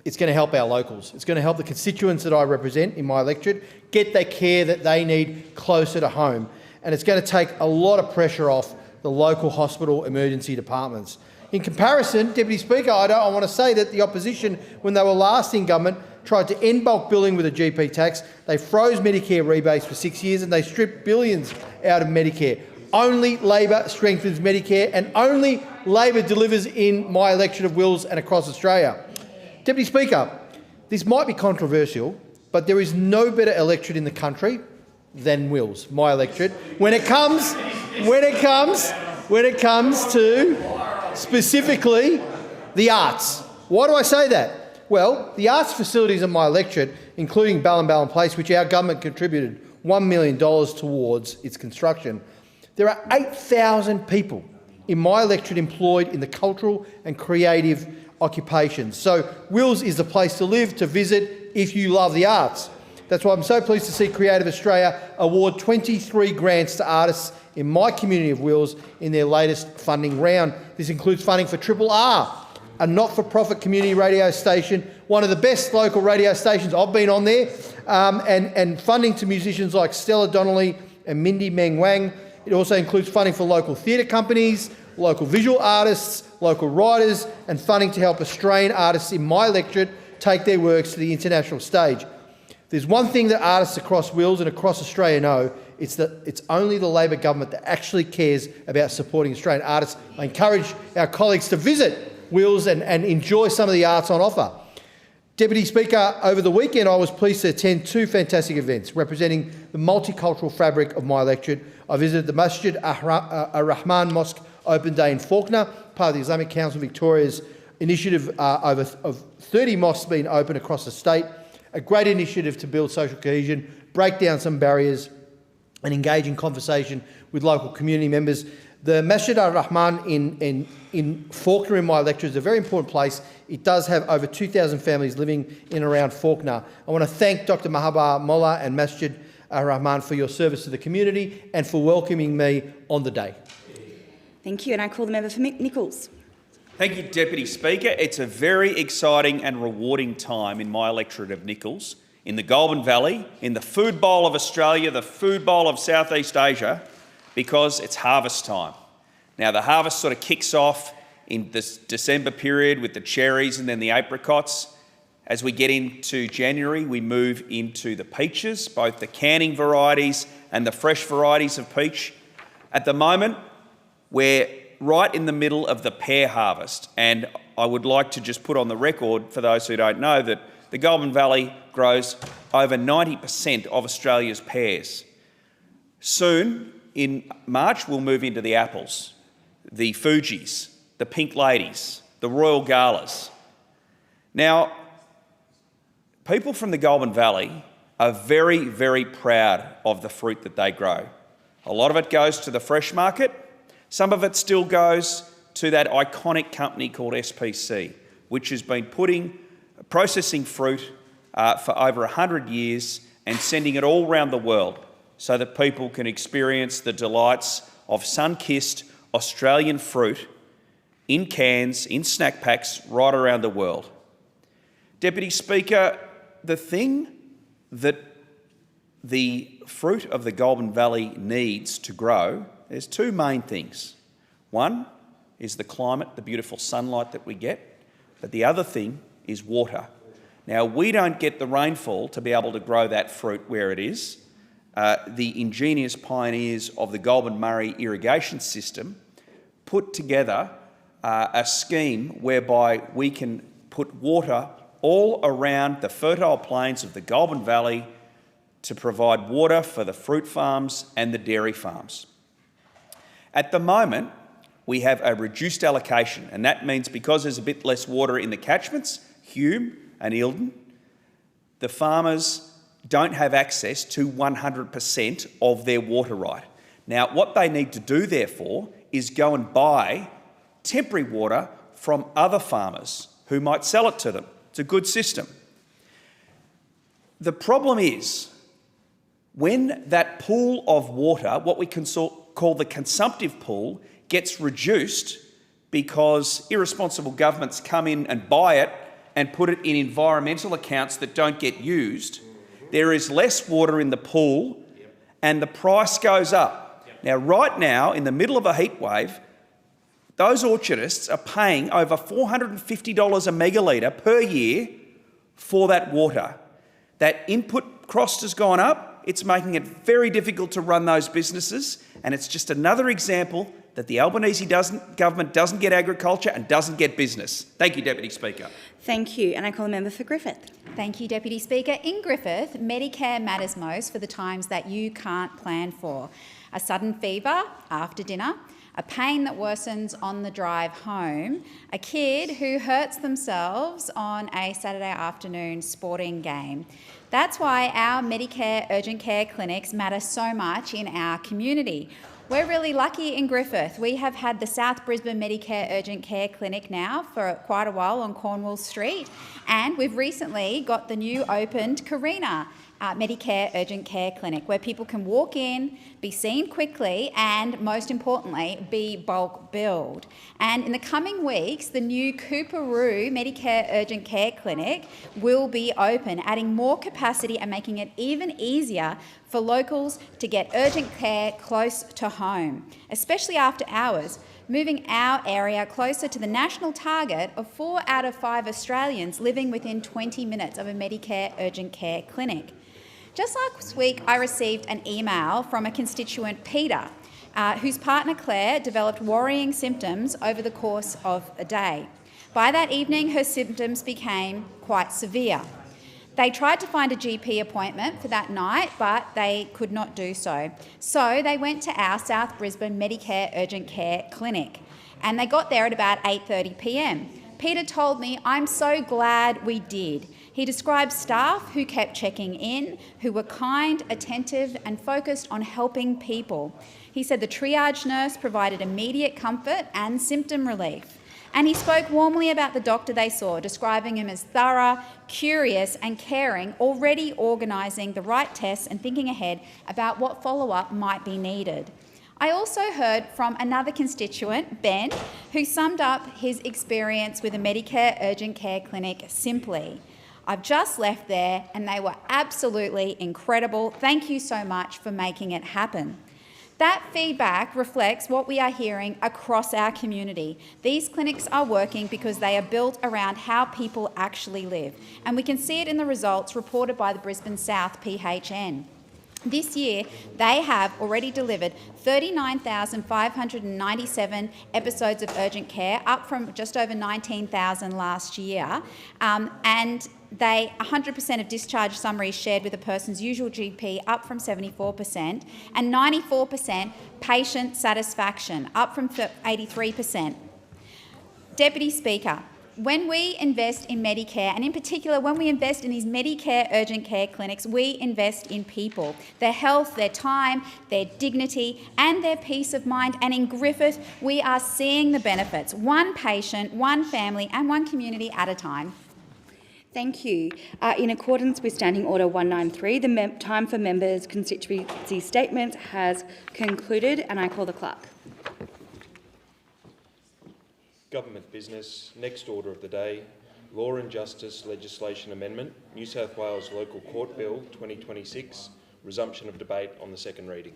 it's going to help our locals. It's going to help the constituents that I represent in my electorate get the care that they need closer to home. And it's going to take a lot of pressure off the local hospital emergency departments. In comparison, Deputy Speaker, I want to say that the opposition, when they were last in government, tried to end bulk billing with a GP tax. They froze Medicare rebates for 6 years and they stripped billions out of Medicare. Only Labor strengthens Medicare, and only Labor delivers in my electorate of Wills and across Australia. Deputy Speaker, this might be controversial, but there is no better electorate in the country than Wills, my electorate, when it comes to specifically the arts. Why do I say that? Well, the arts facilities in my electorate, including Ballinballum Place, which our government contributed $1 million towards its construction, there are 8,000 people in my electorate employed in the cultural and creative occupations. So Wills is the place to live, to visit, if you love the arts. That's why I'm so pleased to see Creative Australia award 23 grants to artists in my community of Wills in their latest funding round. This includes funding for Triple R, a not-for-profit community radio station, one of the best local radio stations. I've been on there, and funding to musicians like Stella Donnelly and Mindy Meng Wang. It also includes funding for local theatre companies, local visual artists, local writers, and funding to help Australian artists in my electorate take their works to the international stage. There's one thing that artists across Wills and across Australia know, it's that it's only the Labor government that actually cares about supporting Australian artists. I encourage our colleagues to visit Wills and enjoy some of the arts on offer. Deputy Speaker, over the weekend I was pleased to attend two fantastic events representing the multicultural fabric of my electorate. I visited the Masjid Ar-Rahman Mosque Open Day in Fawkner, part of the Islamic Council Victoria's initiative of 30 mosques being open across the state, a great initiative to build social cohesion, break down some barriers and engage in conversation with local community members. The Masjid Ar-Rahman in Fawkner in my electorate is a very important place. It does have over 2,000 families living in and around Fawkner. I want to thank Dr Mahabar Mollah and Masjid Ar-Rahman for your service to the community and for welcoming me on the day. Thank you, and I call the member for Nichols. Thank you, Deputy Speaker. It's a very exciting and rewarding time in my electorate of Nichols, in the Goulburn Valley, in the food bowl of Australia, the food bowl of Southeast Asia, because it's harvest time. Now, the harvest sort of kicks off in this December period with the cherries and then the apricots. As we get into January, we move into the peaches, both the canning varieties and the fresh varieties of peach. At the moment, we're right in the middle of the pear harvest, and I would like to just put on the record, for those who don't know, that the Goulburn Valley grows over 90% of Australia's pears. Soon, in March, we'll move into the apples, the Fujis, the Pink Ladies, the Royal Galas. Now, people from the Goulburn Valley are very, very proud of the fruit that they grow. A lot of it goes to the fresh market. Some of it still goes to that iconic company called SPC, which has been processing fruit for over 100 years and sending it all around the world so that people can experience the delights of sun-kissed Australian fruit in cans, in snack packs, right around the world. Deputy Speaker, the thing that the fruit of the Goulburn Valley needs to grow, there's two main things. One is the climate, the beautiful sunlight that we get, but the other thing is water. Now, we don't get the rainfall to be able to grow that fruit where it is. The ingenious pioneers of the Goulburn Murray irrigation system put together a scheme whereby we can put water all around the fertile plains of the Goulburn Valley to provide water for the fruit farms and the dairy farms. At the moment, we have a reduced allocation, and that means because there's a bit less water in the catchments, Hume and Eildon, the farmers don't have access to 100% of their water right. Now, what they need to do, therefore, is go and buy temporary water from other farmers who might sell it to them. It's a good system. The problem is, when that pool of water, what we can call the consumptive pool, gets reduced because irresponsible governments come in and buy it and put it in environmental accounts that don't get used, there is less water in the pool and the price goes up. Now, right now, in the middle of a heat wave, those orchardists are paying over $450 a megalitre per year for that water. That input cost has gone up, it's making it very difficult to run those businesses, and it's just another example that the Albanese government doesn't get agriculture and doesn't get business. Thank you, Deputy Speaker. Thank you. And I call the member for Griffith. Thank you, Deputy Speaker. In Griffith, Medicare matters most for the times that you can't plan for. A sudden fever after dinner, a pain that worsens on the drive home, a kid who hurts themselves on a Saturday afternoon sporting game. That's why our Medicare urgent care clinics matter so much in our community. We're really lucky in Griffith. We have had the South Brisbane Medicare Urgent Care Clinic now for quite a while on Cornwall Street, and we've recently got the new opened Carina Medicare Urgent Care Clinic, where people can walk in, be seen quickly, and most importantly, be bulk billed. And in the coming weeks, the new Cooperoo Medicare Urgent Care Clinic will be open, adding more capacity and making it even easier for locals to get urgent care close to home, especially after hours, moving our area closer to the national target of 4 out of 5 Australians living within 20 minutes of a Medicare urgent care clinic. Just last week, I received an email from a constituent, Peter, whose partner Claire developed worrying symptoms over the course of a day. By that evening, her symptoms became quite severe. They tried to find a GP appointment for that night, but they could not do so. So they went to our South Brisbane Medicare Urgent Care Clinic, and they got there at about 8:30 p.m. Peter told me, "I'm so glad we did." He described staff who kept checking in, who were kind, attentive and focused on helping people. He said the triage nurse provided immediate comfort and symptom relief. And he spoke warmly about the doctor they saw, describing him as thorough, curious and caring, already organising the right tests and thinking ahead about what follow-up might be needed. I also heard from another constituent, Ben, who summed up his experience with a Medicare urgent care clinic simply: "I've just left there and they were absolutely incredible. Thank you so much for making it happen." That feedback reflects what we are hearing across our community. These clinics are working because they are built around how people actually live, and we can see it in the results reported by the Brisbane South PHN. This year, they have already delivered 39,597 episodes of urgent care, up from just over 19,000 last year, and 100% of discharge summaries shared with a person's usual GP, up from 74%, and 94% patient satisfaction, up from 83%. Deputy Speaker, when we invest in Medicare, and in particular when we invest in these Medicare urgent care clinics, we invest in people, their health, their time, their dignity and their peace of mind. And in Griffith, we are seeing the benefits, one patient, one family and one community at a time. Thank you. In accordance with Standing Order 193, the time for members' constituency statements has concluded, and I call the clerk. Government business. Next order of the day, Law and Justice Legislation Amendment, New South Wales Local Court Bill 2026, resumption of debate on the second reading.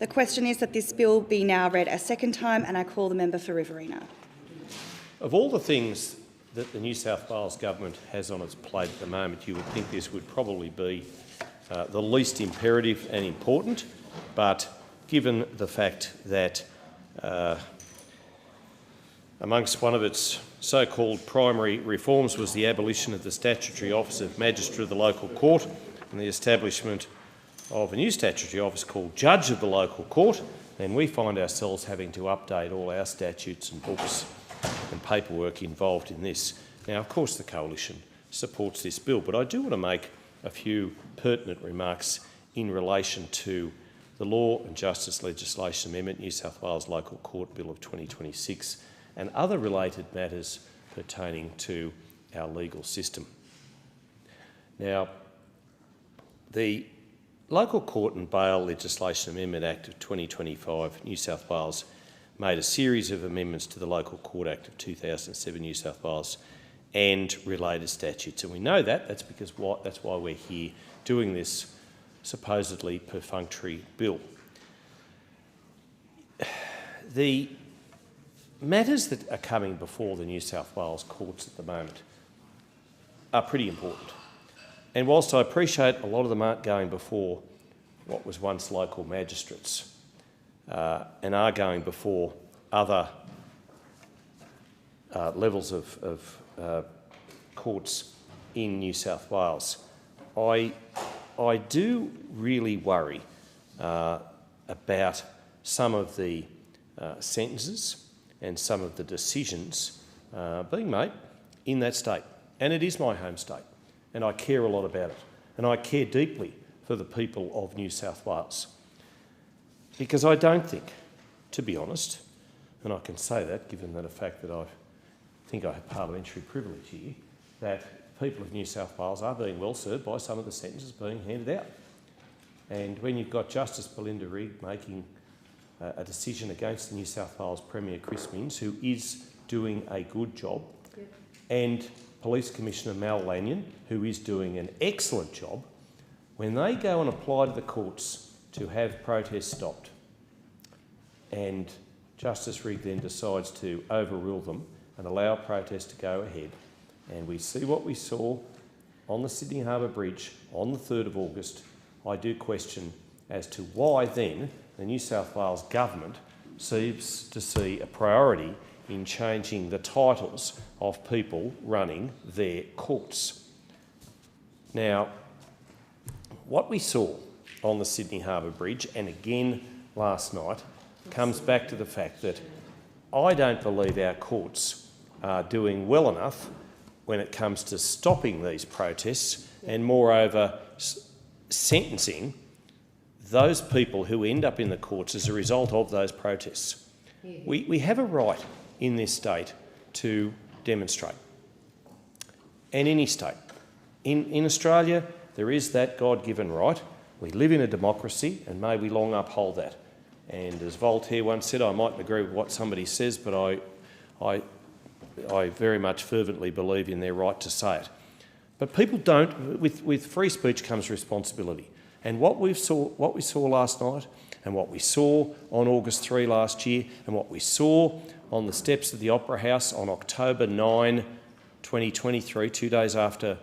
The question is that this bill be now read a second time, and I call the member for Riverina. Of all the things that the New South Wales government has on its plate at the moment, you would think this would probably be the least imperative and important, but given the fact that amongst one of its so-called primary reforms was the abolition of the statutory office of Magistrate of the Local Court and the establishment of a new statutory office called Judge of the Local Court, then we find ourselves having to update all our statutes and books and paperwork involved in this. Now, of course, the Coalition supports this bill, but I do want to make a few pertinent remarks in relation to the Law and Justice Legislation Amendment, New South Wales Local Court Bill of 2026, and other related matters pertaining to our legal system. Now, the Local Court and Bail Legislation Amendment Act of 2025, New South Wales, made a series of amendments to the Local Court Act of 2007, New South Wales, and related statutes. And we know that. That's why we're here doing this supposedly perfunctory bill. The matters that are coming before the New South Wales courts at the moment are pretty important. And whilst I appreciate a lot of them aren't going before what was once local magistrates and are going before other levels of courts in New South Wales, I do really worry about some of the sentences and some of the decisions being made in that state. And it is my home state, and I care a lot about it. And I care deeply for the people of New South Wales. Because I don't think, to be honest, and I can say that given the fact that I think I have parliamentary privilege here, that people of New South Wales are being well served by some of the sentences being handed out. And when you've got Justice Belinda Rigg making a decision against the New South Wales Premier Chris Minns, who is doing a good job, and Police Commissioner Mal Lanyon, who is doing an excellent job, when they go and apply to the courts to have protests stopped, and Justice Rigg then decides to overrule them and allow protests to go ahead, and we see what we saw on the Sydney Harbour Bridge on the 3rd of August, I do question as to why then the New South Wales Government seems to see a priority in changing the titles of people running their courts. Now, what we saw on the Sydney Harbour Bridge, and again last night, comes back to the fact that I don't believe our courts are doing well enough when it comes to stopping these protests and, moreover, sentencing those people who end up in the courts as a result of those protests. We have a right in this state to demonstrate, and any state. In Australia, there is that God-given right. We live in a democracy, and may we long uphold that. And as Voltaire once said, I mightn't agree with what somebody says, but I very much fervently believe in their right to say it. But people don't. With free speech comes responsibility. And what we saw last night, and what we saw on August 3 last year, and what we saw on the steps of the Opera House on October 9, 2023, 2 days after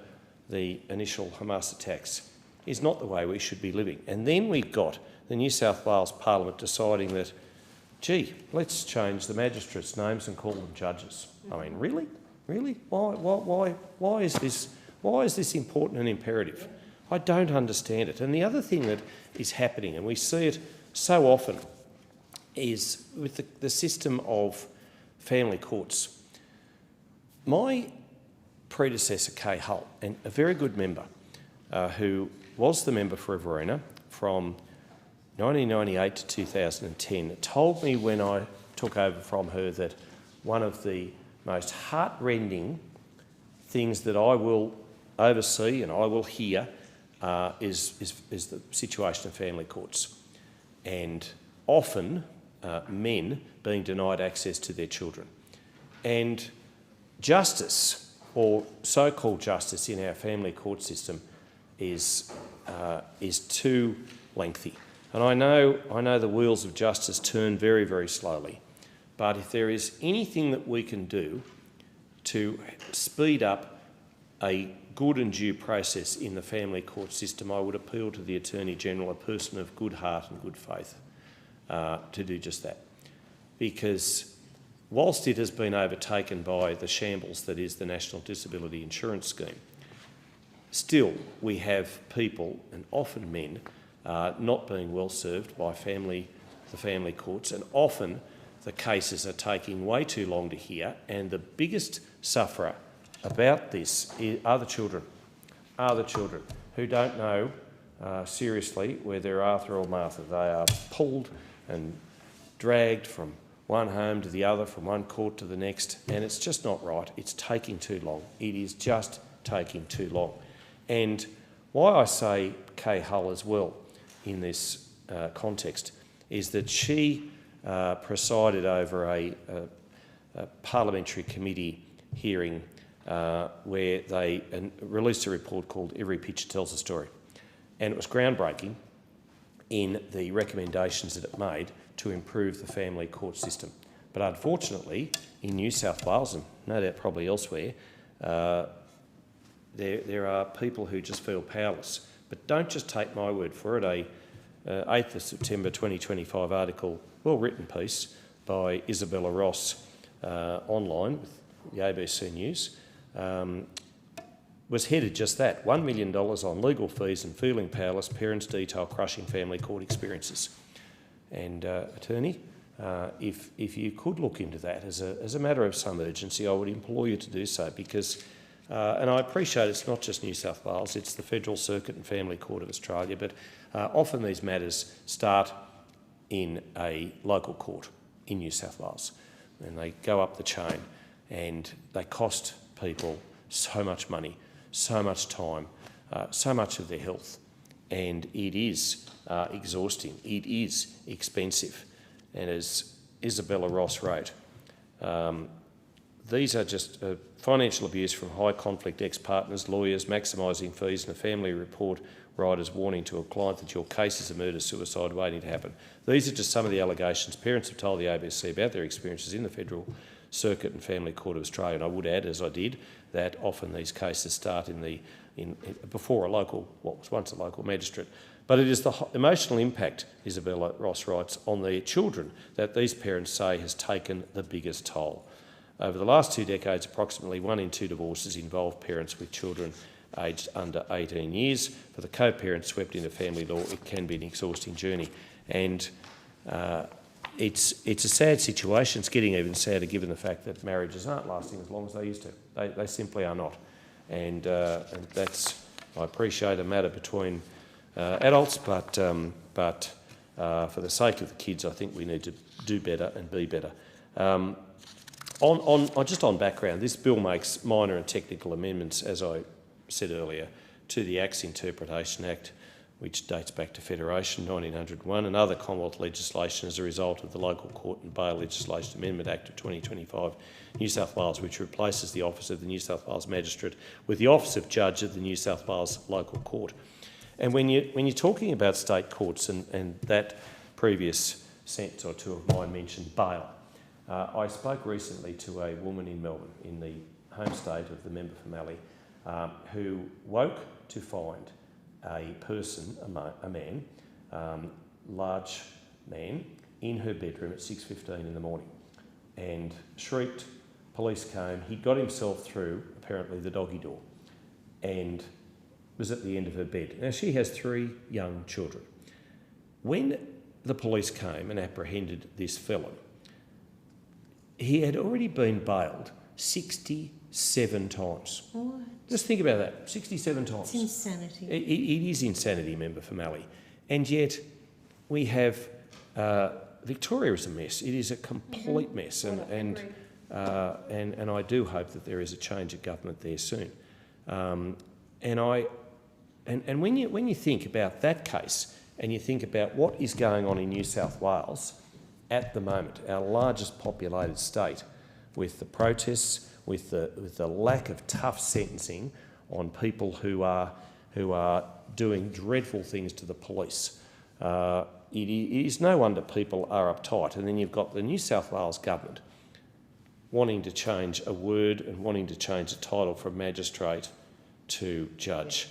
the initial Hamas attacks, is not the way we should be living. And then we've got the New South Wales Parliament deciding that, gee, let's change the magistrates' names and call them judges. I mean, really? Really? Why is this important and imperative? I don't understand it. And the other thing that is happening, and we see it so often, is with the system of family courts. My predecessor, Kay Hull, and a very good member, who was the member for Riverina from 1998 to 2010, told me when I took over from her that one of the most heartrending things that I will oversee and I will hear is the situation of family courts, and often men being denied access to their children. And justice, or so-called justice, in our family court system is too lengthy. And I know the wheels of justice turn very, very slowly. But if there is anything that we can do to speed up a good and due process in the family court system, I would appeal to the Attorney-General, a person of good heart and good faith, to do just that. Because whilst it has been overtaken by the shambles that is the National Disability Insurance Scheme, still we have people, and often men, not being well served by the family courts, and often the cases are taking way too long to hear, and the biggest sufferer about this are the children who don't know seriously whether Arthur or Martha. They are pulled and dragged from one home to the other, from one court to the next, and it's just not right. It's taking too long. It is just taking too long. And why I say Kay Hull as well in this context is that she presided over a parliamentary committee hearing where they released a report called Every Picture Tells a Story. And it was groundbreaking in the recommendations that it made to improve the family court system. But unfortunately, in New South Wales, and no doubt probably elsewhere, there are people who just feel powerless. But don't just take my word for it. A 8th of September 2025 article, well-written piece by Isabella Ross online with the ABC News, was headed just that, $1 million on legal fees and feeling powerless, parents detail crushing family court experiences. And attorney, if you could look into that as a matter of some urgency, I would implore you to do so, because, and I appreciate it's not just New South Wales, it's the Federal Circuit and Family Court of Australia, but often these matters start in a local court in New South Wales, and they go up the chain and they cost people so much money, so much time, so much of their health, and it is exhausting, it is expensive. And as Isabella Ross wrote, these are just financial abuse from high conflict ex-partners, lawyers, maximising fees, and a family report writers warning to a client that your case is a murder-suicide waiting to happen. These are just some of the allegations parents have told the ABC about their experiences in the Federal Circuit and Family Court of Australia. And I would add, as I did, that often these cases start before what was once a local magistrate. But it is the emotional impact, Isabella Ross writes, on their children that these parents say has taken the biggest toll. Over the last 2 decades, approximately 1 in 2 divorces involve parents with children aged under 18 years. For the co-parents swept into family law, it can be an exhausting journey. And it's a sad situation. It's getting even sadder given the fact that marriages aren't lasting as long as they used to. They simply are not. And that's, I appreciate, a matter between adults, but for the sake of the kids, I think we need to do better and be better. Just on background, this bill makes minor and technical amendments, as I said earlier, to the Acts Interpretation Act, which dates back to Federation 1901, and other Commonwealth legislation as a result of the Local Court and Bail Legislation Amendment Act of 2025, New South Wales, which replaces the Office of the New South Wales Magistrate with the Office of Judge of the New South Wales Local Court. And when you're talking about state courts, and that previous sentence or two of mine mentioned bail, I spoke recently to a woman in Melbourne, in the home state of the member for Mallee, who woke to find a person, a man, large man, in her bedroom at 6:15 in the morning, and shrieked. Police came. He got himself through, apparently, the doggy door, and was at the end of her bed. Now, she has 3 young children. When the police came and apprehended this felon, he had already been bailed 67 times. What? Just think about that, 67 times. It's insanity. It is insanity, member for Mallee. And yet we have, Victoria is a mess. It is a complete mess. And I do hope that there is a change of government there soon. And when you think about that case, and you think about what is going on in New South Wales at the moment, our largest populated state, with the protests, with the lack of tough sentencing on people who are doing dreadful things to the police, it is no wonder people are uptight. And then you've got the New South Wales government wanting to change a word and wanting to change the title from magistrate to judge.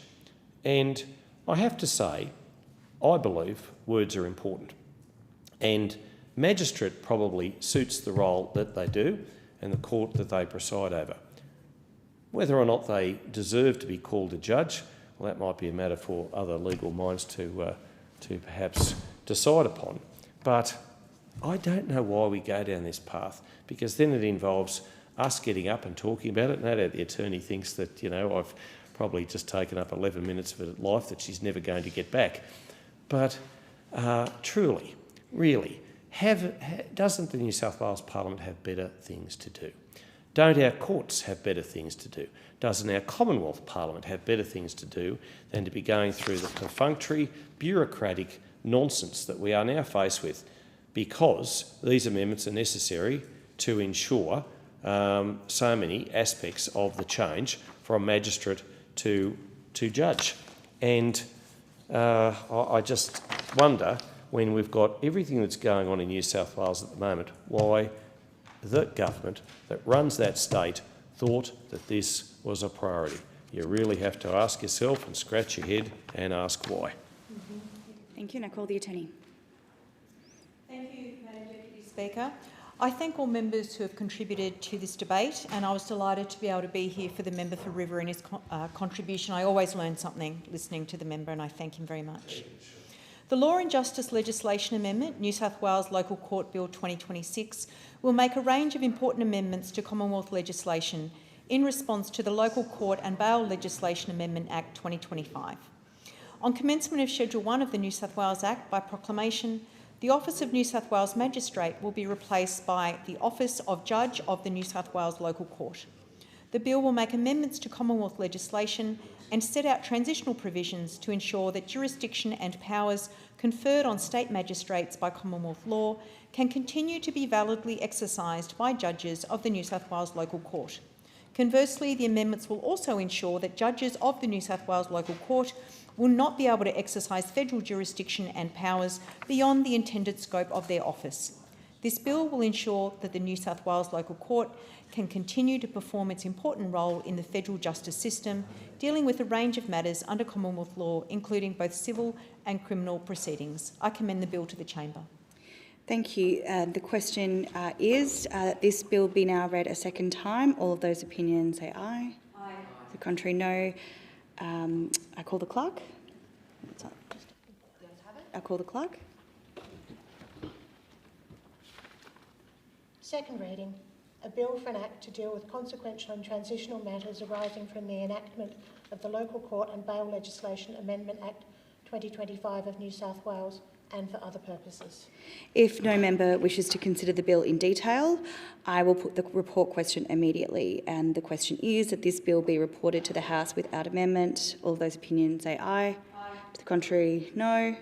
And I have to say, I believe words are important. And magistrate probably suits the role that they do and the court that they preside over. Whether or not they deserve to be called a judge, well, that might be a matter for other legal minds to perhaps decide upon. But I don't know why we go down this path, because then it involves us getting up and talking about it. No doubt the attorney thinks that, you know, I've probably just taken up 11 minutes of her life that she's never going to get back. But truly, really, doesn't the New South Wales Parliament have better things to do? Don't our courts have better things to do? Doesn't our Commonwealth Parliament have better things to do than to be going through the perfunctory, bureaucratic nonsense that we are now faced with, because these amendments are necessary to ensure so many aspects of the change from magistrate to judge? And I just wonder, when we've got everything that's going on in New South Wales at the moment, why the government that runs that state thought that this was a priority. you really have to ask yourself and scratch your head and ask why. Thank you, and I call the Attorney. Thank you, Madam Deputy Speaker. I thank all members who have contributed to this debate, and I was delighted to be able to be here for the member for River and his contribution. I always learn something listening to the member, and I thank him very much. The Law and Justice Legislation Amendment, New South Wales Local Court Bill 2026, will make a range of important amendments to Commonwealth legislation in response to the Local Court and Bail Legislation Amendment Act 2025. On commencement of Schedule 1 of the New South Wales Act by proclamation, the Office of New South Wales Magistrate will be replaced by the Office of Judge of the New South Wales Local Court. The bill will make amendments to Commonwealth legislation and set out transitional provisions to ensure that jurisdiction and powers conferred on state magistrates by Commonwealth law can continue to be validly exercised by judges of the New South Wales Local Court. Conversely, the amendments will also ensure that judges of the New South Wales Local Court will not be able to exercise federal jurisdiction and powers beyond the intended scope of their office. This bill will ensure that the New South Wales Local Court can continue to perform its important role in the federal justice system, dealing with a range of matters under Commonwealth law, including both civil and criminal proceedings. I commend the bill to the Chamber. Thank you. The question is that this bill be now read a second time. All of those opinions say aye. Aye. The contrary, no. I call the clerk. I call the clerk. Second reading. A bill for an act to deal with consequential and transitional matters arising from the enactment of the Local Court and Bail Legislation Amendment Act 2025 of New South Wales and for other purposes. If no member wishes to consider the bill in detail, I will put the report question immediately. And the question is that this bill be reported to the House without amendment. All of those opinions say aye. Aye. To the contrary, no.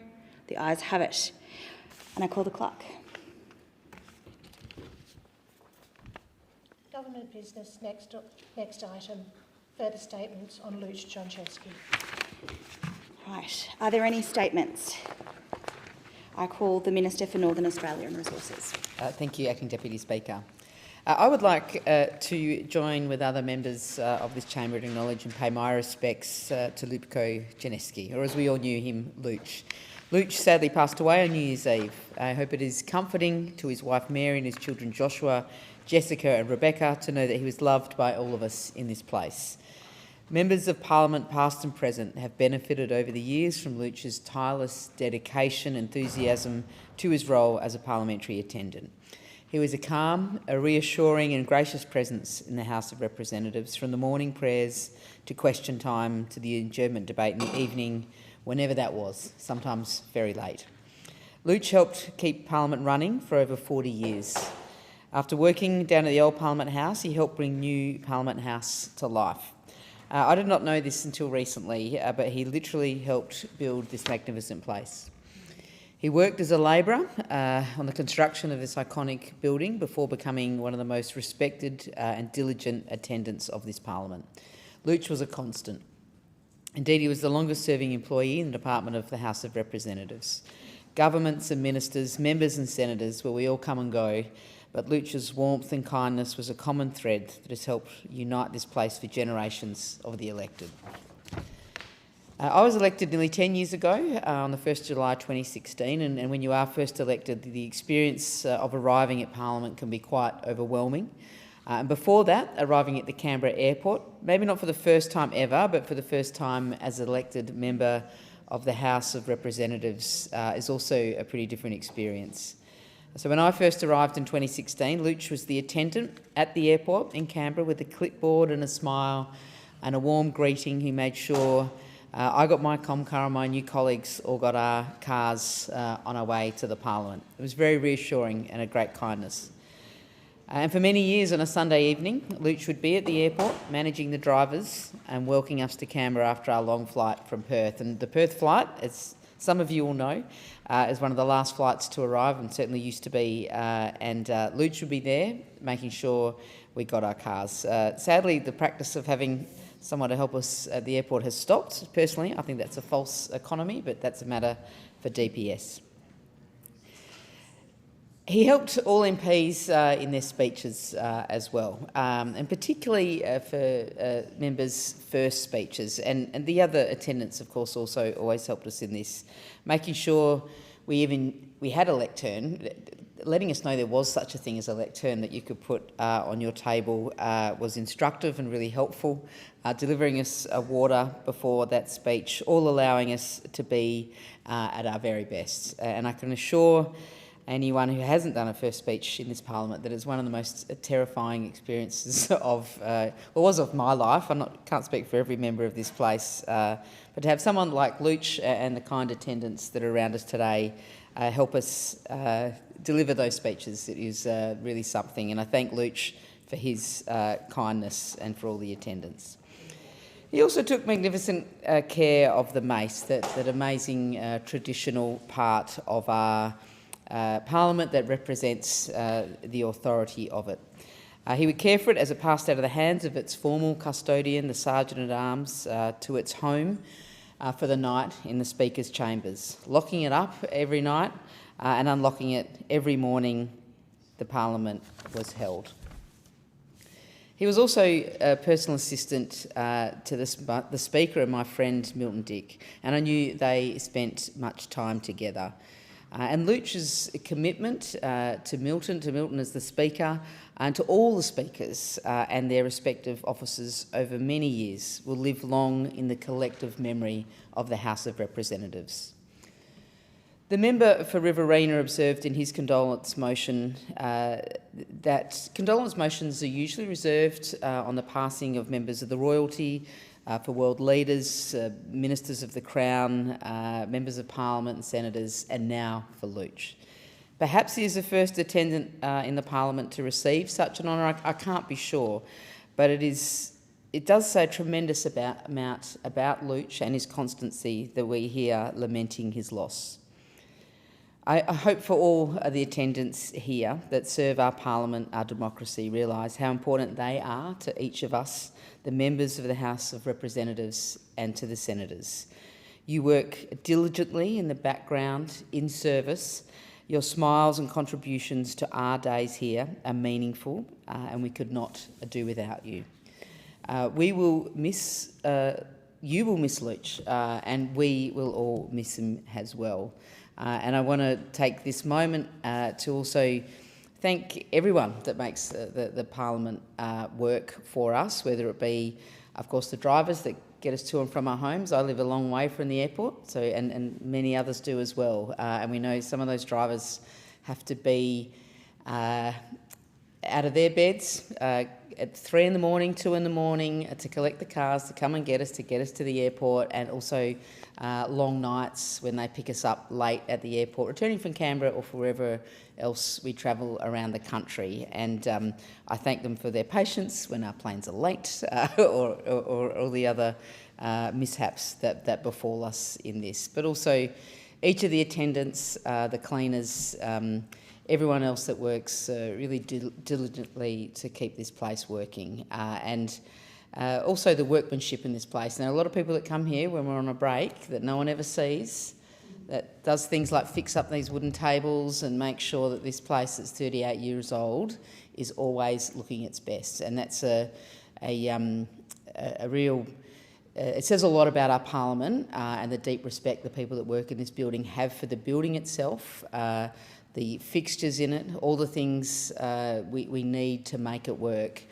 The ayes have it. And I call the clerk. Government business, next item. Further statements on Luch Jonczewski. Right. Are there any statements? I call the Minister for Northern Australia and Resources. Thank you, Acting Deputy Speaker. I would like to join with other members of this chamber to acknowledge and pay my respects to Lupko Janeski, or as we all knew him, Luch. Luch sadly passed away on New Year's Eve. I hope it is comforting to his wife Mary and his children Joshua, Jessica and Rebecca to know that he was loved by all of us in this place. Members of Parliament, past and present, have benefited over the years from Luch's tireless dedication and enthusiasm to his role as a parliamentary attendant. He was a calm, a reassuring and gracious presence in the House of Representatives, from the morning prayers to question time to the adjournment debate in the evening, whenever that was, sometimes very late. Luch helped keep Parliament running for over 40 years. After working down at the old Parliament House, he helped bring new Parliament House to life. I did not know this until recently, but he literally helped build this magnificent place. He worked as a labourer on the construction of this iconic building before becoming one of the most respected and diligent attendants of this Parliament. Luch was a constant. Indeed, he was the longest-serving employee in the Department of the House of Representatives. Governments and ministers, members and senators, where we all come and go, but Luch's warmth and kindness was a common thread that has helped unite this place for generations of the elected. I was elected nearly 10 years ago, on the 1st of July 2016, and when you are first elected, the experience of arriving at Parliament can be quite overwhelming. And before that, arriving at the Canberra airport, maybe not for the first time ever, but for the first time as an elected member of the House of Representatives is also a pretty different experience. So when I first arrived in 2016, Luch was the attendant at the airport in Canberra with a clipboard and a smile and a warm greeting. He made sure I got my car and my new colleagues all got our cars on our way to the Parliament. It was very reassuring and a great kindness. And for many years on a Sunday evening, Luch would be at the airport managing the drivers and welcoming us to Canberra after our long flight from Perth. And the Perth flight, as some of you all know, is one of the last flights to arrive, and certainly used to be, and Luch would be there making sure we got our cars. Sadly, the practice of having someone to help us at the airport has stopped. Personally, I think that's a false economy, but that's a matter for DPS. He helped all MPs in their speeches as well, and particularly for members' first speeches. And the other attendants, of course, also always helped us in this, making sure we had a lectern. Letting us know there was such a thing as a lectern that you could put on your table was instructive and really helpful, delivering us a water before that speech, all allowing us to be at our very best. And I can assure anyone who hasn't done a first speech in this parliament that it's one of the most terrifying experiences of my life. Can't speak for every member of this place, but to have someone like Luch and the kind attendants that are around us today help us deliver those speeches, it is really something. And I thank Luch for his kindness and for all the attendants. He also took magnificent care of the mace, that amazing traditional part of our Parliament that represents the authority of it. He would care for it as it passed out of the hands of its formal custodian, the Sergeant-at-Arms, to its home for the night in the Speaker's chambers, locking it up every night and unlocking it every morning the Parliament was held. He was also a personal assistant to the Speaker and my friend Milton Dick, and I knew they spent much time together. And Luch's commitment to Milton as the Speaker, and to all the Speakers and their respective offices over many years will live long in the collective memory of the House of Representatives. The member for Riverina observed in his condolence motion that condolence motions are usually reserved on the passing of members of the royalty, for world leaders, ministers of the Crown, members of Parliament and senators, and now for Luch. Perhaps he is the first attendant in the Parliament to receive such an honour. I can't be sure, but it does say a tremendous amount about Luch and his constancy that we hear lamenting his loss. I hope for all the attendants here that serve our Parliament, our democracy, realise how important they are to each of us, the members of the House of Representatives, and to the senators. You work diligently in the background, in service. Your smiles and contributions to our days here are meaningful, and we could not do without you. You will miss Luch, and we will all miss him as well. And I want to take this moment to also thank everyone that makes the Parliament work for us, whether it be, of course, the drivers that get us to and from our homes. I live a long way from the airport, and many others do as well. And we know some of those drivers have to be out of their beds at 3 in the morning, 2 in the morning to collect the cars, to come and get us to the airport, and also long nights when they pick us up late at the airport, returning from Canberra or wherever else we travel around the country. And I thank them for their patience when our planes are late or all the other mishaps that befall us in this. But also each of the attendants, the cleaners, everyone else that works really diligently to keep this place working, and also the workmanship in this place. Now, a lot of people that come here when we're on a break that no one ever sees, that does things like fix up these wooden tables and make sure that this place that's 38 years old is always looking its best. And that's a real... it says a lot about our Parliament and the deep respect the people that work in this building have for the building itself, the fixtures in it, all the things we need to make it work,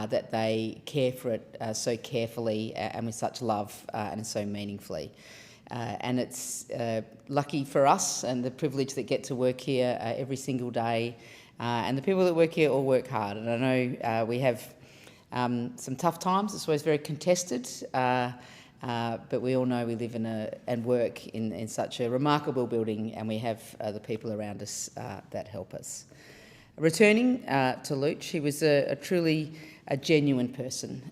that they care for it so carefully and with such love and so meaningfully. And it's lucky for us and the privilege that get to work here every single day. And the people that work here all work hard. And I know we have some tough times. It's always very contested. But we all know we live and work in such a remarkable building, and we have the people around us that help us. Returning to Luch, he was a truly genuine person.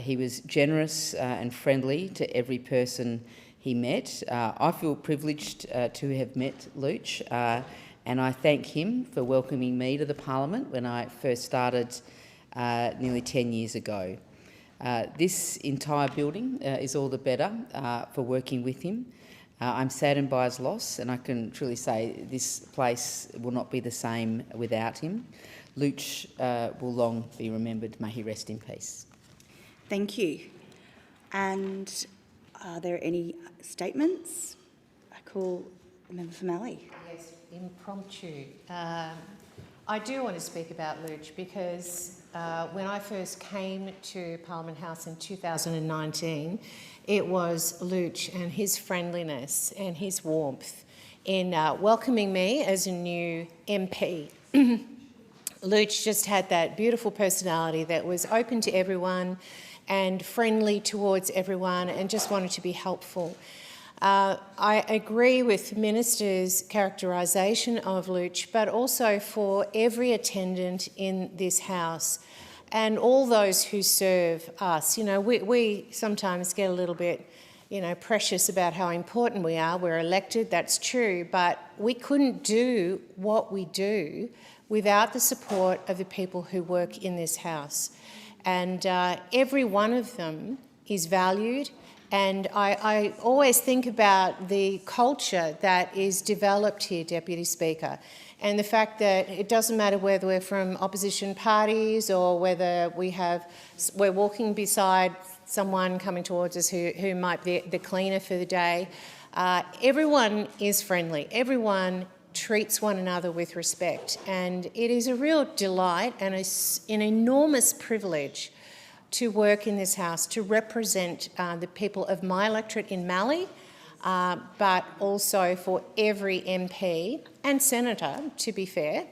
He was generous and friendly to every person he met. I feel privileged to have met Luch, and I thank him for welcoming me to the Parliament when I first started nearly 10 years ago. This entire building is all the better for working with him. I'm saddened by his loss, and I can truly say this place will not be the same without him. Luch will long be remembered. May he rest in peace. Thank you. And are there any statements? I call the member for Mallee. Yes, impromptu. I do want to speak about Luch because when I first came to Parliament House in 2019, it was Luch and his friendliness and his warmth in welcoming me as a new MP. Luch just had that beautiful personality that was open to everyone and friendly towards everyone and just wanted to be helpful. I agree with the Minister's characterisation of Luch, but also for every attendant in this House and all those who serve us. You know, we sometimes get a little bit, precious about how important we are. We're elected, that's true, but we couldn't do what we do without the support of the people who work in this House. And every one of them is valued. And I always think about the culture that is developed here, Deputy Speaker, and the fact that it doesn't matter whether we're from opposition parties or whether we're walking beside someone coming towards us who might be the cleaner for the day. Everyone is friendly. Everyone treats one another with respect. And it is a real delight and an enormous privilege to work in this House, to represent the people of my electorate in Mallee, but also for every MP and Senator, to be fair,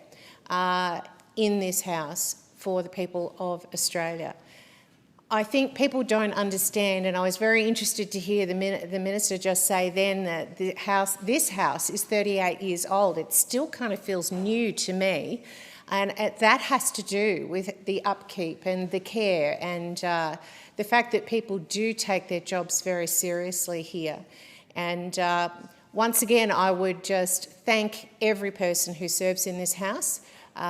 in this House for the people of Australia. I think people don't understand, and I was very interested to hear the Minister just say then that this House is 38 years old. It still kind of feels new to me. And that has to do with the upkeep and the care and the fact that people do take their jobs very seriously here. And once again, I would just thank every person who serves in this House.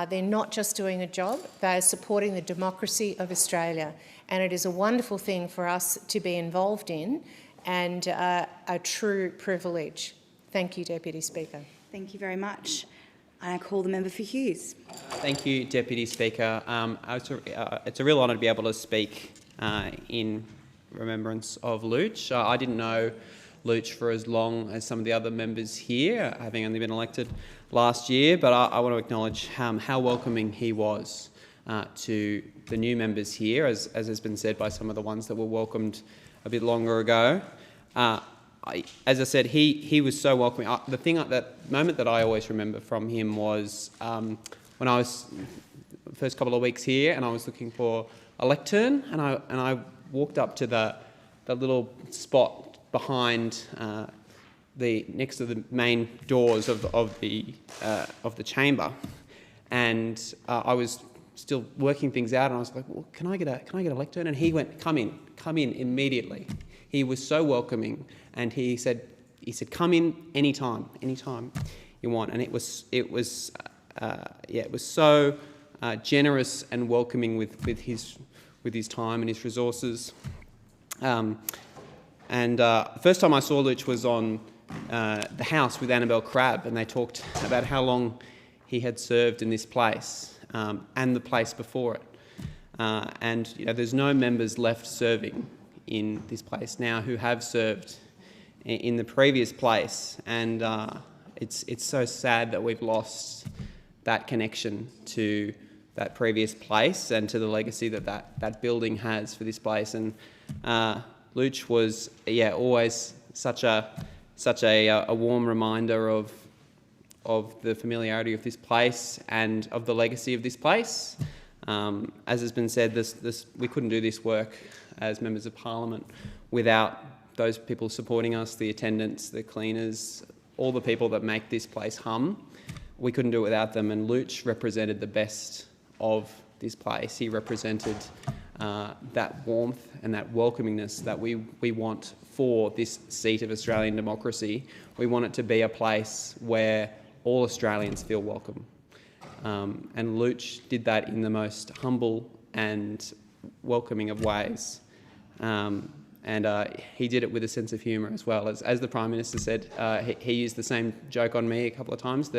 They're not just doing a job, they're supporting the democracy of Australia. And it is a wonderful thing for us to be involved in and a true privilege. Thank you, Deputy Speaker. Thank you very much. I call the member for Hughes. Thank you, Deputy Speaker. It's a real honour to be able to speak in remembrance of Luch. I didn't know Luch for as long as some of the other members here, having only been elected last year, but I want to acknowledge how welcoming he was to the new members here, as has been said by some of the ones that were welcomed a bit longer ago. As I said, he was so welcoming. The moment that I always remember from him was when I was the first couple of weeks here, and I was looking for a lectern, and I walked up to the little spot behind next to the main doors of the chamber, and I was still working things out, and I was like, well, can I get a lectern? And he went, come in immediately. He was so welcoming, and he said, come in anytime you want. And it was so generous and welcoming with his time and his resources. The first time I saw Luch was on the House with Annabelle Crabb, and they talked about how long he had served in this place and the place before it. There's no members left serving in this place now who have served in the previous place, and it's so sad that we've lost that connection to that previous place and to the legacy that building has for this place. And Luch was always such a warm reminder of the familiarity of this place and of the legacy of this place. As has been said, we couldn't do this work as members of Parliament without those people supporting us, the attendants, the cleaners, all the people that make this place hum. We couldn't do it without them, and Luch represented the best of this place. He represented that warmth and that welcomingness that we want for this seat of Australian democracy. We want it to be a place where all Australians feel welcome. And Luch did that in the most humble and welcoming of ways. And he did it with a sense of humour as well. As the Prime Minister said, he used the same joke on me a couple of times.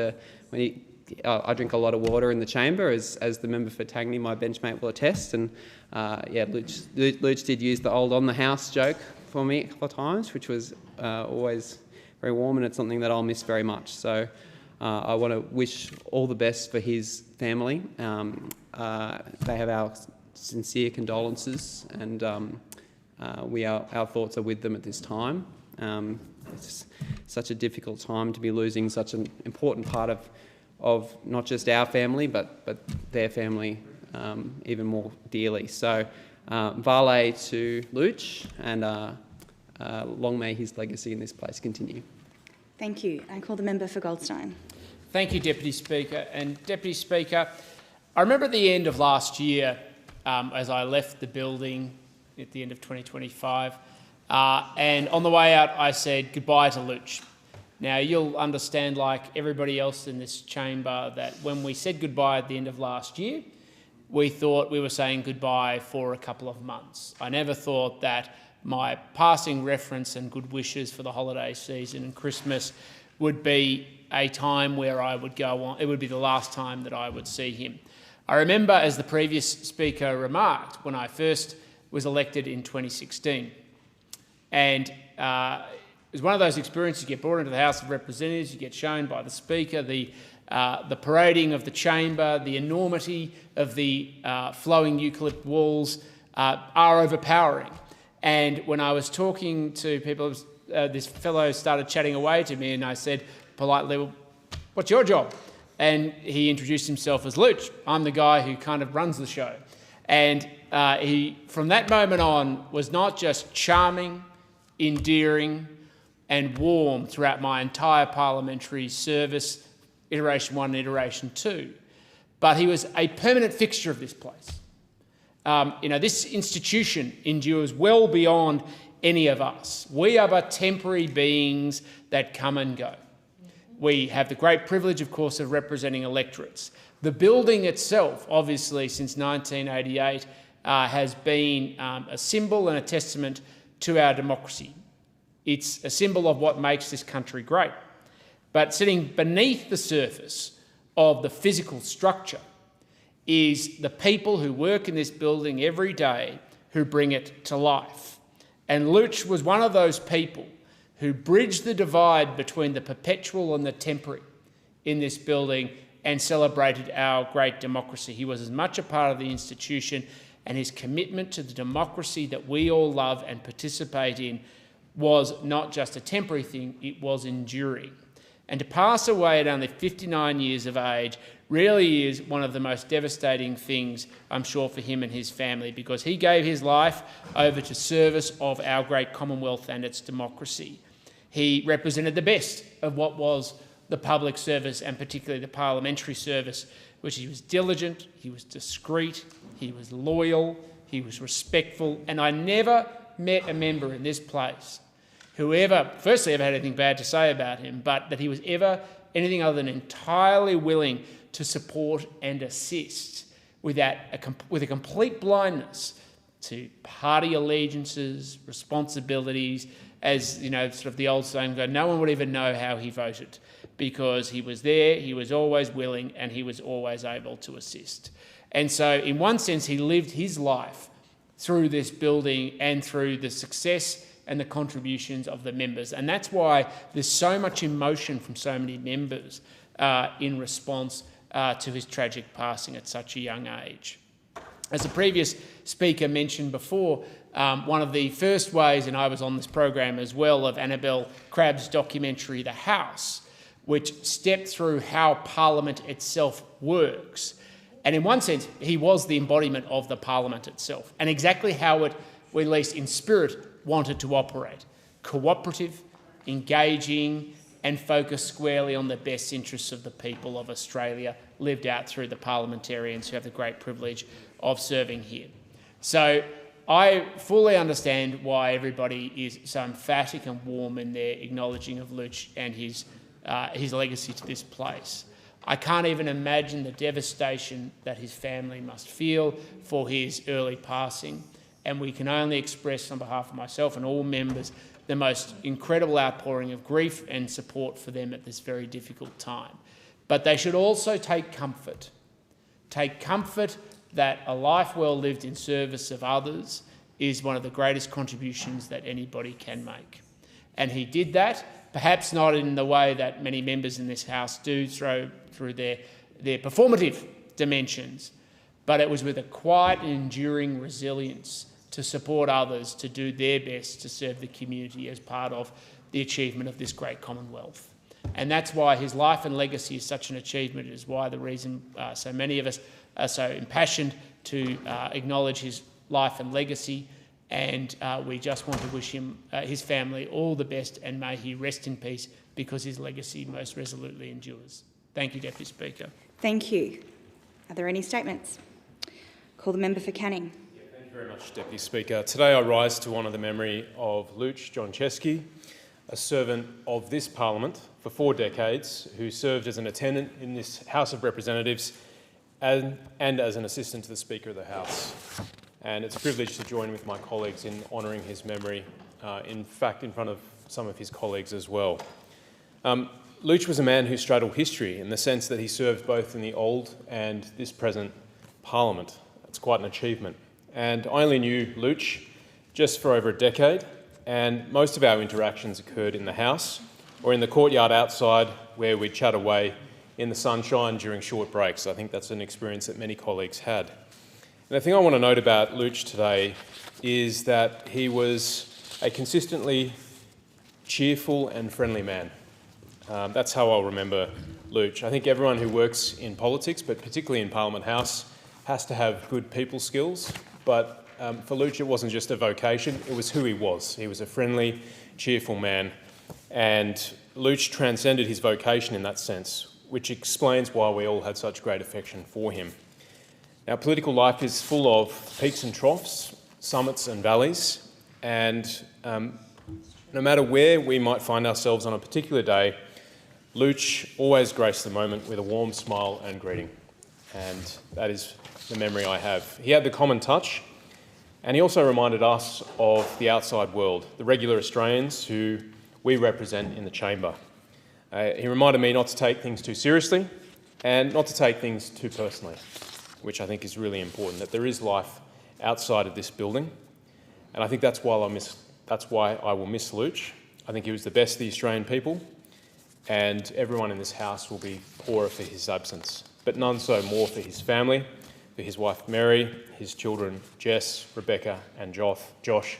I drink a lot of water in the chamber, as the member for Tangney, my benchmate, will attest. And Luch did use the old on the house joke for me a couple of times, which was always very warm, and it's something that I'll miss very much. So I want to wish all the best for his family. They have our sincere condolences, and our thoughts are with them at this time. It's such a difficult time to be losing such an important part of not just our family, but their family even more dearly. So Vale to Luch, and long may his legacy in this place continue. Thank you. I call the member for Goldstein. Thank you, Deputy Speaker. And Deputy Speaker, I remember at the end of last year, as I left the building at the end of 2025, and on the way out I said goodbye to Luch. Now, you'll understand, like everybody else in this chamber, that when we said goodbye at the end of last year, we thought we were saying goodbye for a couple of months. I never thought that my passing reference and good wishes for the holiday season and Christmas would be a time where I would go on. It would be the last time that I would see him. I remember, as the previous speaker remarked, when I first was elected in 2016. And it was one of those experiences. You get brought into the House of Representatives, you get shown by the Speaker the parading of the chamber, the enormity of the flowing eucalypt walls are overpowering. And when I was talking to people, this fellow started chatting away to me, and I said politely, well, what's your job? And he introduced himself as Luch. I'm the guy who kind of runs the show. And he, from that moment on, was not just charming, endearing and warm throughout my entire parliamentary service, Iteration 1 and Iteration 2, but he was a permanent fixture of this place. This institution endures well beyond any of us. We are but temporary beings that come and go. We have the great privilege, of course, of representing electorates. The building itself, obviously, since 1988, has been a symbol and a testament to our democracy. It's a symbol of what makes this country great. But sitting beneath the surface of the physical structure is the people who work in this building every day who bring it to life. And Luch was one of those people who bridged the divide between the perpetual and the temporary in this building and celebrated our great democracy. He was as much a part of the institution, and his commitment to the democracy that we all love and participate in was not just a temporary thing, it was enduring. And to pass away at only 59 years of age really is one of the most devastating things, I'm sure, for him and his family, because he gave his life over to service of our great Commonwealth and its democracy. He represented the best of what was the public service, and particularly the parliamentary service, which he was diligent, he was discreet, he was loyal, he was respectful, and I never met a member in this place who ever had anything bad to say about him, but that he was ever anything other than entirely willing to support and assist with a complete blindness to party allegiances, responsibilities. As you know, sort of the old saying, no one would even know how he voted, because he was there, he was always willing, and he was always able to assist. And so in one sense, he lived his life through this building and through the success and the contributions of the members. And that's why there's so much emotion from so many members in response to his tragic passing at such a young age. As the previous speaker mentioned before, one of the first ways, and I was on this program as well, of Annabelle Crabb's documentary, The House, which stepped through how Parliament itself works. And in one sense, he was the embodiment of the Parliament itself, and exactly how it, at least in spirit, wanted to operate. Cooperative, engaging, and focused squarely on the best interests of the people of Australia, lived out through the parliamentarians who have the great privilege of serving here. So I fully understand why everybody is so emphatic and warm in their acknowledging of Luch and his legacy to this place. I can't even imagine the devastation that his family must feel for his early passing. and we can only express on behalf of myself and all members the most incredible outpouring of grief and support for them at this very difficult time. But they should also take comfort that a life well lived in service of others is one of the greatest contributions that anybody can make. And he did that, perhaps not in the way that many members in this House do through their performative dimensions, but it was with a quiet and enduring resilience to support others to do their best to serve the community as part of the achievement of this great Commonwealth. And that's why his life and legacy is such an achievement. It is why the reason so many of us are so impassioned to acknowledge his life and legacy, and we just want to wish him, his family, all the best, and may he rest in peace, because his legacy most resolutely endures. Thank you, Deputy Speaker. Thank you. Are there any statements? Call the member for Canning. Thank you very much, Deputy Speaker. Today I rise to honour the memory of Luch John Chesky, a servant of this Parliament for 4 decades, who served as an attendant in this House of Representatives and as an assistant to the Speaker of the House. And it's a privilege to join with my colleagues in honouring his memory, in fact in front of some of his colleagues as well. Luch was a man who straddled history in the sense that he served both in the old and this present Parliament. That's quite an achievement. And I only knew Luch just for over a decade, and most of our interactions occurred in the House or in the courtyard outside, where we'd chat away in the sunshine during short breaks. I think that's an experience that many colleagues had. And the thing I want to note about Luch today is that he was a consistently cheerful and friendly man. That's how I'll remember Luch. I think everyone who works in politics, but particularly in Parliament House, has to have good people skills. But for Luch, it wasn't just a vocation, it was who he was. He was a friendly, cheerful man. And Luch transcended his vocation in that sense, which explains why we all had such great affection for him. Our political life is full of peaks and troughs, summits and valleys, and no matter where we might find ourselves on a particular day, Luch always graced the moment with a warm smile and greeting, and that is the memory I have. He had the common touch, and he also reminded us of the outside world, the regular Australians who we represent in the chamber. He reminded me not to take things too seriously and not to take things too personally, which I think is really important, that there is life outside of this building. And I think that's why I will miss Luch. I think he was the best of the Australian people, and everyone in this House will be poorer for his absence, but none so more for his family, for his wife Mary, his children Jess, Rebecca and Josh,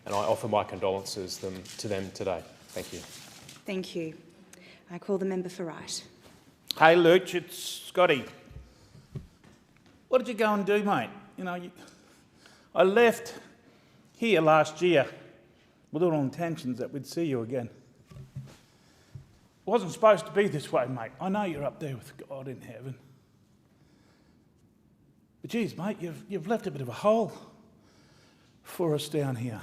and I offer my condolences to them today. Thank you. Thank you. I call the member for Wright. Hey Luch, it's Scotty. What did you go and do, mate? You know, I left here last year with all intentions that we'd see you again. It wasn't supposed to be this way, mate. I know you're up there with God in heaven. But geez, mate, you've left a bit of a hole for us down here.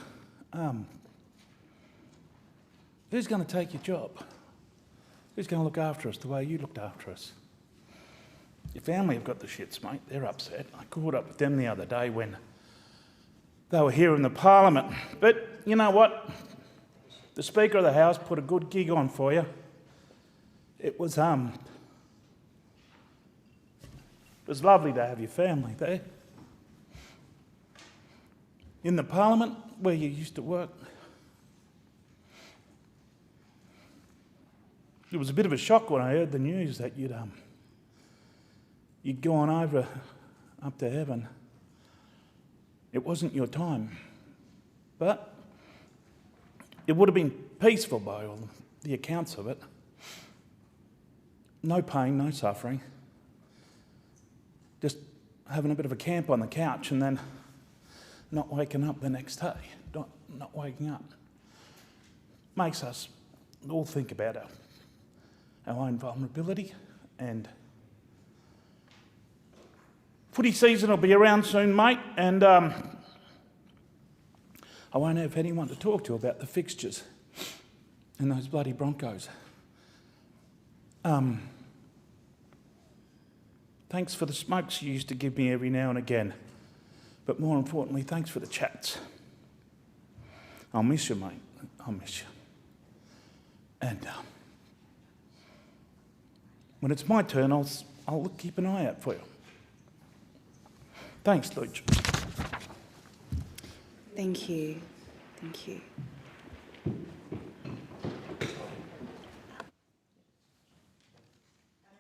Who's going to take your job? Who's going to look after us the way you looked after us? Your family have got the shits, mate. They're upset. I caught up with them the other day when they were here in the Parliament. But you know what? The Speaker of the House put a good gig on for you. It was lovely to have your family there. In the Parliament, where you used to work, it was a bit of a shock when I heard the news that you'd gone over up to heaven. It wasn't your time, but it would have been peaceful by all the accounts of it. No pain, no suffering. Just having a bit of a camp on the couch and then not waking up the next day. Not waking up. Makes us all think about our own vulnerability. And footy season will be around soon, mate, and I won't have anyone to talk to about the fixtures and those bloody Broncos. Thanks for the smokes you used to give me every now and again But more importantly, thanks for the chats. I'll miss you, mate. I'll miss you. And when it's my turn, I'll keep an eye out for you. Thanks, Luch. Thank you. Thank you.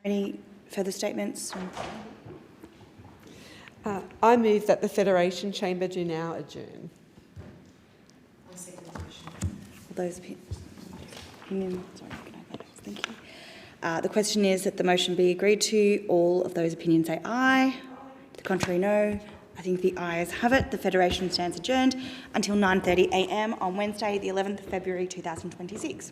Any further statements? I move that the Federation Chamber do now adjourn. I'll second the motion. All those opinions? Sorry, can I vote? Thank you. The question is that the motion be agreed to. All of those opinions say aye. To the contrary, no. I think the ayes have it. The Federation stands adjourned until 9:30 a.m. on Wednesday, the 11th of February 2026.